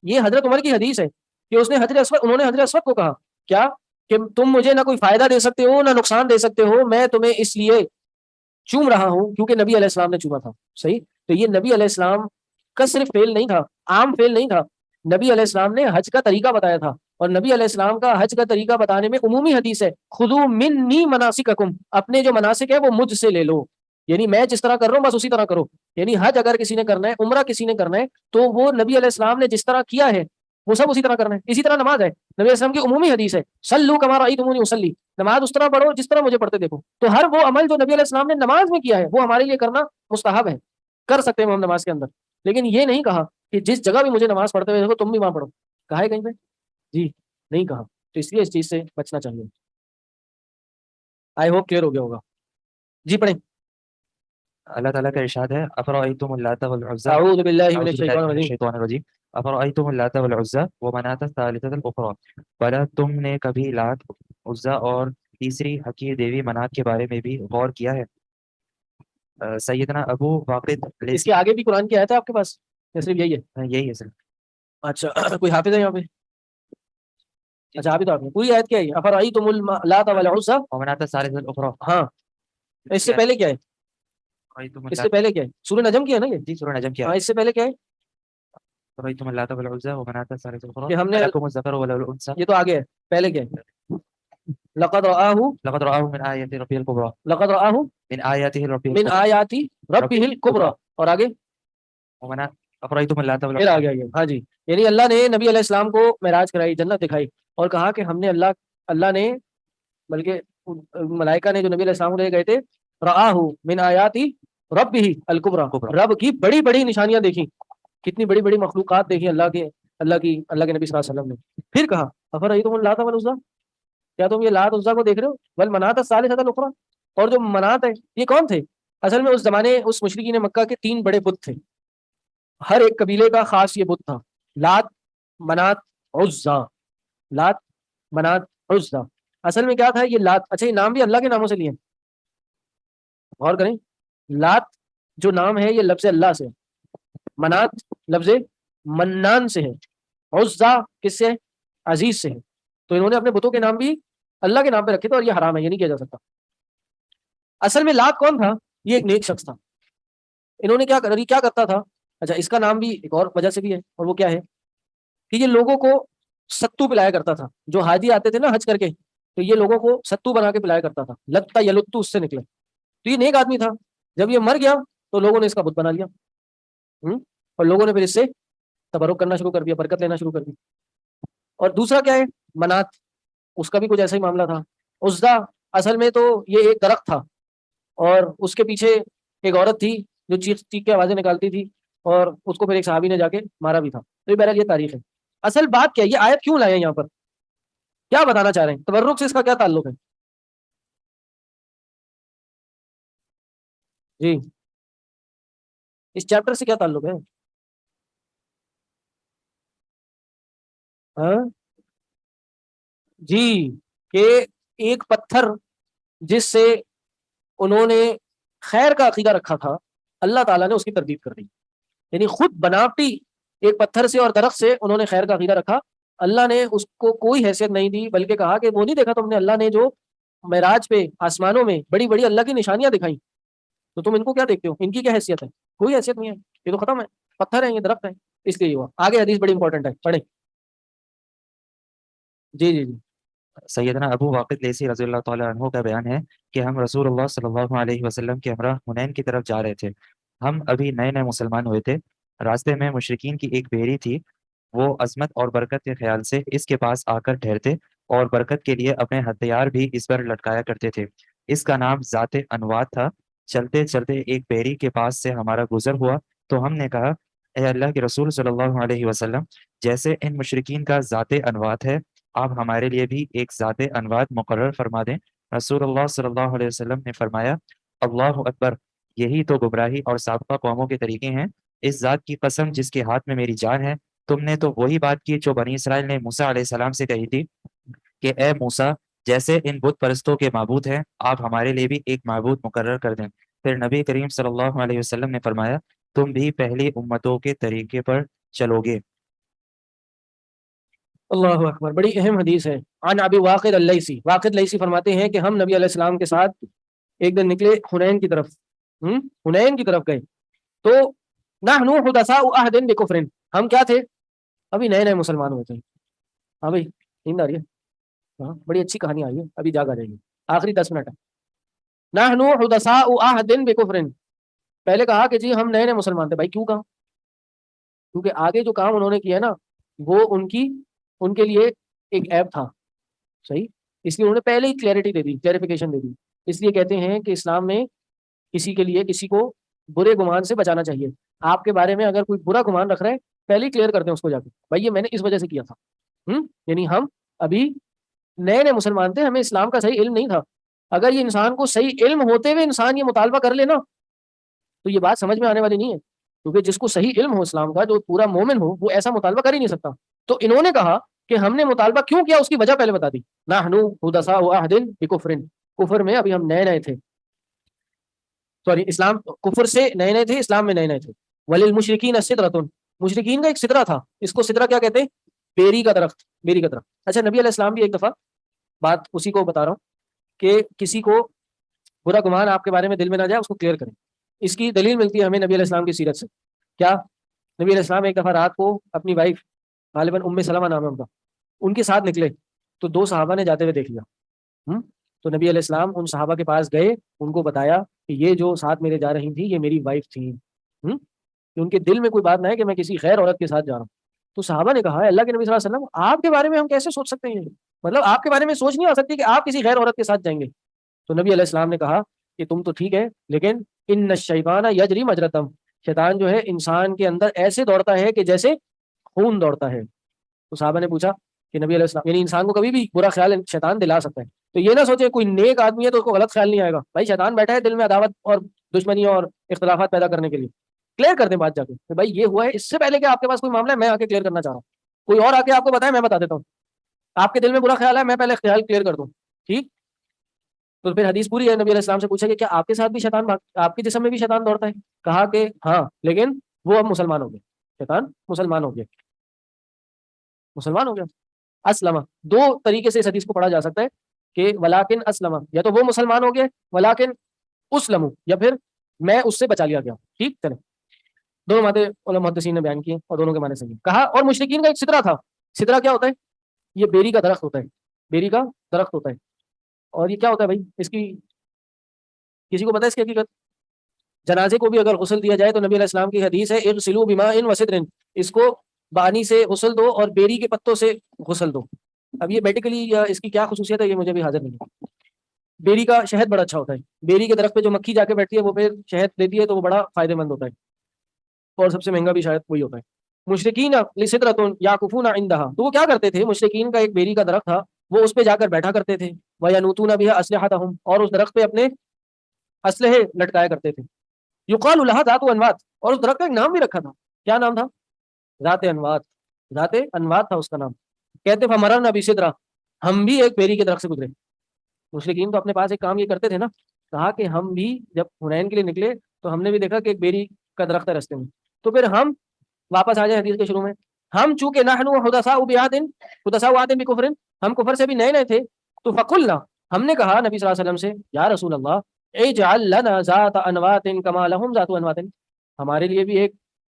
[SPEAKER 7] یہ حضرت عمر کی حدیث ہے کہ اس نے انہوں نے حضرت اسود کو کہا کیا کہ تم مجھے نہ کوئی فائدہ دے سکتے ہو نہ نقصان دے سکتے ہو، میں تمہیں اس لیے چوم رہا ہوں کیونکہ نبی علیہ السلام نے چوما تھا، صحیح۔ تو یہ نبی علیہ السلام کا صرف فعل نہیں تھا، عام فعل نہیں تھا، نبی علیہ السلام نے حج کا طریقہ بتایا تھا، اور نبی علیہ السلام کا حج کا طریقہ بتانے میں عمومی حدیث ہے، خذوا منی مناسککم، اپنے جو مناسک ہے وہ مجھ سے لے لو، یعنی میں جس طرح کر رہا ہوں بس اسی طرح کرو۔ یعنی حج اگر کسی نے کرنا ہے، عمرہ کسی نے کرنا ہے، تو وہ نبی علیہ السلام نے جس طرح کیا ہے وہ سب اسی طرح کرنا ہے۔ اسی طرح نماز ہے، نبی علیہ السلام کی عمومی حدیث ہے، صلوا کما رأیتمونی اصلی، نماز اس طرح پڑھو جس طرح مجھے پڑھتے دیکھو۔ تو ہر وہ عمل جو نبی علیہ السلام نے نماز میں کیا ہے وہ ہمارے لیے کرنا مستحب ہے، کر سکتے ہیں ہم نماز کے اندر، لیکن یہ نہیں کہا کہ جس جگہ بھی مجھے نماز پڑھتے ہوئے دیکھو تم بھی وہاں پڑھو، کہا ہے کہیں پہ؟ جی نہیں کہا، تو اس لیے اس چیز سے بچنا چاہیے۔ آئی ہوپ کلیئر ہو گیا ہوگا، جی پڑھیں۔
[SPEAKER 9] اللہ تعالیٰ کا ارشاد ہے افرأیتم اللات والعزی
[SPEAKER 7] اعوذ باللہ من
[SPEAKER 9] اعوذ
[SPEAKER 7] الشیطان
[SPEAKER 9] باللہ من
[SPEAKER 7] الرجیم،
[SPEAKER 9] الشیطان الرجیم افرأیتم اللات والعزی ومناة الثالثة الأخرى، بھلا تم نے کبھی لات، عزا اور تیسری حقیر دیوی منات کے بارے میں بھی غور کیا ہے؟ سیدنا ابو واقد
[SPEAKER 7] اس کے آگے بھی قرآن کی آیت ہے آپ کے پاس یا صرف یہی ہے؟
[SPEAKER 9] یہی ہے سر۔
[SPEAKER 7] اچھا کوئی حافظ ہے یہاں پہ؟ اچھا حافظ آپ نے پوری آیت کیا ہے؟ افرأیتم اللات والعزی،
[SPEAKER 9] ومناة الثالثة الأخرى،
[SPEAKER 7] ہاں اس سے پہلے کیا ہے؟
[SPEAKER 9] افرأیتم
[SPEAKER 7] اس سے پہلے کیا ہے؟ سورہ نجم کی ہے نا یہ؟
[SPEAKER 9] جی سورہ نجم کیا
[SPEAKER 7] ہاں
[SPEAKER 9] ہے؟
[SPEAKER 7] اس سے پہلے کیا ہے
[SPEAKER 9] افرأیتم اللات والعزی ومناة الثالثة الأخرى
[SPEAKER 7] کہ ہم نے،
[SPEAKER 9] ألکم الذکر وله الأنثى،
[SPEAKER 7] یہ تو آگے ہے، پہلے کیا ہے؟ لقد رآہ
[SPEAKER 9] لقد رآه من آیات ربه الکبریٰ،
[SPEAKER 7] لقد رآہ
[SPEAKER 9] من آیاته ربه
[SPEAKER 7] من آیاتی ربہ الکبریٰ، اور آگے
[SPEAKER 9] افرأیتم اللات
[SPEAKER 7] پھر
[SPEAKER 9] والعزی،
[SPEAKER 7] آ گیا، ہاں جی، یعنی اللہ نے نبی علیہ السلام کو معراج کرائی، جنت دکھائی، اور کہا کہ ہم نے اللہ نے، بلکہ ملائکہ نے جو نبی علیہ السلام کو لے گئے تھے، رآہ من آیاتی ربہ الکبریٰ، رب کی بڑی بڑی نشانیاں دیکھی، کتنی بڑی بڑی مخلوقات دیکھی اللہ کے نبی صلی اللہ علیہ وسلم نے۔ پھر کہا افرأیتم اللات والعزی، کیا تم یہ لات عزا کو دیکھ رہے ہو؟ والمناة الثالثة الأخرى، اور جو منات ہے یہ کون تھے؟ اصل میں اس زمانے اس مشرکین مکہ کے 3 بڑے بت تھے، ہر ایک قبیلے کا خاص یہ بت تھا، لات، منات، عزا، لات، منات، عزا۔ اصل میں کیا تھا یہ لات؟ اچھا یہ نام بھی اللہ کے ناموں سے لیے ہیں، غور کریں، لات جو نام ہے یہ لفظ اللہ سے، منات لفظ منان سے ہے، عزا کس سے؟ عزیز سے ہے۔ تو انہوں نے اپنے بتوں کے نام بھی اللہ کے نام پہ رکھے تھے، اور یہ حرام ہے، یہ نہیں کیا جا سکتا۔ اصل میں لات کون تھا؟ یہ ایک نیک شخص تھا، انہوں نے کیا کرتا تھا؟ اچھا اس کا نام بھی ایک اور وجہ سے بھی ہے، اور وہ کیا ہے کہ یہ لوگوں کو ستو پلایا کرتا تھا، جو حاجی آتے تھے نا حج کر کے تو یہ لوگوں کو ستو بنا کے پلایا کرتا تھا، لتا یلتو اس سے نکلے، تو یہ نیک آدمی تھا۔ جب یہ مر گیا تو لوگوں نے اس کا بت بنا لیا، اور لوگوں نے پھر اس سے تبرک کرنا شروع کر دیا، برکت لینا شروع کر دی۔ اور دوسرا کیا ہے؟ منات، اس کا بھی کچھ ایسا ہی معاملہ تھا۔ عزا اصل میں تو یہ ایک درخت تھا، اور اس کے پیچھے ایک عورت تھی جو چیخ چیخ کے آوازیں نکالتی تھی، اور اس کو پھر ایک صحابی نے جا کے مارا بھی تھا۔ تو یہ بہرحال یہ تاریخ ہے۔ اصل بات کیا ہے؟ یہ آیت کیوں لائے ہیں یہاں پر؟ کیا بتانا چاہ رہے ہیں؟ تبرک سے اس کا کیا تعلق ہے؟ جی اس چیپٹر سے کیا تعلق ہے؟ ہاں جی، کہ ایک پتھر جس سے انہوں نے خیر کا عقیدہ رکھا تھا، اللہ تعالیٰ نے اس کی تردید کر دی، یعنی خود بناوٹی ایک پتھر سے اور درخت سے انہوں نے خیر کا عقیدہ رکھا، اللہ نے اس کو کوئی حیثیت نہیں دی، بلکہ کہا کہ وہ نہیں دیکھا تم نے اللہ نے جو معراج پہ آسمانوں میں بڑی بڑی اللہ کی نشانیاں دکھائیں، تو تم ان کو کیا دیکھتے ہو؟ ان کی کیا حیثیت ہے؟ کوئی حیثیت نہیں ہے، یہ تو ختم ہے، پتھر ہے، یہ درخت ہے، اس لیے یہ ہوا۔ آگے حدیث بڑی امپورٹنٹ ہے، پڑھیں۔ جی جی جی
[SPEAKER 9] سیدنا ابو واقد لیسی رضی اللہ تعالیٰ عنہ کا بیان ہے کہ ہم رسول اللہ صلی اللہ علیہ وسلم کے ہمراہ حنین کی طرف جا رہے تھے، ہم ابھی نئے نئے مسلمان ہوئے تھے، راستے میں مشرکین کی ایک بھیڑی تھی، وہ عظمت اور برکت کے خیال سے اس کے پاس آ کر ٹھہرتے اور برکت کے لیے اپنے ہتھیار بھی اس پر لٹکایا کرتے تھے، اس کا نام ذات انوات تھا۔ چلتے چلتے ایک بھیڑی کے پاس سے ہمارا گزر ہوا تو ہم نے کہا اے اللہ کے رسول صلی اللہ علیہ وسلم، جیسے ان مشرکین کا ذات انوات ہے، آپ ہمارے لیے بھی ایک ذات انوات مقرر فرما دیں۔ رسول اللہ صلی اللہ علیہ وسلم نے فرمایا، اللہ اکبر، یہی تو گمراہی اور سابقہ قوموں کے طریقے ہیں۔ اس ذات کی قسم جس کے ہاتھ میں میری جان ہے، تم نے تو وہی بات کی جو بنی اسرائیل نے موسیٰ علیہ السلام سے کہی تھی کہ اے موسیٰ، جیسے ان بت پرستوں کے معبود ہیں، آپ ہمارے لیے بھی ایک معبود مقرر کر دیں۔ پھر نبی کریم صلی اللہ علیہ وسلم نے فرمایا، تم بھی پہلی امتوں کے طریقے پر چلو گے۔
[SPEAKER 7] اللہ اکبر، بڑی اہم حدیث ہے۔ عن ابی واقد اللیثی، واقد لیثی فرماتے ہیں کہ ہم نبی علیہ السلام کے ساتھ ایک دن نکلے حنین کی طرف، حنین کی طرف گئے، تو نحن حدثاء عہد بکفر، ہم کیا تھے؟ ابھی نئے نئے مسلمان ہوئے تھے۔ ہاں بھائی، نیند آ رہی ہے؟ ہاں، بڑی اچھی کہانی آئی ہے، ابھی جاگ آ جائے گی، آخری 10 منٹ ہے۔ نحن حدثاء عہد بکفر، پہلے کہا کہ جی ہم نئے نئے مسلمان تھے۔ بھائی کیوں کہا؟ کیونکہ آگے جو کام انہوں نے کیا نا، وہ ان کے لیے ایک عیب تھا، صحیح، اس لیے انہوں نے پہلے ہی کلیئرٹی دے دی، کلیئرفیکیشن دے دی۔ اس لیے کہتے ہیں کہ اسلام میں کسی کے لیے کسی کو برے گمان سے بچانا چاہیے۔ آپ کے بارے میں اگر کوئی برا گمان رکھ رہا ہے، پہلے ہی کلیئر کر دیں اس کو جا کے، بھائی یہ میں نے اس وجہ سے کیا تھا، یعنی ہم ابھی نئے نئے مسلمان تھے، ہمیں اسلام کا صحیح علم نہیں تھا۔ اگر یہ انسان کو صحیح علم ہوتے ہوئے انسان یہ مطالبہ کر لینا تو یہ بات سمجھ میں آنے والی نہیں ہے، کیونکہ جس کو صحیح علم ہو اسلام کا، جو پورا مومن ہو، وہ ایسا مطالبہ کر ہی نہیں سکتا۔ تو انہوں نے کہا کہ ہم نے مطالبہ کیوں کیا، اس کی وجہ پہلے بتا دی۔ نحن حدثاء عہد بکفر، کفر میں ابھی ہم نئے نئے تھے، سوری اسلام، کفر سے نئے نئے تھے، اسلام میں نئے نئے تھے۔ وللمشرکین سدرۃ، مشرکین کا ایک سدرہ تھا، اس کو سدرہ کیا کہتے ہیں؟ بیری کا درخت، بیری کا درخت۔ اچھا، نبی علیہ السلام بھی ایک دفعہ، بات اسی کو بتا رہا ہوں کہ کسی کو برا گمان آپ کے بارے میں دل میں نہ جائے، اس کو کلیئر کریں۔ اس کی دلیل ملتی ہے ہمیں نبی علیہ السلام کی سیرت سے۔ کیا؟ نبی علیہ السلام ایک دفعہ رات کو اپنی وائف، غالباً ام سلمہ نام ہے ان کا، ان کے ساتھ نکلے تو 2 صحابہ نے جاتے ہوئے دیکھ لیا، تو نبی علیہ السلام ان صحابہ کے پاس گئے، ان کو بتایا کہ یہ جو ساتھ میرے جا رہی تھی یہ میری وائف تھی، کہ ان کے دل میں کوئی بات نہ ہے کہ میں کسی غیر عورت کے ساتھ جا رہا ہوں۔ تو صحابہ نے کہا، اللہ کے نبی صلی اللہ علیہ وسلم، آپ کے بارے میں ہم کیسے سوچ سکتے ہیں؟ مطلب آپ کے بارے میں سوچ نہیں آ سکتی کہ آپ کسی غیر عورت کے ساتھ جائیں گے۔ تو نبی علیہ السلام نے کہا کہ تم تو ٹھیک ہے، لیکن ان الشیطان یجری مجری الدم، شیطان جو ہے انسان کے اندر ایسے دوڑتا ہے کہ جیسے خون دوڑتا ہے۔ تو صحابہ نے پوچھا کہ نبی علیہ السلام، یعنی انسان کو کبھی بھی برا خیال شیطان دلا سکتا ہے، تو یہ نہ سوچے کوئی نیک آدمی ہے تو اس کو غلط خیال نہیں آئے گا۔ بھائی شیطان بیٹھا ہے دل میں عداوت اور دشمنی اور اختلافات پیدا کرنے کے لیے، کلیئر کر دیں بات جا کے کہ بھائی یہ ہوا ہے، اس سے پہلے کہ آپ کے پاس کوئی معاملہ ہے میں آ کے کلیئر کرنا چاہ رہا ہوں، کوئی اور آ کے آپ کو بتائے، میں بتا دیتا ہوں۔ آپ کے دل میں برا خیال ہے، میں پہلے خیال کلیئر کر دوں، ٹھیک؟ تو پھر حدیث پوری ہے، نبی علیہ السلام سے پوچھا کہ کیا آپ کے ساتھ بھی شیطان آپ کے جسم میں بھی شیطان دوڑتا ہے؟ کہا کہ ہاں، لیکن وہ اب مسلمان ہو گئے، شیطان مسلمان ہو گیا، مسلمان ہو گیا۔ اسلم، 2 طریقے سے اس حدیث کو پڑھا جا سکتا ہے کہ ولاکن اسلم، یا تو وہ مسلمان ہو گئے، ولاکن اسلم، یا پھر میں اس سے بچا لیا گیا، ٹھیک؟ چلیں، دونوں باتیں علماء محدثین نے بیان کی اور دونوں کے معنی صحیح کہا۔ اور مشرکین کا ایک سدرہ تھا، سدرہ کیا ہوتا ہے؟ یہ بیری کا درخت ہوتا ہے، بیری کا درخت ہوتا ہے۔ اور یہ کیا ہوتا ہے بھائی؟ اس کی کسی کو پتہ ہے اس کی حقیقت؟ جنازے کو بھی اگر غسل دیا جائے تو نبی علیہ السلام کی حدیث ہے، اغسلوا بماء وسدر، اس کو پانی سے غسل دو اور بیری کے پتوں سے غسل دو۔ اب یہ میڈیکلی یا اس کی کیا خصوصیت ہے یہ مجھے بھی حاضر نہیں ہے۔ بیری کا شہد بڑا اچھا ہوتا ہے، بیری کے درخت پہ جو مکھی جا کے بیٹھتی ہے وہ پھر شہد دیتی ہے تو وہ بڑا فائدہ مند ہوتا ہے، اور سب سے مہنگا بھی شاید وہی ہوتا ہے۔ مشرکین لسدرۃ یعکفون عندہا، تو وہ کیا کرتے تھے؟ مشرکین کا ایک بیری کا درخت تھا، وہ اس پہ جا کر بیٹھا کرتے تھے، وینوتون بہا اسلحتہم، اور اس درخت پہ اپنے اسلحے لٹکایا کرتے تھے۔ یقال لہا ذات انوات، اور اس درخت کا ایک نام بھی رکھا تھا، کیا نام تھا؟ ذات انوات، ذات انوات تھا اس کا نام۔ کہتے فمررنا بسدرہ، ہم بھی ایک بیری کے درخت سے گزرے۔ مشرکین تو اپنے پاس ایک کام یہ کرتے تھے نا، کہا کہ ہم بھی جب حنین کے لیے نکلے تو ہم نے بھی دیکھا کہ ایک بیری کا درخت ہے راستے میں، تو پھر ہم واپس آ جائیں حدیث کے شروع میں، ہم چونکہ نحن حدثاء بعہد بکفر، ہم کفر سے بھی نئے نئے تھے، تو فقلنا، ہم نے کہا نبی صلی اللہ علیہ وسلم سے، یا رسول اللہ اجعل لنا ذات انوات کما لهم ذات انوات، ہمارے لیے بھی ایک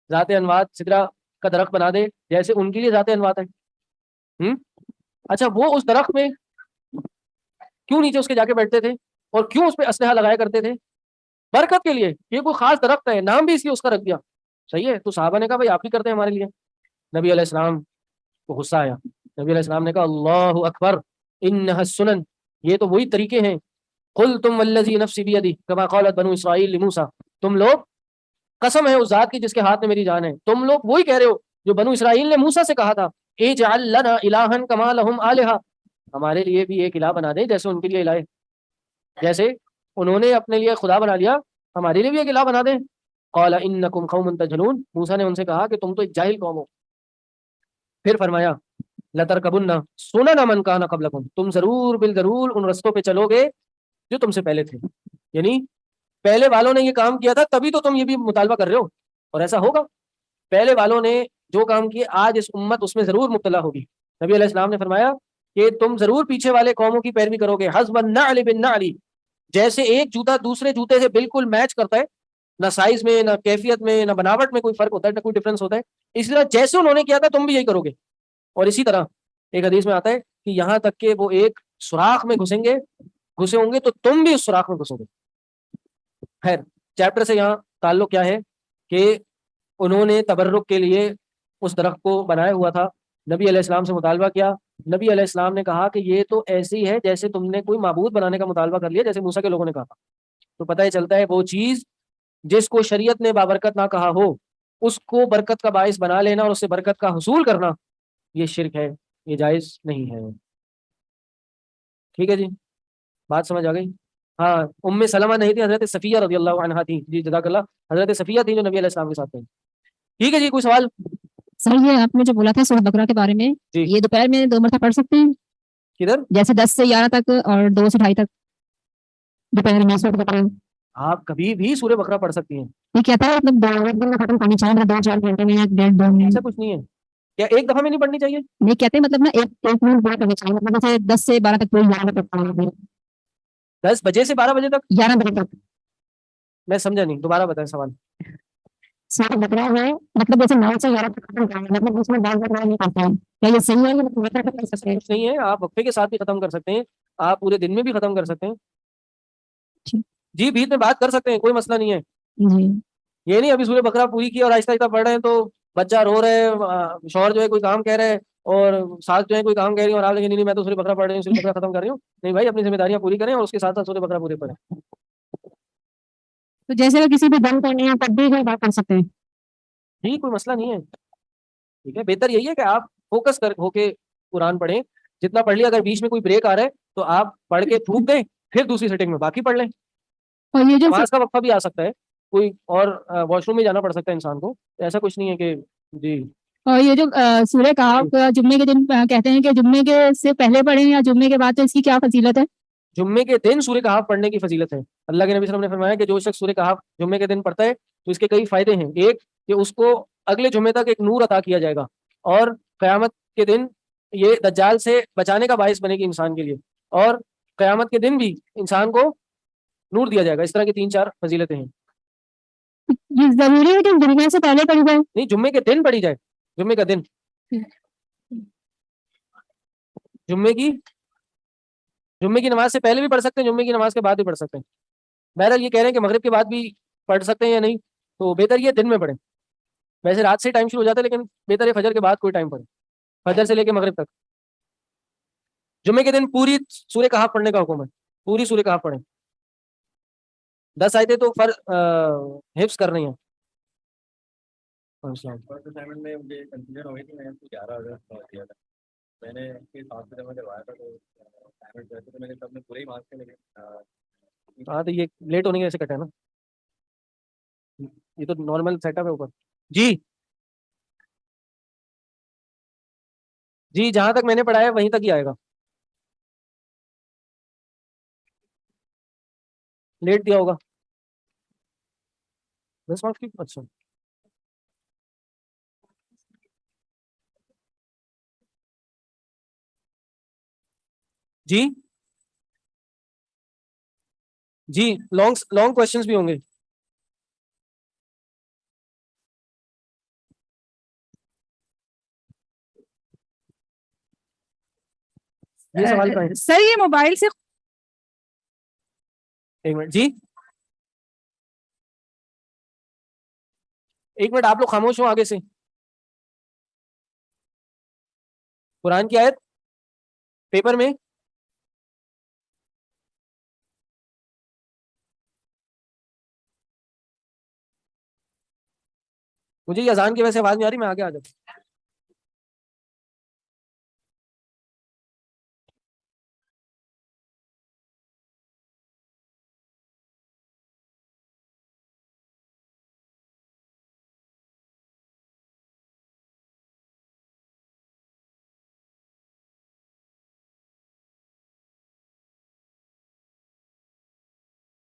[SPEAKER 7] ذات انوات سدرہ کا درخت بنا دے جیسے ان کے لیے ذات انوات ہے۔ اچھا، وہ اس درخت میں کیوں نیچے اس کے جا کے بیٹھتے تھے اور کیوں اس پہ اسلحہ لگایا کرتے تھے؟ برکت کے لیے، یہ کوئی خاص درخت ہے، نام بھی اس لیے اس کا رکھ دیا، صحیح ہے۔ تو صحابہ نے کہا بھائی آپ ہی کرتے ہیں ہمارے لیے۔ نبی علیہ السلام کو غصہ آیا، نبی علیہ السلام نے کہا اللہ اکبر انہا السنن، یہ تو وہی طریقے ہیں، قل تم والذی نفسی بیدی کما قالت بنو اسرائیل لموسیٰ، تم لوگ قسم ہے اس ذات کی جس کے ہاتھ میں میری جان ہے، تم لوگ وہی کہہ رہے ہو جو بنو اسرائیل نے موسیٰ سے کہا تھا اجعل لنا الہا کما لہم آلہہ، ہمارے لیے بھی ایک الہ بنا دیں جیسے ان کے لیے الہ ہے، جیسے انہوں نے اپنے لیے خدا بنا لیا ہمارے لیے بھی ایک الہ بنا دیں۔ قال انکم قوم تجہلون، موسیٰ نے ان سے کہا کہ تم تو ایک جاہل قوم ہو۔ پھر فرمایا لترکبن سنن من کان قبلکم، تم ضرور بالضرور ان رستوں پہ چلو گے جو تم سے پہلے تھے، یعنی پہلے والوں نے یہ کام کیا تھا تبھی تو تم یہ بھی مطالبہ کر رہے ہو، اور ایسا ہوگا۔ پہلے والوں نے جو کام کیے آج اس امت اس میں ضرور مبتلا ہوگی۔ نبی علیہ السلام نے فرمایا کہ تم ضرور پیچھے والے قوموں کی پیروی کرو گے، حسب النعل بالنعل، جیسے ایک جوتا دوسرے جوتے سے بالکل میچ کرتا ہے، نہ سائز میں نہ کیفیت میں نہ بناوٹ میں کوئی فرق ہوتا ہے، نہ کوئی ڈفرنس ہوتا ہے، اسی طرح جیسے انہوں نے کیا تھا تم بھی یہی کرو گے۔ اور اسی طرح ایک حدیث میں آتا ہے کہ یہاں تک کہ وہ ایک سوراخ میں گھسے ہوں گے تو تم بھی اس سوراخ میں گھسو گے۔ خیر، چیپٹر سے یہاں تعلق کیا ہے کہ انہوں نے تبرک کے لیے اس درخت کو بنایا ہوا تھا، نبی علیہ السلام سے مطالبہ کیا، نبی علیہ السلام نے کہا کہ یہ تو ایسی ہے جیسے تم نے کوئی معبود بنانے کا مطالبہ کر لیا، جیسے موسیٰ کے لوگوں نے کہا تھا۔ تو پتہ ہی چلتا ہے وہ چیز جس کو شریعت نے بابرکت نہ کہا ہو اس کو برکت کا باعث بنا لینا اور اس سے برکت کا حصول کرنا، یہ شرک ہے، یہ جائز نہیں ہے۔ ٹھیک ہے جی، بات سمجھ آ گئی؟ ہاں، ام سلمہ نہیں تھی، حضرت صفیہ رضی اللہ عنہا تھی۔ جی جزاک اللہ، حضرت صفیہ تھی جو نبی علیہ السلام کے ساتھ تھیں۔ ٹھیک ہے جی، کوئی سوال؟
[SPEAKER 8] سر یہ آپ نے جو بولا تھا سورہ بقرہ کے بارے میں،
[SPEAKER 7] جی
[SPEAKER 8] یہ دوپہر میں 2 مرتبہ پڑھ سکتے ہیں
[SPEAKER 7] کدھر؟
[SPEAKER 8] جیسے 10 سے 11 تک اور 2 سے 2:30 تک دوپہر میں سورہ بقرہ؟
[SPEAKER 7] آپ کبھی بھی سورہ بقرہ پڑھ سکتی ہیں،
[SPEAKER 8] یہ کہتا ہے مطلب 2 دن میں ختم کرنی چاہیے، 2-4 گھنٹے میں یا 1.5-2 میں؟
[SPEAKER 7] ایسا کچھ نہیں ہے۔ کیا ایک دفعہ میں نہیں پڑھنی چاہیے؟
[SPEAKER 8] نہیں کہتے مطلب نا ایک منٹ پورا کرنی چاہیے، مطلب جیسے 10 سے 12 تک کوئی 11 بجے تک
[SPEAKER 7] 10 بجے سے 12 بجے تک؟
[SPEAKER 8] 11 بجے تک
[SPEAKER 7] میں سمجھا نہیں، دوبارہ بتائیں سوال۔
[SPEAKER 8] سورہ بقرہ ہے، مطلب جیسے 9 سے 11 تک ختم کرنا ہے، مطلب اس میں 10 بقرہ نہیں کرتے ہیں، کیا یہ صحیح ہے؟ مطلب وقت تک کر سکتے ہیں؟
[SPEAKER 7] کچھ نہیں ہے، آپ وقفے کے ساتھ بھی ختم کر سکتے ہیں، آپ پورے دن میں بھی ختم کر سکتے ہیں،
[SPEAKER 8] ٹھیک۔
[SPEAKER 7] جی بیچ میں بات کر سکتے ہیں، کوئی مسئلہ نہیں ہے۔
[SPEAKER 8] جی
[SPEAKER 7] یہ نہیں ابھی سورہ بقرہ پوری کی اور آہستہ آہستہ پڑھ رہے ہیں تو بچہ رو رہے ہے، شوہر جو ہے کوئی کام کہہ رہے ہیں اور ساتھ جو ہے کوئی کام کہہ رہی ہے اور آپ لگے نہیں میں تو سورہ بقرہ پڑھ رہی ہوں، سورہ بقرہ ختم کر رہی ہوں۔ نہیں بھائی، اپنی ذمہ داریاں پوری کریں اور اس کے ساتھ ساتھ سورہ بقرہ پورے پڑھیں۔
[SPEAKER 8] تو جیسے اگر کسی بھی دم کرنے ہیں تب بھی کوئی بات کر سکتے ہیں؟
[SPEAKER 7] جی کوئی مسئلہ نہیں ہے، ٹھیک ہے، بہتر یہی ہے کہ آپ فوکس کر ہو کے قرآن پڑھیں، جتنا پڑھ لیا، اگر بیچ میں کوئی بریک آ رہا ہے تو آپ پڑھ کے تھوک دیں، پھر دوسری سیٹنگ میں باقی پڑھ لیں۔
[SPEAKER 8] اور یہ جو
[SPEAKER 7] نماز کا وقفہ بھی آ سکتا ہے، کوئی اور واش روم میں جانا پڑ سکتا ہے انسان کو، ایسا کچھ نہیں ہے کہ جی۔
[SPEAKER 8] اور یہ جو سورہ کہف جمعے کے دن کہتے ہیں کہ جمعے کے سے پہلے پڑھیں یا جمعے کے بعد، تو اس کی کیا فضیلت ہے؟
[SPEAKER 7] جمعے کے دن سورہ کہف پڑھنے کی فضیلت ہے۔ اللہ کے نبی صلی اللہ علیہ وسلم نے فرمایا کہ جو شخص سورہ کہف جمعے کے دن پڑھتا ہے تو اس کے کئی فائدے ہیں۔ ایک کہ اس کو اگلے جمعے تک ایک نور عطا کیا جائے گا، اور قیامت کے دن یہ دجال سے بچانے کا باعث بنے گی انسان کے لیے، اور قیامت کے دن بھی انسان کو نور دیا جائے گا۔ اس طرح کی 3-4 فضیلتیں ہیں۔
[SPEAKER 8] یہ ضروری ہے کہ جمعے سے پہلے پڑھی جائے؟
[SPEAKER 7] نہیں، جمعے کے دن پڑھی جائے، جمعے کا دن، جمعے کی نماز سے پہلے بھی پڑھ سکتے ہیں، جمعے کی نماز کے بعد بھی پڑھ سکتے ہیں۔ بہرحال یہ کہہ رہے ہیں کہ مغرب کے بعد بھی پڑھ سکتے ہیں یا نہیں، تو بہتر یہ دن میں پڑھیں۔ ویسے رات سے ٹائم شروع ہو جاتا ہے لیکن بہتر ہے فجر کے بعد کوئی ٹائم پڑھیں، فجر سے لے کے مغرب تک۔ جمعے کے دن پوری سورہ کہف پڑھنے کا حکم ہے، پوری سورہ کہف پڑھیں، 10 آیتیں تو حفظ کر رہی ہیں۔
[SPEAKER 1] میں نے اس کے ساتھ جب میں کروایا تھا تو میں نے سب نے پورے ہی مارکس کے
[SPEAKER 7] ہاں تو یہ لیٹ ہونے کی وجہ سے کٹا ہے نا، یہ تو نارمل سیٹ اپ ہے اوپر۔ جی جی، جہاں تک میں نے پڑھایا وہیں تک ہی آئے گا، لیٹ دیا ہوگا 10 مارکس کی۔ اچھا جی جی، لانگ کوشچنس بھی ہوں گے۔ یہ سوال کا ہے
[SPEAKER 2] سر یہ موبائل سے
[SPEAKER 7] ایک منٹ جی، ایک منٹ آپ لوگ خاموش ہو آگے سے۔ قرآن کی آیت پیپر میں مجھے یہ اذان کی وجہ سے آواز نہیں آ رہی، میں آگے آ جاتا ہوں.